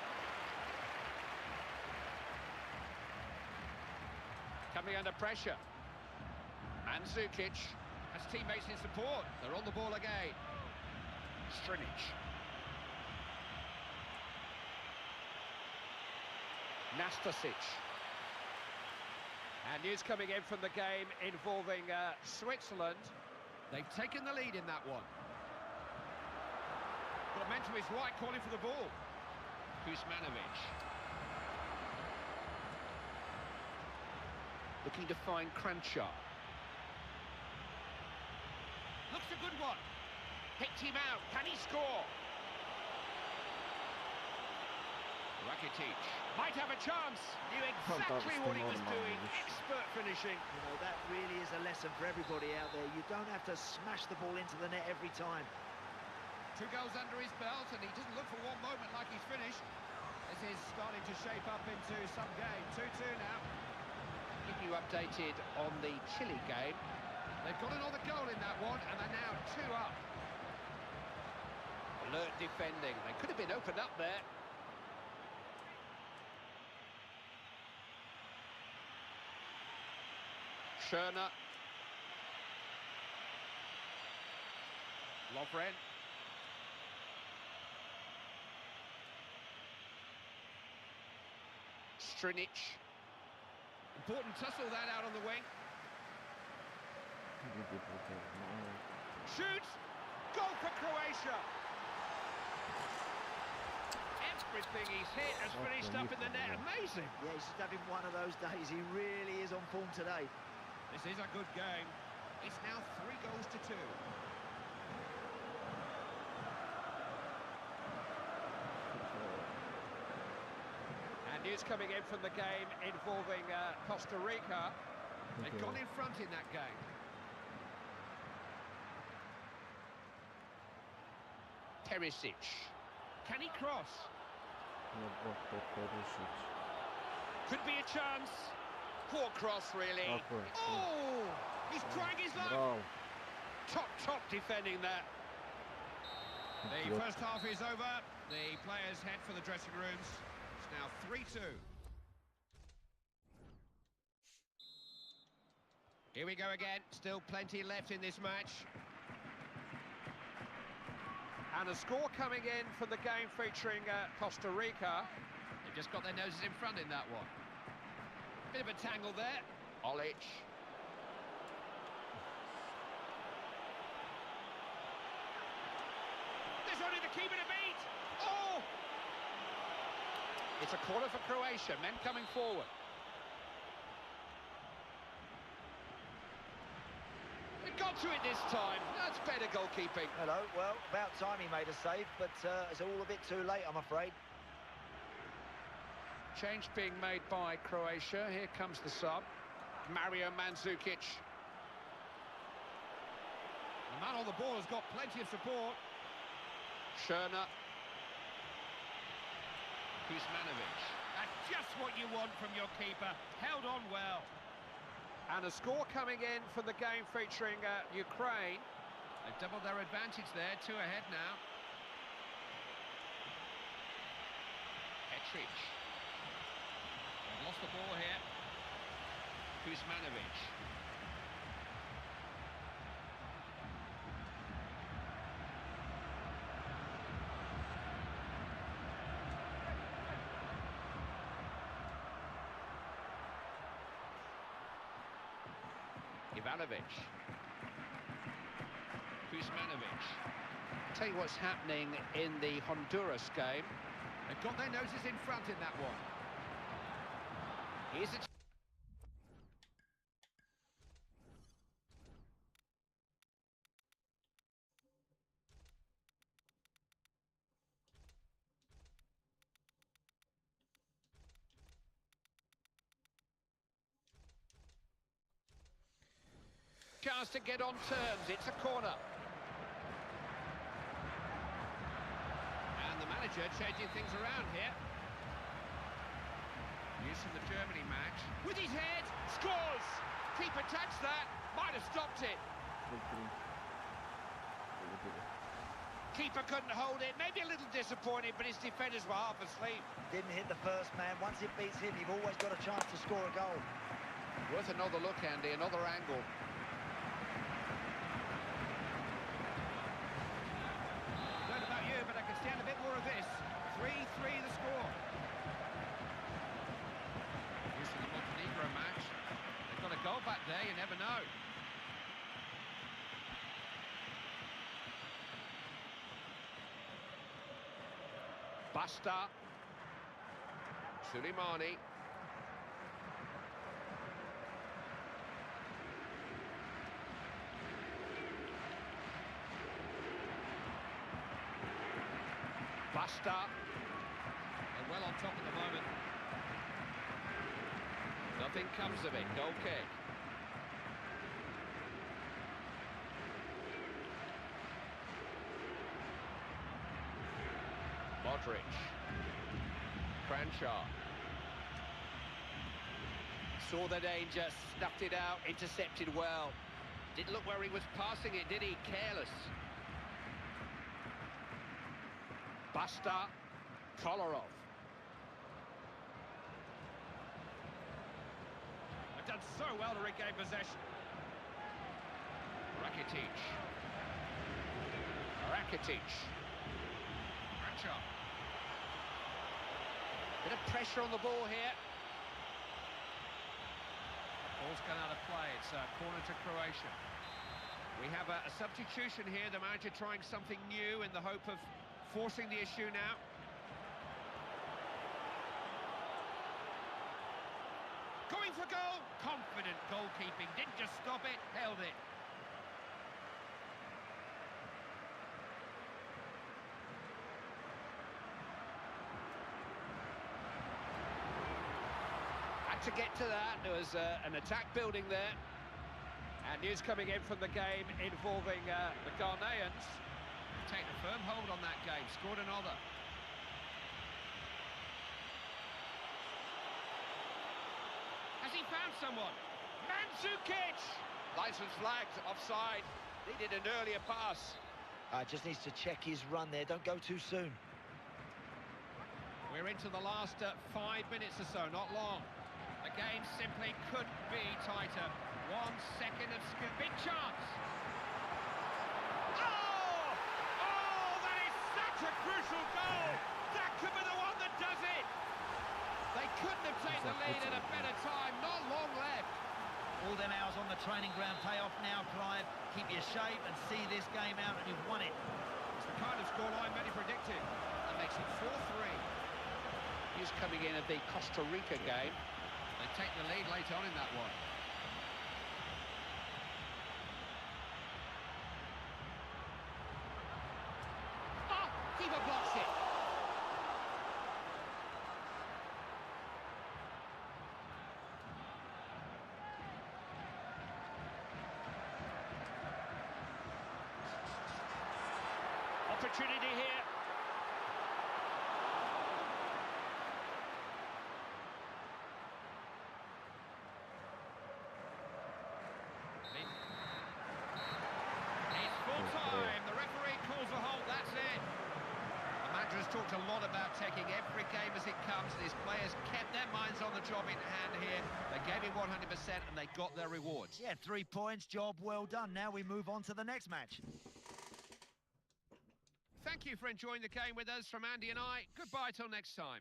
Coming under pressure. Mandzukic has teammates in support. They're on the ball again. Strinic. Nastasic. And news coming in from the game involving Switzerland. They've taken the lead in that one. Got men to his right, calling for the ball. Kuzmanovic. Looking to find Kranjčar. Looks a good one. Picked him out. Can he score? Rakitic might have a chance. Knew exactly what he was doing. Expert finishing. You know, that really is a lesson for everybody out there. You don't have to smash the ball into the net every time. 2 goals under his belt, and he doesn't look for one moment like he's finished. This is starting to shape up into some game. 2-2 now. Keep you updated on the Chile game. They've got another goal in that one, and they're now 2 up. Alert defending. They could have been opened up there. Schöner. Lovren. Strinic. Important tussle that out on the wing. Shoots! Goal for Croatia! Everything he's hit has finished up in the net. Amazing! Yeah, he's just having one of those days. He really is on form today. This is a good game. It's now 3 goals to 2. And news coming in from the game involving Costa Rica. They've gone in front in that game. Perisic. Can he cross? Could be a chance. Poor cross, really. Oh! He's trying his luck. Top defending that. The first half is over. The players head for the dressing rooms. It's now 3-2. Here we go again. Still plenty left in this match. And a score coming in for the game featuring Costa Rica. They've just got their noses in front in that one. Bit of a tangle there. Olic. There's only the keeper to beat. Oh! It's a corner for Croatia. Men coming forward. They've got to it this time. That's better goalkeeping. Hello. Well, about time he made a save, but it's all a bit too late, I'm afraid. Change being made by Croatia. Here comes the sub. Mario Mandzukic. The man on the ball has got plenty of support. Schöner. Kuzmanovic. That's just what you want from your keeper. Held on well. And a score coming in from the game featuring Ukraine. They've doubled their advantage there. 2 ahead now. Petric. Lost the ball here. Kuzmanovic. Ivanovic. Kuzmanovic. Tell you what's happening in the Honduras game. They've got their noses in front in that one. Here's a chance to get on terms. It's a corner. And the manager changing things around here. Use from the Germany match. With his head, scores! Keeper touched that, might have stopped it. Keeper couldn't hold it, maybe a little disappointed, but his defenders were half asleep. Didn't hit the first man. Once it beats him, you've always got a chance to score a goal. Worth another look, Andy, another angle. Don't know about you, but I can stand a bit more of this. 3-3 the score. Used to the Montenegro match. They've got a goal back there, you never know. Basta. Suleimani. Basta. They're well on top at the moment. Nothing comes of it. Goal kick. Modric. Cranshaw. Saw the danger, snuffed it out, intercepted well. Didn't look where he was passing it, did he? Careless. Basta. Kolarov. They've done so well to regain possession. Rakitic. Rakitic. Bit of pressure on the ball here. Ball's gone out of play. It's a corner to Croatia. We have a substitution here. The manager trying something new in the hope of forcing the issue now. Going for goal. Confident goalkeeping. Didn't just stop it, held it. To get to that, there was an attack building there. And news coming in from the game involving the Ghanaians. Taking a firm hold on that game, scored another. Has he found someone? Mandzukic! License flagged, offside. Needed an earlier pass. Just needs to check his run there. Don't go too soon. We're into the last 5 minutes or so, not long. The game simply couldn't be tighter. 1 second of skill. Big chance. Oh! Oh, that is such a crucial goal. That could be the one that does it. They couldn't have taken the lead at a better time. Not long left. All them hours on the training ground pay off now, Clive. Keep your shape and see this game out, and you've won it. It's the kind of scoreline many predicted. That makes it 4-3. He's coming in at the Costa Rica game. They take the lead later on in that one. Oh, keeper blocks it. Opportunity here. Talked a lot about taking every game as it comes. These players kept their minds on the job in hand here. They gave it 100% and they got their rewards. Yeah, 3 points, job well done. Now we move on to the next match. Thank you for enjoying the game with us from Andy and I. Goodbye till next time.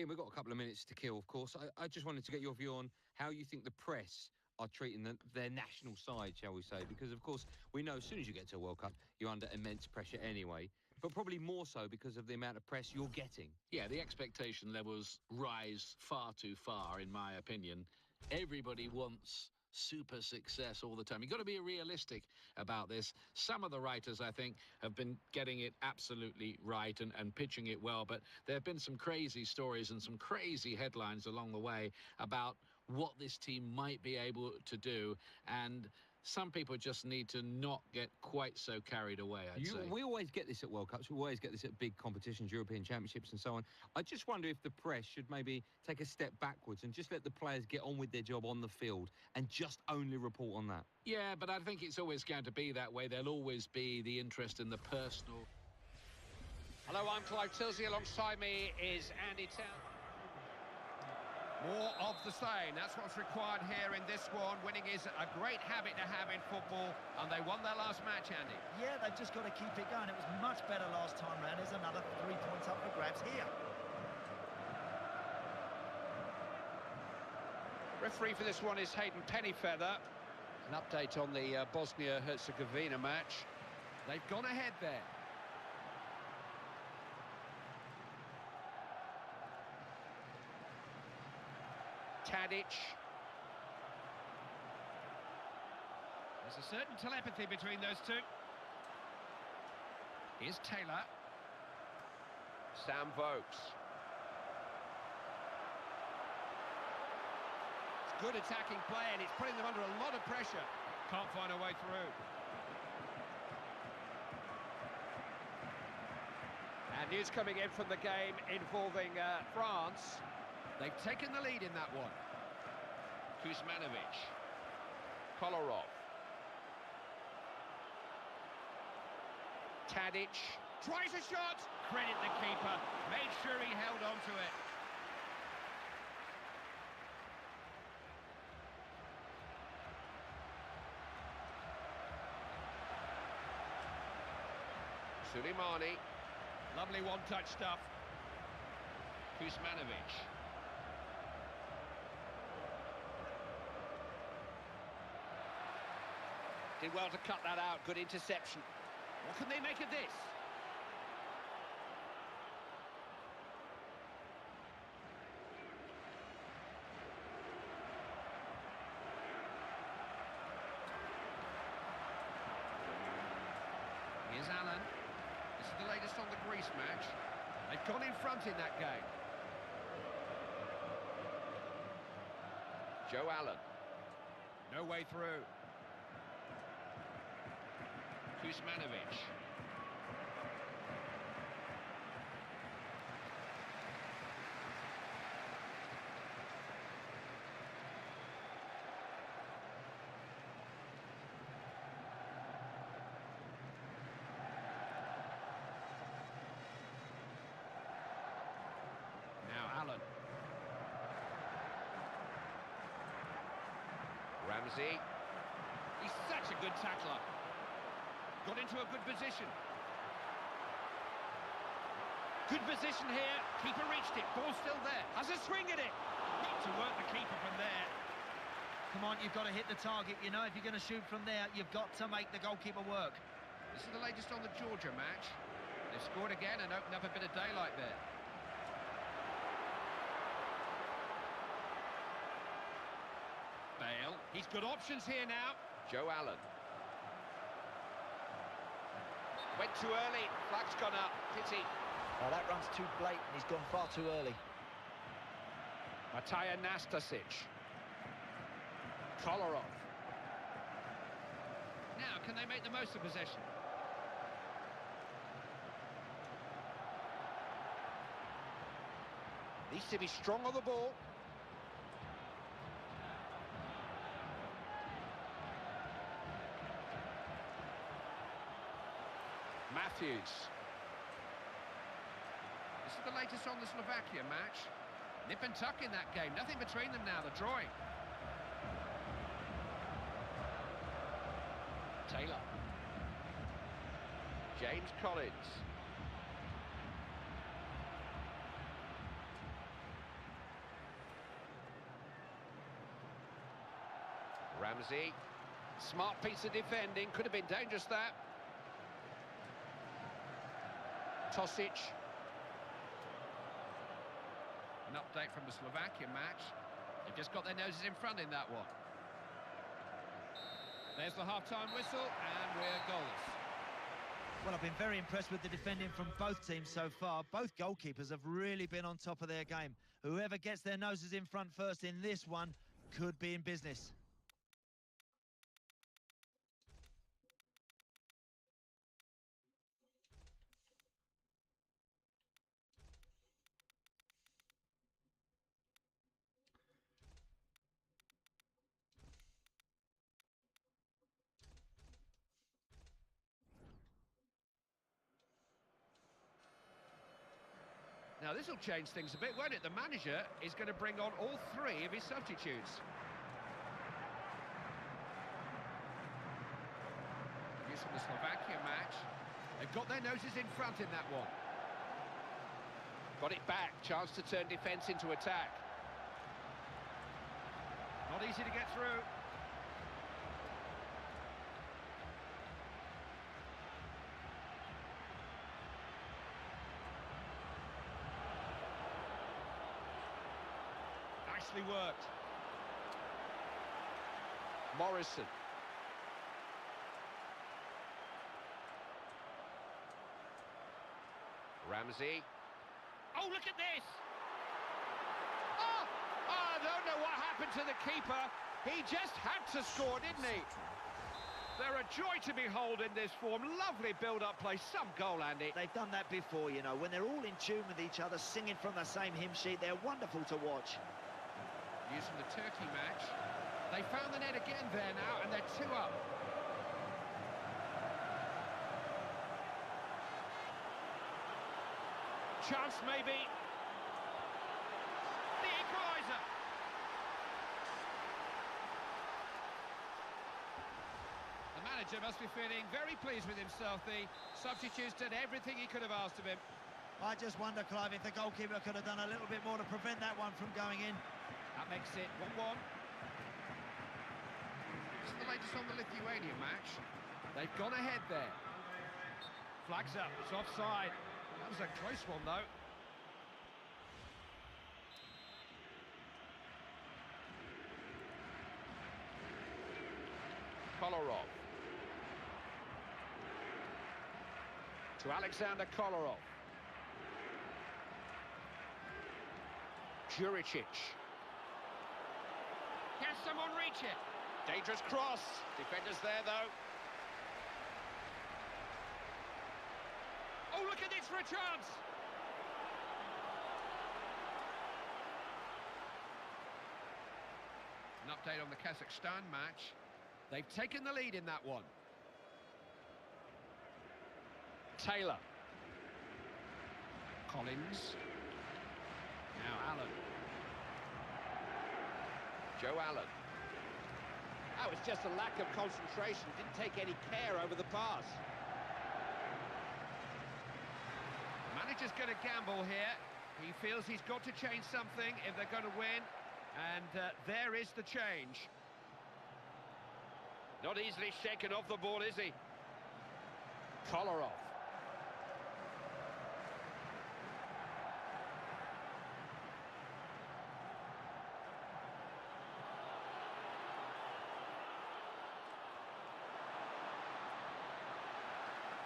Ian, we've got a couple of minutes to kill, of course. I just wanted to get your view on how you think the press are treating their national side, shall we say, because, of course, we know as soon as you get to a World Cup, you're under immense pressure anyway, but probably more so because of the amount of press you're getting. Yeah, the expectation levels rise far too far, in my opinion. Everybody wants super success all the time. You've got to be realistic about this. Some of the writers, I think, have been getting it absolutely right and pitching it well, but there have been some crazy stories and some crazy headlines along the way about what this team might be able to do, and some people just need to not get quite so carried away, I'd say. We always get this at World Cups. We always get this at big competitions, European Championships and so on. I just wonder if the press should maybe take a step backwards and just let the players get on with their job on the field and just only report on that. Yeah, but I think it's always going to be that way. There'll always be the interest in the personal. Hello, I'm Clive Tilsey. Alongside me is Andy Townsend. More of the same. That's what's required here in this one. Winning is a great habit to have in football, and they won their last match, Andy. Yeah, they've just got to keep it going. It was much better last time round. There's another 3 points up for grabs here. Referee for this one is Hayden Pennyfeather. An update on the Bosnia-Herzegovina match. They've gone ahead there. Tadic. There's a certain telepathy between those two. Here's Taylor. Sam Vokes. It's good attacking play, and it's putting them under a lot of pressure. Can't find a way through. And news coming in from the game involving France. They've taken the lead in that one. Kuzmanovic. Kolarov. Tadic. Tries a shot. Credit the keeper. Made sure he held on to it. Suleimani. Lovely one-touch stuff. Kuzmanovic. Did well to cut that out. Good interception. What can they make of this? Here's Allen. This is the latest on the Greece match. They've gone in front in that game. Joe Allen. No way through. Kuzmanovic. Now Allen. Ramsey. He's such a good tackler. Got into a good position. Good position here. Keeper reached it. Ball still there. Has a swing at it. Got to work the keeper from there. Come on, you've got to hit the target. You know, if you're going to shoot from there, you've got to make the goalkeeper work. This is the latest on the Georgia match. They've scored again and opened up a bit of daylight there. Bale. He's got options here now. Joe Allen. Went too early. Flag's gone up. Pity. Oh, that run's too blatant. He's gone far too early. Matija Nastasic. Kolarov. Now, can they make the most of possession? Needs to be strong on the ball. Matthews. This is the latest on the Slovakia match. Nip and tuck in that game. Nothing between them now. The drawing. Taylor. James Collins. Ramsey. Smart piece of defending. Could have been dangerous, that. Tosic. An update from the Slovakia match. They've just got their noses in front in that one. There's the half-time whistle, and we're goalless. Well, I've been very impressed with the defending from both teams so far. Both goalkeepers have really been on top of their game. Whoever gets their noses in front first in this one could be in business. Now, this will change things a bit, won't it? The manager is going to bring on all three of his substitutes. Use from the Slovakia match. They've got their noses in front in that one. Got it back. Chance to turn defence into attack. Not easy to get through. Nicely worked. Morrison. Ramsey. Oh, look at this! Oh, I don't know what happened to the keeper. He just had to score, didn't he? They're a joy to behold in this form. Lovely build-up play. Some goal, Andy. They've done that before, you know, when they're all in tune with each other, singing from the same hymn sheet. They're wonderful to watch. Using the Turkey match. They found the net again there now, and they're 2 up. Chance, maybe. The equaliser. The manager must be feeling very pleased with himself. The substitutes did everything he could have asked of him. I just wonder, Clive, if the goalkeeper could have done a little bit more to prevent that one from going in. That makes it 1-1. This is the latest on the Lithuania match. They've gone ahead there. Flags up, it's offside. That was a close one, though. Kolarov. To Alexander Kolarov. Juricic. Can someone reach it? Dangerous cross. Defenders there, though. Oh, look at this for a chance! An update on the Kazakhstan match. They've taken the lead in that one. Taylor. Collins. Now Allen. Joe Allen. That was just a lack of concentration. Didn't take any care over the pass. Manager's going to gamble here. He feels he's got to change something if they're going to win. And there is the change. Not easily shaken off the ball, is he? Kolarov.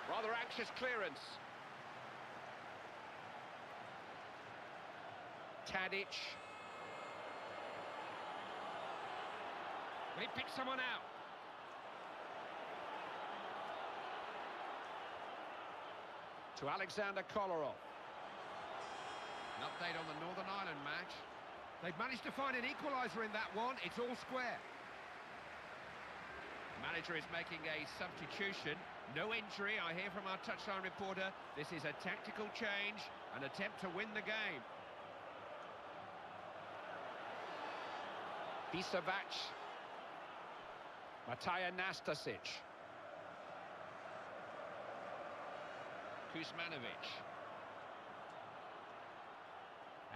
Rather anxious clearance. Tadic. Will he pick someone out? To Alexander Kolarov. An update on the Northern Ireland match. They've managed to find an equaliser in that one. It's all square. The manager is making a substitution. No injury, I hear from our touchline reporter. This is a tactical change, an attempt to win the game. Bisevac. Matija Nastasic. Kuzmanovic.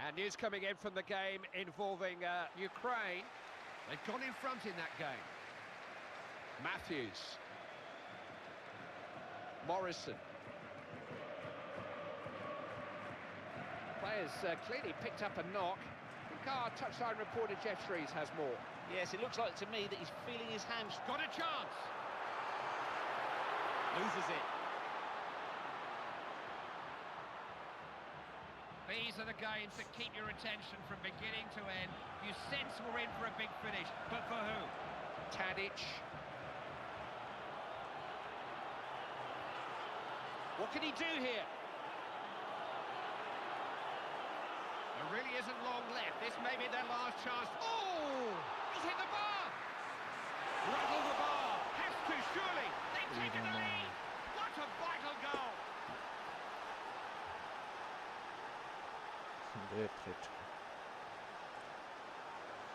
And news coming in from the game involving Ukraine. They've gone in front in that game. Matthews. Morrison. Players clearly picked up a knock. I think our touchline reporter Jeff Shreves has more. Yes, it looks like to me that he's feeling his hamstring. Got a chance. Loses it. These are the games that keep your attention from beginning to end. You sense we're in for a big finish, but for who? Tadic. What can he do here? There really isn't long left. This may be their last chance. Oh! He's hit the bar! Rattle the bar! Has to, surely! They've taken the lead! What a vital goal! Wypryczka.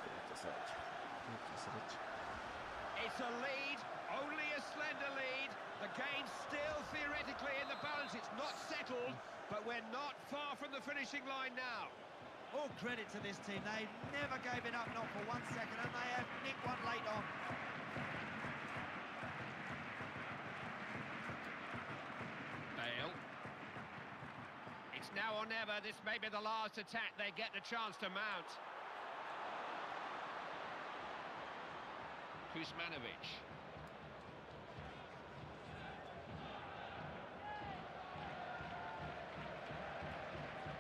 Kurczę, srać. Kurczę, srać. It's a lead, only a slender lead. The game's still theoretically in the balance. It's not settled, but we're not far from the finishing line now. All credit to this team. They never gave it up, not for 1 second, and they have nicked one late on. Bale. It's now or never. This may be the last attack they get the chance to mount. Kuzmanovic.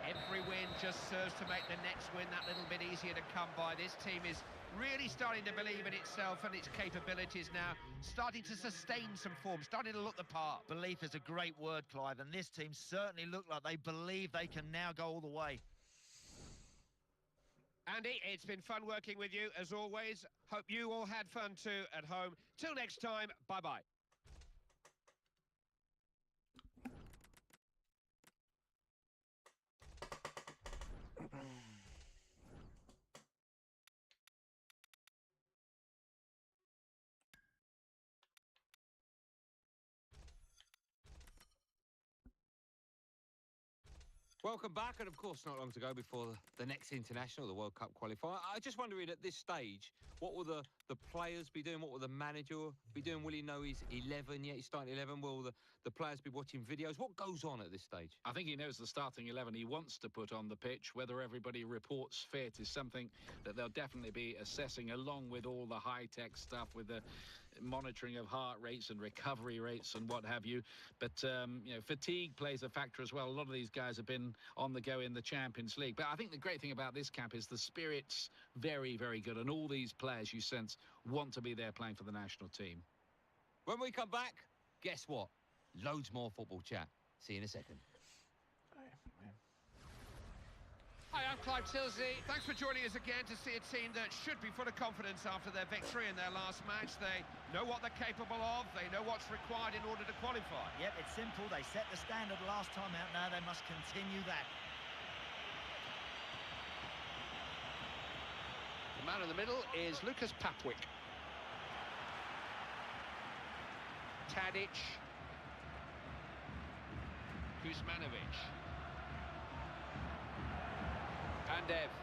Every win just serves to make the next win that little bit easier to come by. This team is really starting to believe in itself and its capabilities now, starting to sustain some form, starting to look the part. Belief is a great word, Clive, and this team certainly look like they believe they can now go all the way. Andy, it's been fun working with you, as always. Hope you all had fun too at home. Till next time, bye-bye. Welcome back, and of course not long to go before the next international, the World Cup qualifier. I just wondering at this stage, what will the players be doing? What will the manager be doing? Will he know he's 11 yet? He's starting 11. Will the players be watching videos? What goes on at this stage? I think he knows the starting 11 he wants to put on the pitch. Whether everybody reports fit is something that they'll definitely be assessing, along with all the high-tech stuff with the monitoring of heart rates and recovery rates and what have you. But you know, fatigue plays a factor as well. A lot of these guys have been on the go in the Champions League. But I think the great thing about this camp is the spirit's very, very good, and all these players, you sense, want to be there playing for the national team. When we come back, guess what? Loads more football chat. See you in a second. Hi, I'm Clive Tilsey. Thanks for joining us again to see a team that should be full of confidence after their victory in their last match. They know what they're capable of. They know what's required in order to qualify. Yep, it's simple. They set the standard last time out. Now they must continue that. The man in the middle is Lucas Papwick. Tadic. Kuzmanovic. Pandev.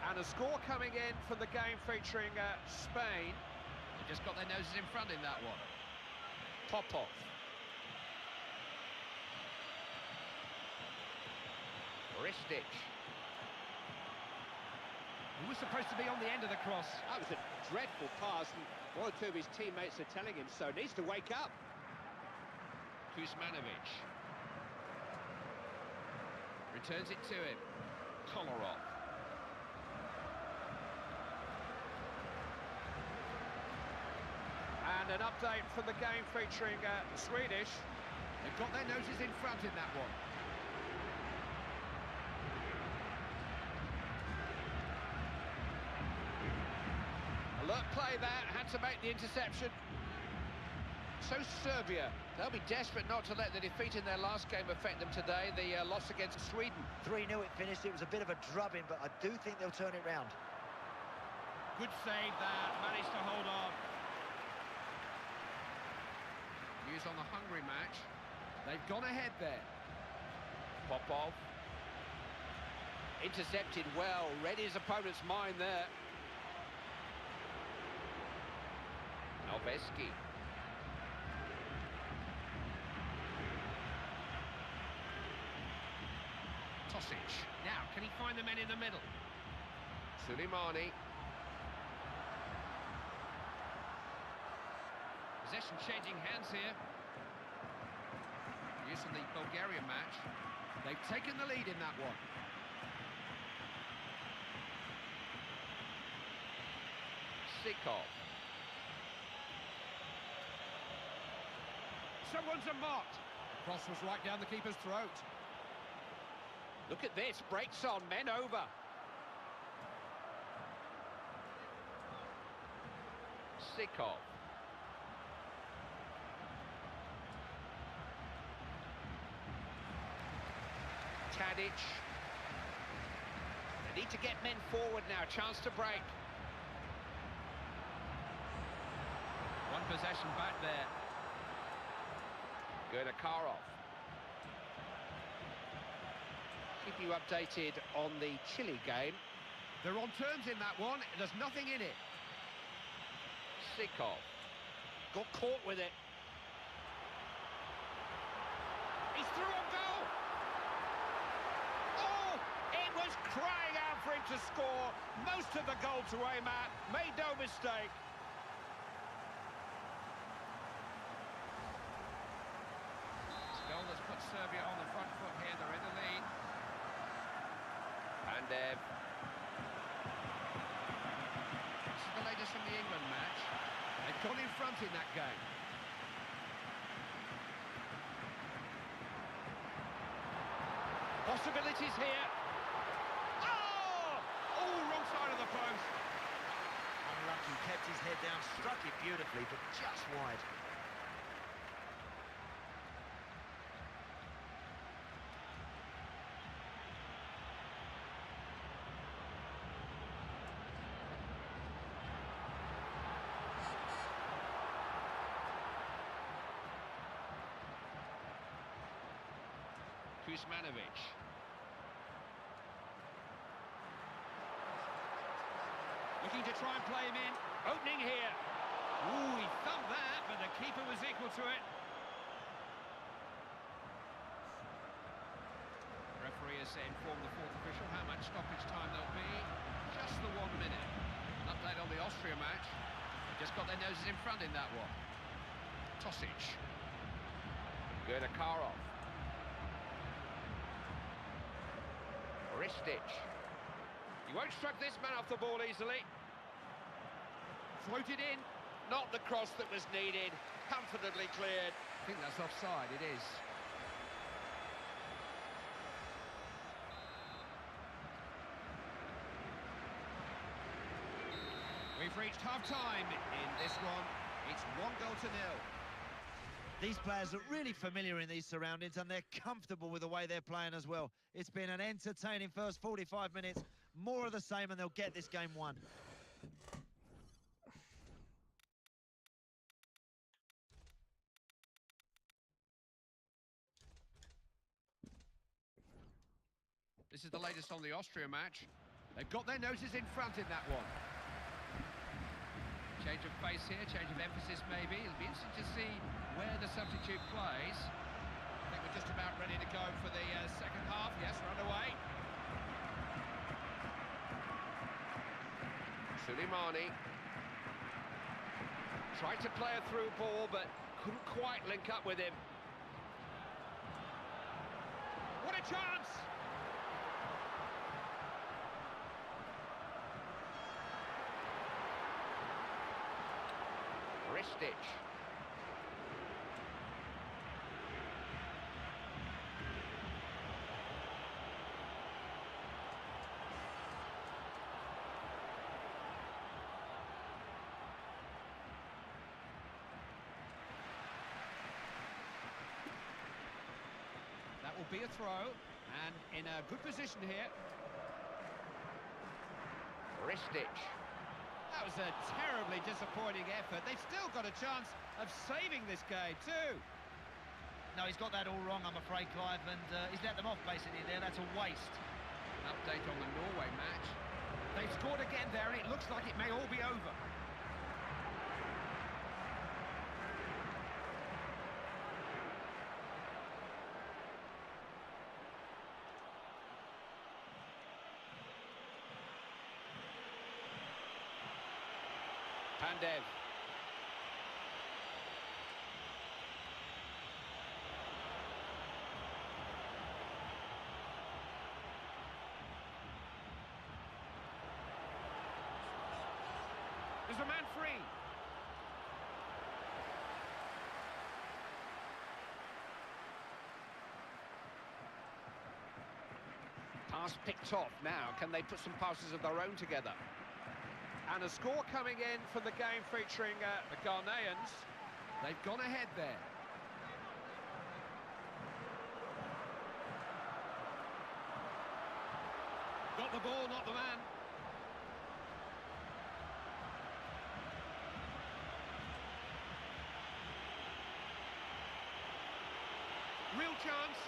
And a score coming in from the game featuring Spain. They just got their noses in front in that one. Popov. Ristic. He was supposed to be on the end of the cross. That was a dreadful pass, and one or two of his teammates are telling him so. Needs to wake up. Kuzmanovic. Returns it to him. Kolarov. And an update from the game featuring Swedish. They've got their noses in front in that one. Alert play there, had to make the interception. So Serbia, they'll be desperate not to let the defeat in their last game affect them today, the loss against Sweden. 3-0 it finished. It was a bit of a drubbing, but I do think they'll turn it round. Good save there, managed to hold on. News on the Hungary match. They've gone ahead there. Popov. Intercepted well, read his opponent's mind there. Alveski. Tosic. Now, can he find the men in the middle? Suleimani. Possession changing hands here. Use on the Bulgarian match. They've taken the lead in that one. Sikov. Someone's a mock. Cross was right down the keeper's throat. Look at this, breaks on, men over. Sikov. Tadic. They need to get men forward now, chance to break. One possession back there. Gurnakarov. Keep you updated on the Chile game. They're on terms in that one. There's nothing in it. Sikov. Got caught with it. He's through on goal! Oh! It was crying out for him to score. Most of the goal to aim at. Made no mistake. It's a goal that's put Serbia on the front foot here. They're in the lead. Pandev. This is the latest from the England match. They've gone in front in that game. Possibilities here. Oh! Oh, wrong side of the post. Unlucky, kept his head down, struck it beautifully, but just wide. Kuzmanovic. Looking to try and play him in. Opening here. Ooh, he thumped that, but the keeper was equal to it. Referee has informed the fourth official how much stoppage time there'll be. Just the 1 minute. An update on the Austria match. They just got their noses in front in that one. Tosic. Gurnakarov. Ristic. He won't struck this man off the ball easily. Floated in. Not the cross that was needed. Comfortably cleared. I think that's offside, it is. We've reached half-time in this one. It's 1-0. These players are really familiar in these surroundings and they're comfortable with the way they're playing as well. It's been an entertaining first 45 minutes. More of the same and they'll get this game won. This is the latest on the Austria match. They've got their noses in front in that one. Change of pace here, change of emphasis maybe. It'll be interesting to see where the substitute plays. I think we're just about ready to go for the second half. Yes, we're underway. Suleimani. Tried to play a through ball, but couldn't quite link up with him. What a chance! Ristic. That will be a throw, and in a good position here. Ristic. That was a terribly disappointing effort. They've still got a chance of saving this game too. No, he's got that all wrong, I'm afraid, Clive, and he's let them off basically there. That's a waste. An update on the Norway match. They've scored again there, and it looks like it may all be over. Pandev. There's a man free. Pass picked off. Now, can they put some passes of their own together? And a score coming in for the game featuring the Ghanaians. They've gone ahead there. Got the ball, not the man. Real chance.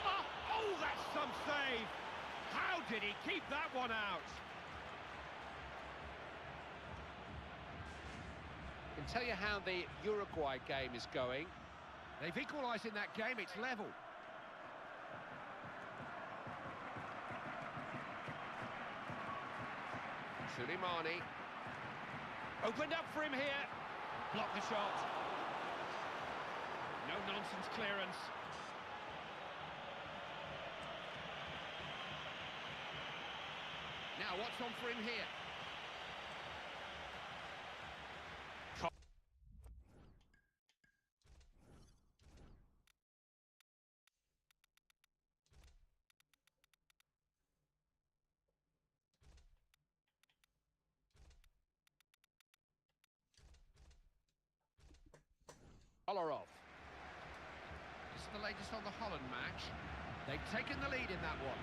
Oh, that's some save. How did he keep that one out? I can tell you how the Uruguay game is going. They've equalised in that game, it's level. Suleimani. Opened up for him here. Block the shot. No nonsense clearance. Now, what's on for him here? Olarov. This is the latest on the Holland match. They've taken the lead in that one.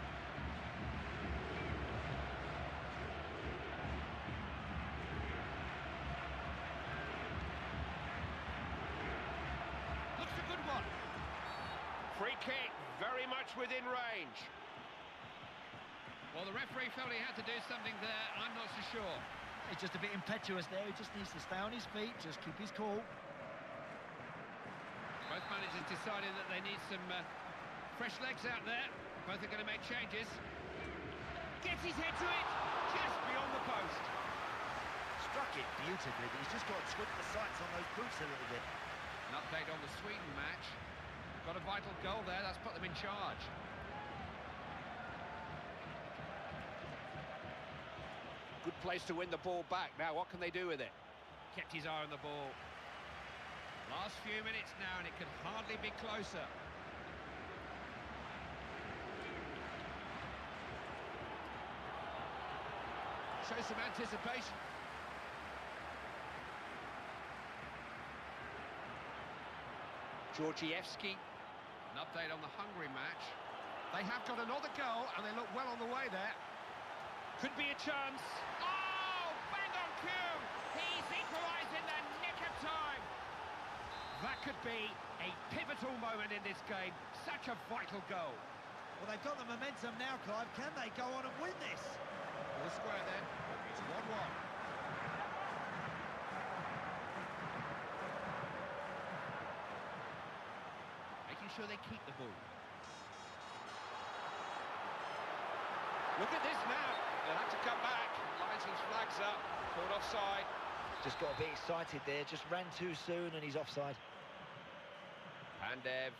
Looks a good one. Free kick, very much within range. Well, the referee felt he had to do something there. I'm not so sure. He's just a bit impetuous there. He just needs to stay on his feet, just keep his cool. Both managers deciding that they need some fresh legs out there. Both are going to make changes. Gets his head to it, just beyond the post. Struck it beautifully, but he's just got to tweak the sights on those boots a little bit. An update on the Sweden match. Got a vital goal there, that's put them in charge. Good place to win the ball back. Now, what can they do with it? Kept his eye on the ball. Last few minutes now, and it could hardly be closer. Shows some anticipation. Georgievski. An update on the Hungary match. They have got another goal, and they look well on the way there. Could be a chance. Oh, bang on cue! He's equalised in the nick of time. That could be a pivotal moment in this game. Such a vital goal. Well, they've got the momentum now, Clive. Can they go on and win this? All square then. It's 1-1. Making sure they keep the ball. Look at this now. They'll have to come back. Linesman's flags up. Caught offside. Just got a bit excited there. Just ran too soon and he's offside. Pandev.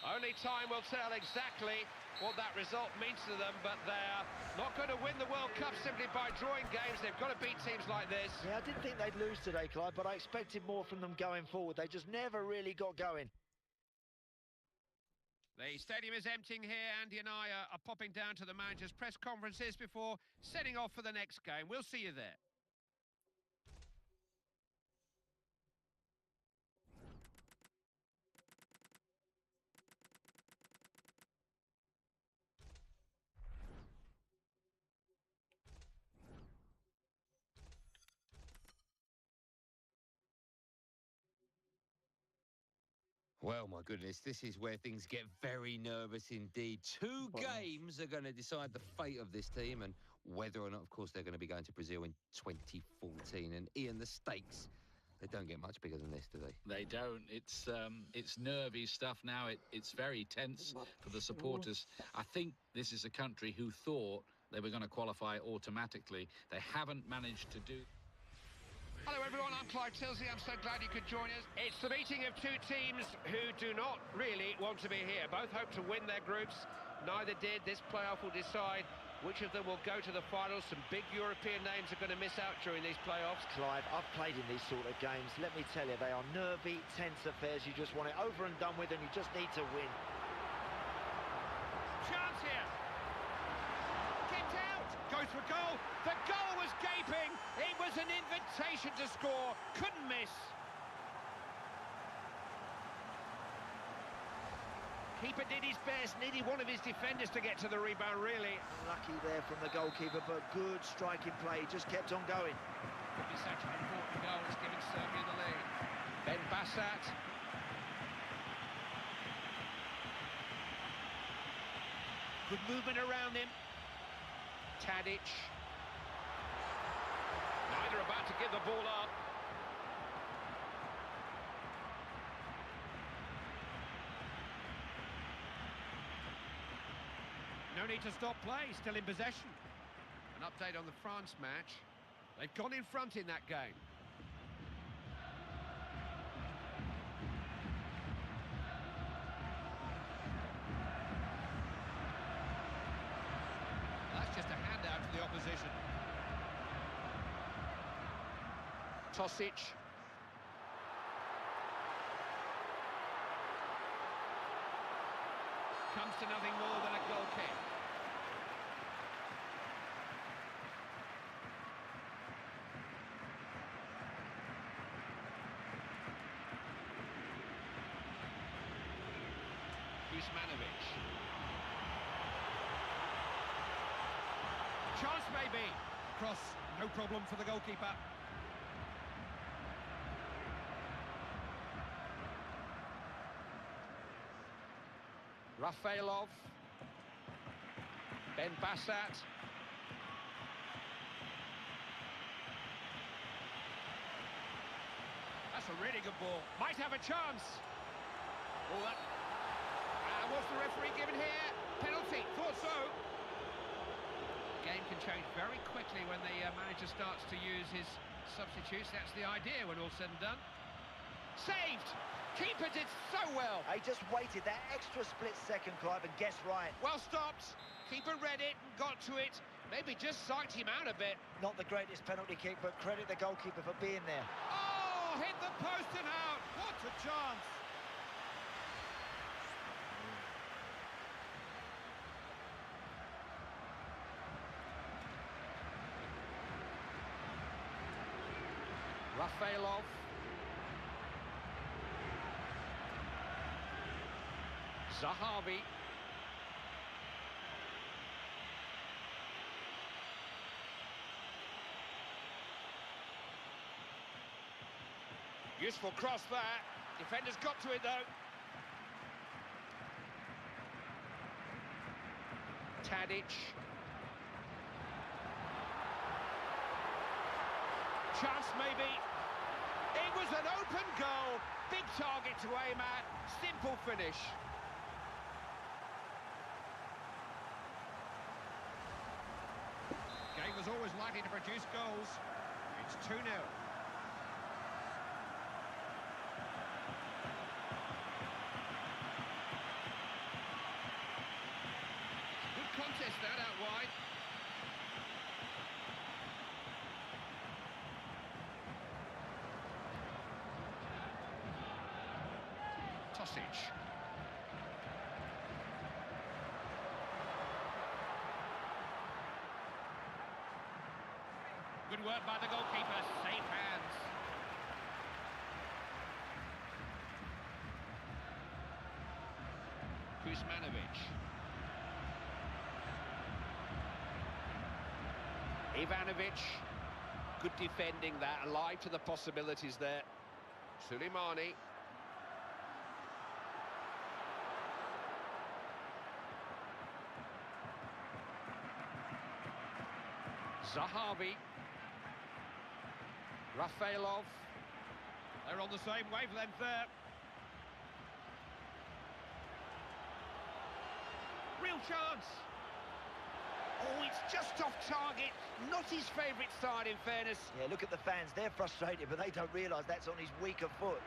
Only time will tell exactly what that result means to them, but they're not going to win the World Cup simply by drawing games. They've got to beat teams like this. Yeah, I didn't think they'd lose today, Clive, but I expected more from them going forward. They just never really got going. The stadium is emptying here. Andy and I are popping down to the manager's press conferences before setting off for the next game. We'll see you there. Well, my goodness, this is where things get very nervous indeed. Two games are going to decide the fate of this team and whether or not, of course, they're going to be going to Brazil in 2014. And Ian, the stakes, they don't get much bigger than this, do they? They don't. It's nervy stuff now. It's very tense for the supporters. I think this is a country who thought they were going to qualify automatically. They haven't managed to do. Hello everyone, I'm Clive Tilsley. I'm so glad you could join us. It's the meeting of two teams who do not really want to be here. Both hope to win their groups. Neither did. This playoff will decide which of them will go to the finals. Some big European names are going to miss out during these playoffs. Clive, I've played in these sort of games. Let me tell you, they are nervy, tense affairs. You just want it over and done with, and you just need to win. Chance here. Kicked out. Goes for goal. The goal was gaping. It was an invitation to score. Couldn't miss. Keeper did his best. Needed one of his defenders to get to the rebound, really. Unlucky there from the goalkeeper, but good striking play. He just kept on going. Could be such an important goal. It's giving Serbia the lead. Ben Bassat. Good movement around him. Tadic. Neither about to give the ball up. No need to stop play, still in possession. An update on the France match. They've gone in front in that game. That's just a handout to the opposition. Tosic. Comes to nothing more than a goal kick. Kuzmanovic. Chance maybe. Cross, no problem for the goalkeeper. Rafaelov. Ben Bassat. That's a really good ball. Might have a chance. Oh, that... what's the referee given here? Penalty. Thought so. Game can change very quickly when the manager starts to use his substitutes. That's the idea when all's said and done. Saved. Keeper did so well. He just waited that extra split second, Clive, and guessed right. Well stopped. Keeper read it and got to it. Maybe just psyched him out a bit. Not the greatest penalty kick, but credit the goalkeeper for being there. Oh, hit the post and out. What a chance. Rafaelov. Zahavi. Useful cross there. Defender's got to it though. Tadic. Chance maybe. It was an open goal. Big target to aim at. Simple finish. Game was always likely to produce goals. It's 2-0. Good contest that out wide. Tosic. Good work by the goalkeeper, safe hands. Kuzmanovic. Ivanovic. Good defending that, alive to the possibilities there. Suleimani. Zahavi. Rafaelov. They're on the same wavelength there. Real chance. Oh, it's just off target. Not his favourite side, in fairness. Yeah, look at the fans. They're frustrated, but they don't realise that's on his weaker foot.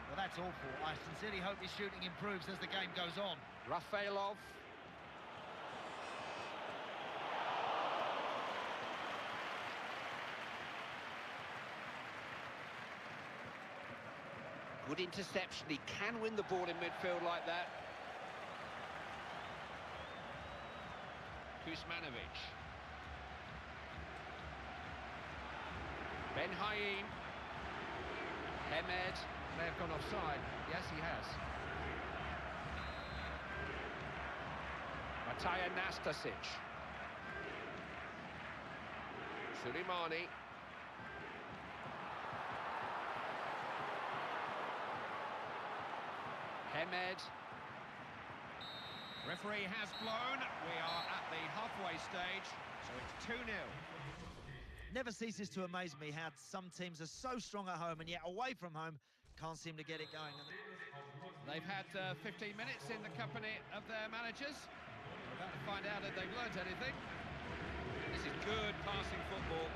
Well, that's awful. I sincerely hope his shooting improves as the game goes on. Rafaelov. Good interception. He can win the ball in midfield like that. Kuzmanovic. Ben Haim. Hemed. May have gone offside. Yes, he has. Matija Nastasic. Suleimani. Hemed. Referee has blown. We are at the halfway stage, so it's 2-0. Never ceases to amaze me how some teams are so strong at home and yet away from home can't seem to get it going. They've had 15 minutes in the company of their managers. We're about to find out if they've learnt anything. This is good passing football.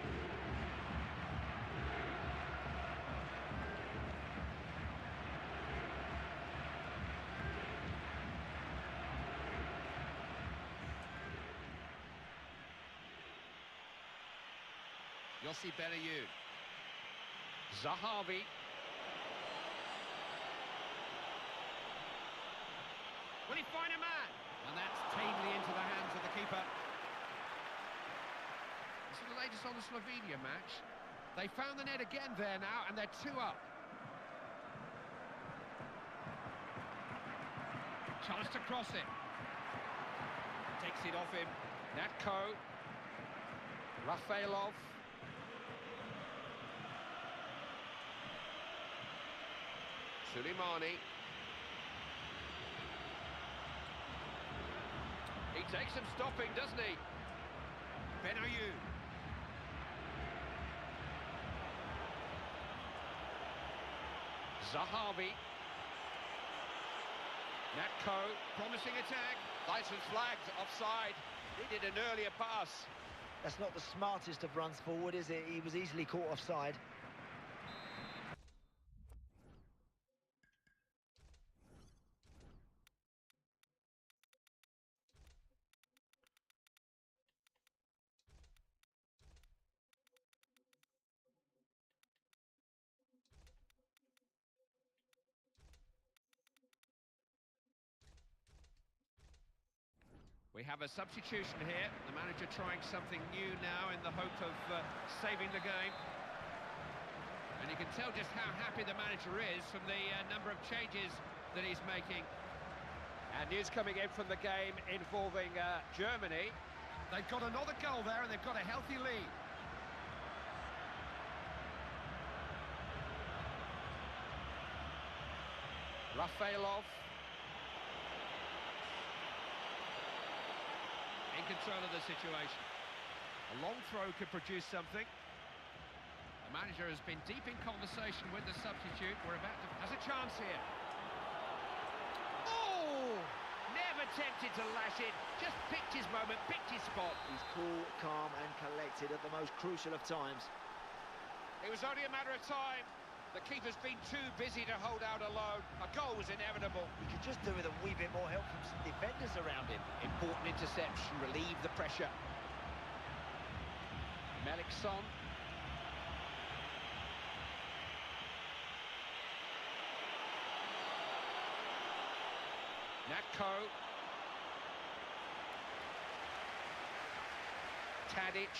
Yossi Benayoun. Zahavi. Will he find a man? And that's tamely into the hands of the keeper. This is the latest on the Slovenia match. They found the net again there now, and they're 2 up. Chance to cross it. Takes it off him. Natko. Rafaelov. Suleimani. He takes some stopping, doesn't he? Benayoun. Zahavi. Natko. Promising attack. License flagged. Offside. Needed an earlier pass. That's not the smartest of runs forward, is it? He was easily caught offside. We have a substitution here. The manager trying something new now in the hope of saving the game. And you can tell just how happy the manager is from the number of changes that he's making. And news coming in from the game involving Germany. They've got another goal there and they've got a healthy lead. Rafaelov. In control of the situation. A long throw could produce something. The manager has been deep in conversation with the substitute. We're about to... has a chance here. Oh! Never tempted to lash it. Just picked his moment, picked his spot. He's cool, calm and collected at the most crucial of times. It was only a matter of time. The keeper's been too busy to hold out alone. A goal was inevitable. He could just do with a wee bit more help from some defenders around him. Important interception, relieve the pressure. Melikson. Natko. Tadic.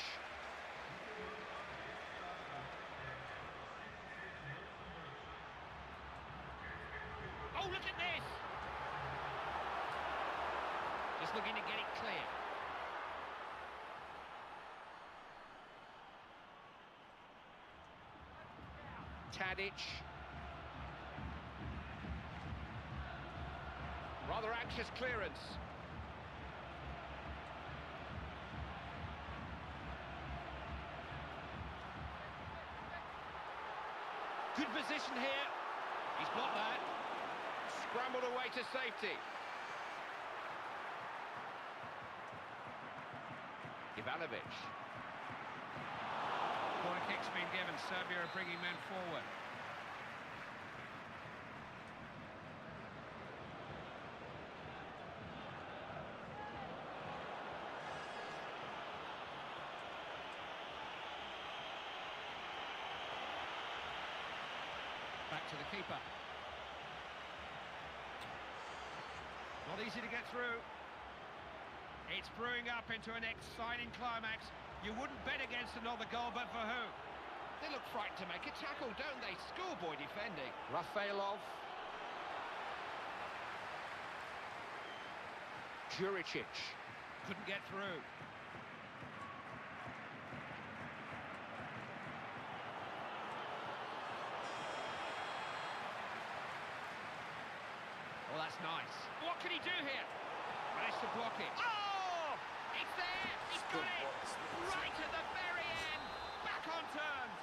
Oh, look at this! Just looking to get it clear. Tadic. Rather anxious clearance. Good position here. He's blocked that. Scrambled away to safety. Ivanovic. Corner kick's been given. Serbia are bringing men forward. Back to the keeper. Not easy to get through. It's brewing up into an exciting climax. You wouldn't bet against another goal, but for who? They look frightened to make a tackle, don't they? Schoolboy defending. Rafaelov. Juricic. Couldn't get through. Oh, that's nice. What can he do here? Managed to block it. Oh! It's there! He's got it! Right at the very end! Back on terms!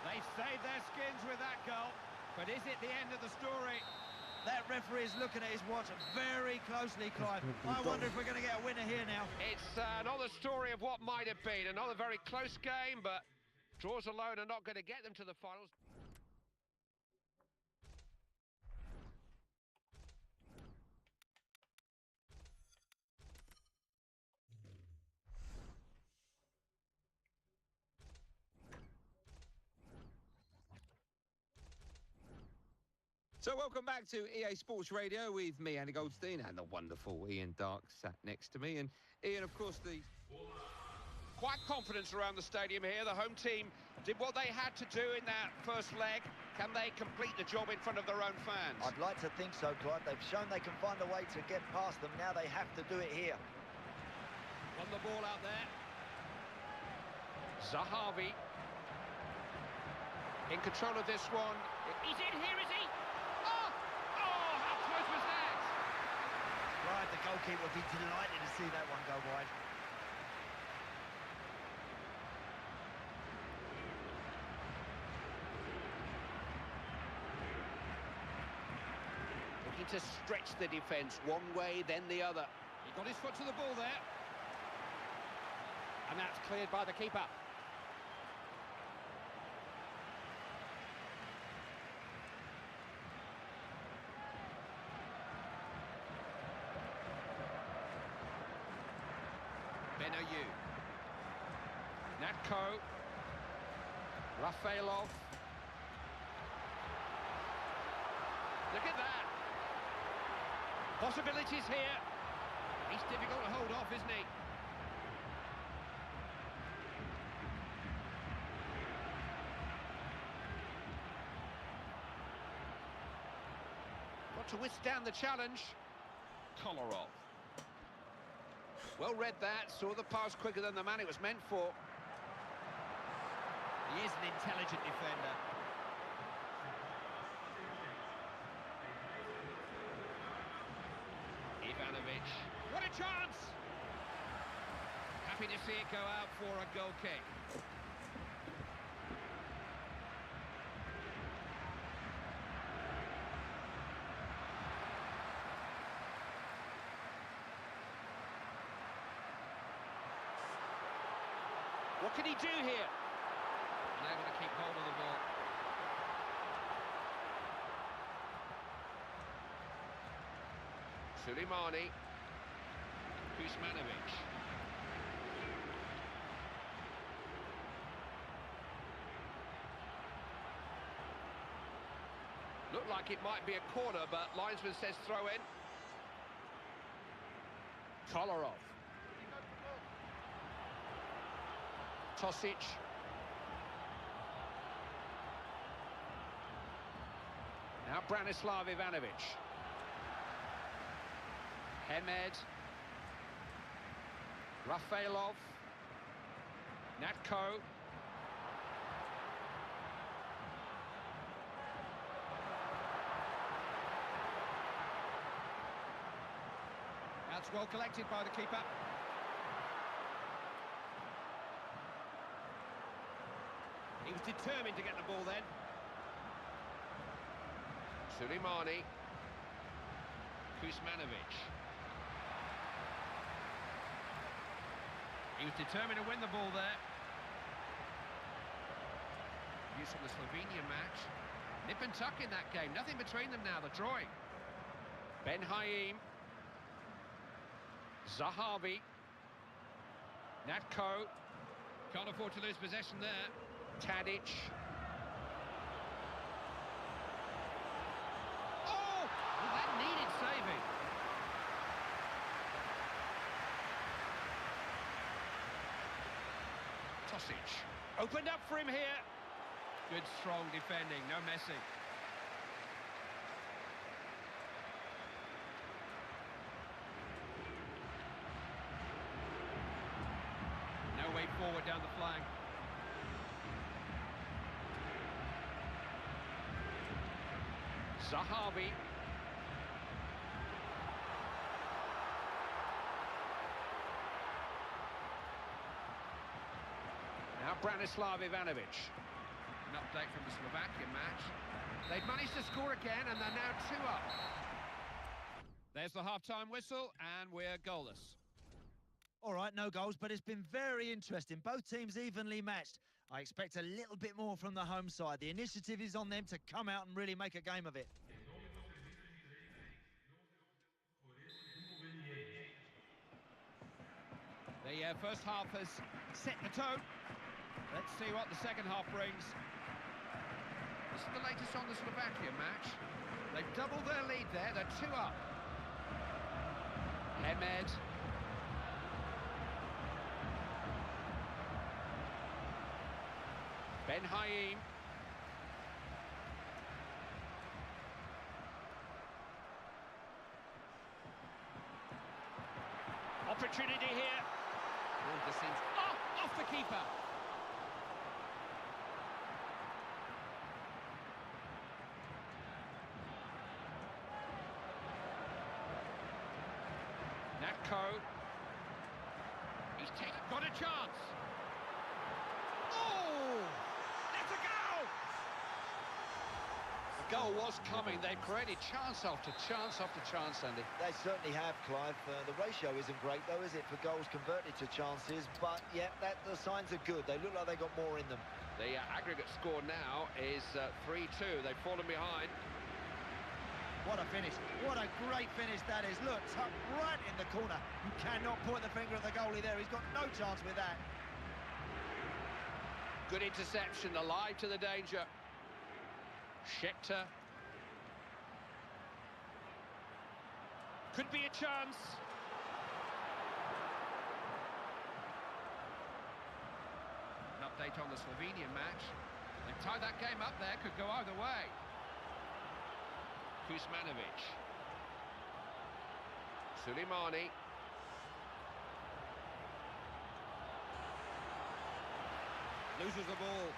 They saved their skins with that goal, but is it the end of the story? That referee is looking at his watch very closely, Clive. I wonder if we're going to get a winner here now. It's another story of what might have been. Another very close game, but draws alone are not going to get them to the finals. So welcome back to EA Sports Radio with me, Andy Goldstein, and the wonderful Ian Dark sat next to me. And Ian, of course, Quite confidence around the stadium here. The home team did what they had to do in that first leg. Can they complete the job in front of their own fans? I'd like to think so, Clive. They've shown they can find a way to get past them. Now they have to do it here. Won the ball out there. Zahavi. In control of this one. He's in here, is he? Oh! Oh, how close was that? Right, the goalkeeper would be delighted to see that one go wide. Looking to stretch the defence one way, then the other. He got his foot to the ball there. And that's cleared by the keeper. Benayoun. Natko. Rafaelov. Look at that. Possibilities here. He's difficult to hold off, isn't he? Got to withstand the challenge. Kolarov. Well read that, saw the pass quicker than the man it was meant for. He is an intelligent defender. Ivanovic. What a chance! Happy to see it go out for a goal kick. What can he do here? Unable to keep hold of the ball. Suleimani. Kuzmanovic. Looked like it might be a corner, but linesman says throw in. Kolarov. Tosic. Now Branislav Ivanovic. Hemed. Rafaelov. Natko. That's well collected by the keeper. He was determined to get the ball then. Suleimani. Kuzmanovic. He was determined to win the ball there. Use from the Slovenia match. Nip and tuck in that game. Nothing between them now. They're drawing. Ben Haim. Zahavi. Natko. Can't afford to lose possession there. Tadic. Oh! Well, that needed saving. Tosic. Opened up for him here. Good, strong defending. No messing. No way forward down the flank. Zahavi. Now Branislav Ivanovic. An update from the Slovakian match. They've managed to score again and they're now 2 up. There's the half-time whistle and we're goalless. All right, no goals, but it's been very interesting. Both teams evenly matched. I expect a little bit more from the home side. The initiative is on them to come out and really make a game of it. The first half has set the tone. Let's see what the second half brings. This is the latest on the Slovakia match. They've doubled their lead there. They're 2 up. Hemed. Ben Haim. Opportunity here. Oh, this seems... Oh, off the keeper. Natko. He's got a chance. Oh! That's a goal! The goal was coming. They created chance after chance after chance, Andy. They certainly have, Clive. The ratio isn't great, though, is it, for goals converted to chances? But, yeah, the signs are good. They look like they got more in them. The aggregate score now is 3-2. They've fallen behind. What a finish. What a great finish that is. Look, tucked right in the corner. You cannot point the finger at the goalie there. He's got no chance with that. Good interception, alive to the danger. Schechter. Could be a chance. An update on the Slovenian match. They've tied that game up there, could go either way. Kuzmanovic. Suleimani. Loses the ball.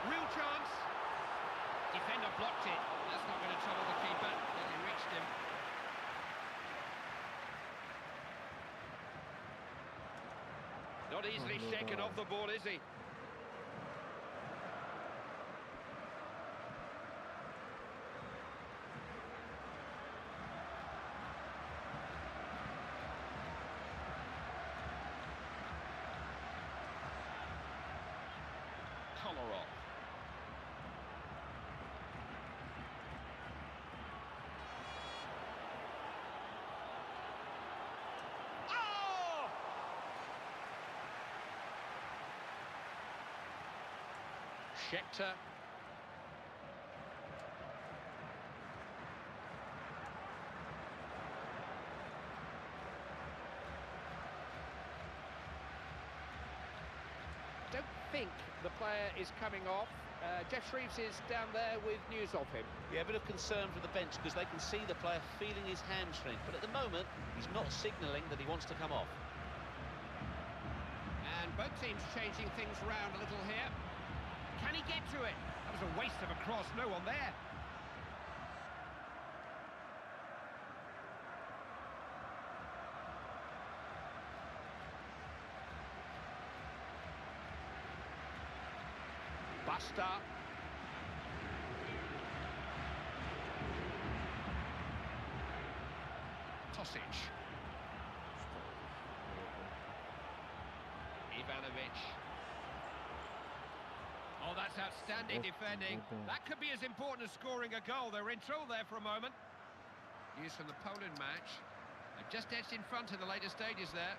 Real chance. Defender blocked it. That's not going to trouble the keeper. Nearly reached him. Not easily shaken off the ball, is he? Kolarov. Oh! Schechter. Don't think the player is coming off. Jeff Shreves is down there with news of him. Yeah, a bit of concern from the bench because they can see the player feeling his hamstring. But at the moment, he's not signalling that he wants to come off. And both teams changing things around a little here. Can he get to it? That was a waste of a cross, no one there. Buster. Tosic. Ivanovic. Oh, that's outstanding defending. That could be as important as scoring a goal. They were in trouble there for a moment. News from the Poland match. They've just edged in front in the later stages there.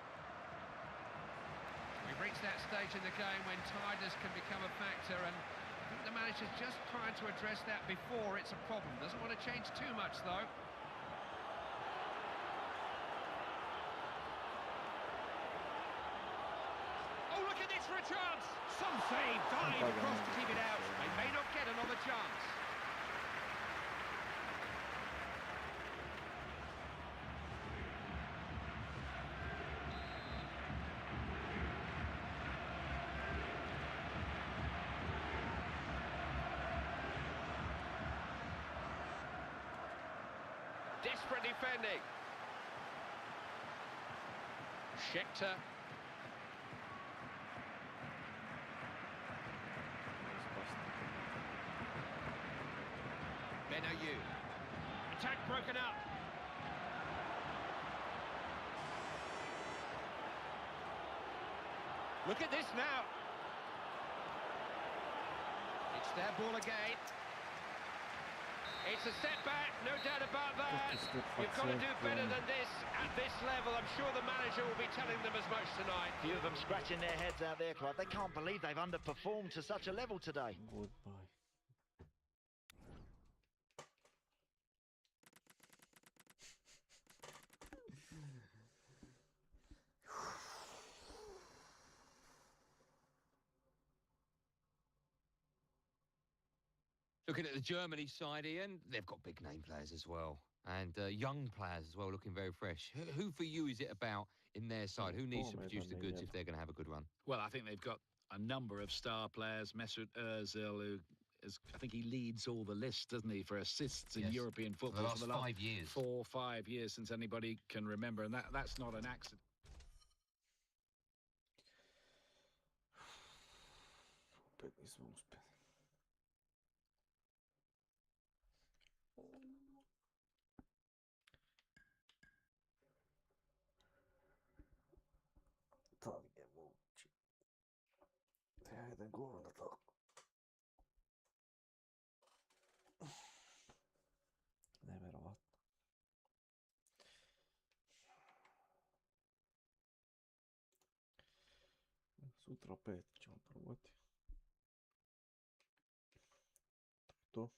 We've reached that stage in the game when tiredness can become a factor, and I think the manager's just trying to address that before it's a problem. Doesn't want to change too much, though. Oh, look at this for a chance! Some save, dive across to keep it out. They may not get another chance. Desperate defending. Schechter. Benayoun. Attack broken up. Look at this now. It's their ball again. It's a setback, no doubt about that. You've got to do better than this at this level. I'm sure the manager will be telling them as much tonight. Few of them scratching their heads out there, Clive. They can't believe they've underperformed to such a level today. Goodbye. Looking at the Germany side, Ian, they've got big name players as well. And young players as well, looking very fresh. Who for you is it about in their side? Who needs to produce the goods if they're going to have a good run? Well, I think they've got a number of star players. Mesut Ozil, who is, I think he leads all the lists, doesn't he, for assists in European football for the last 5 years. 4 or 5 years since anybody can remember, and that's not an accident. Opet nismo uspjeli. To nije moguće. Ja jedan gol onda tako. Nevjerovatno. Sutra opet ćemo probati. To.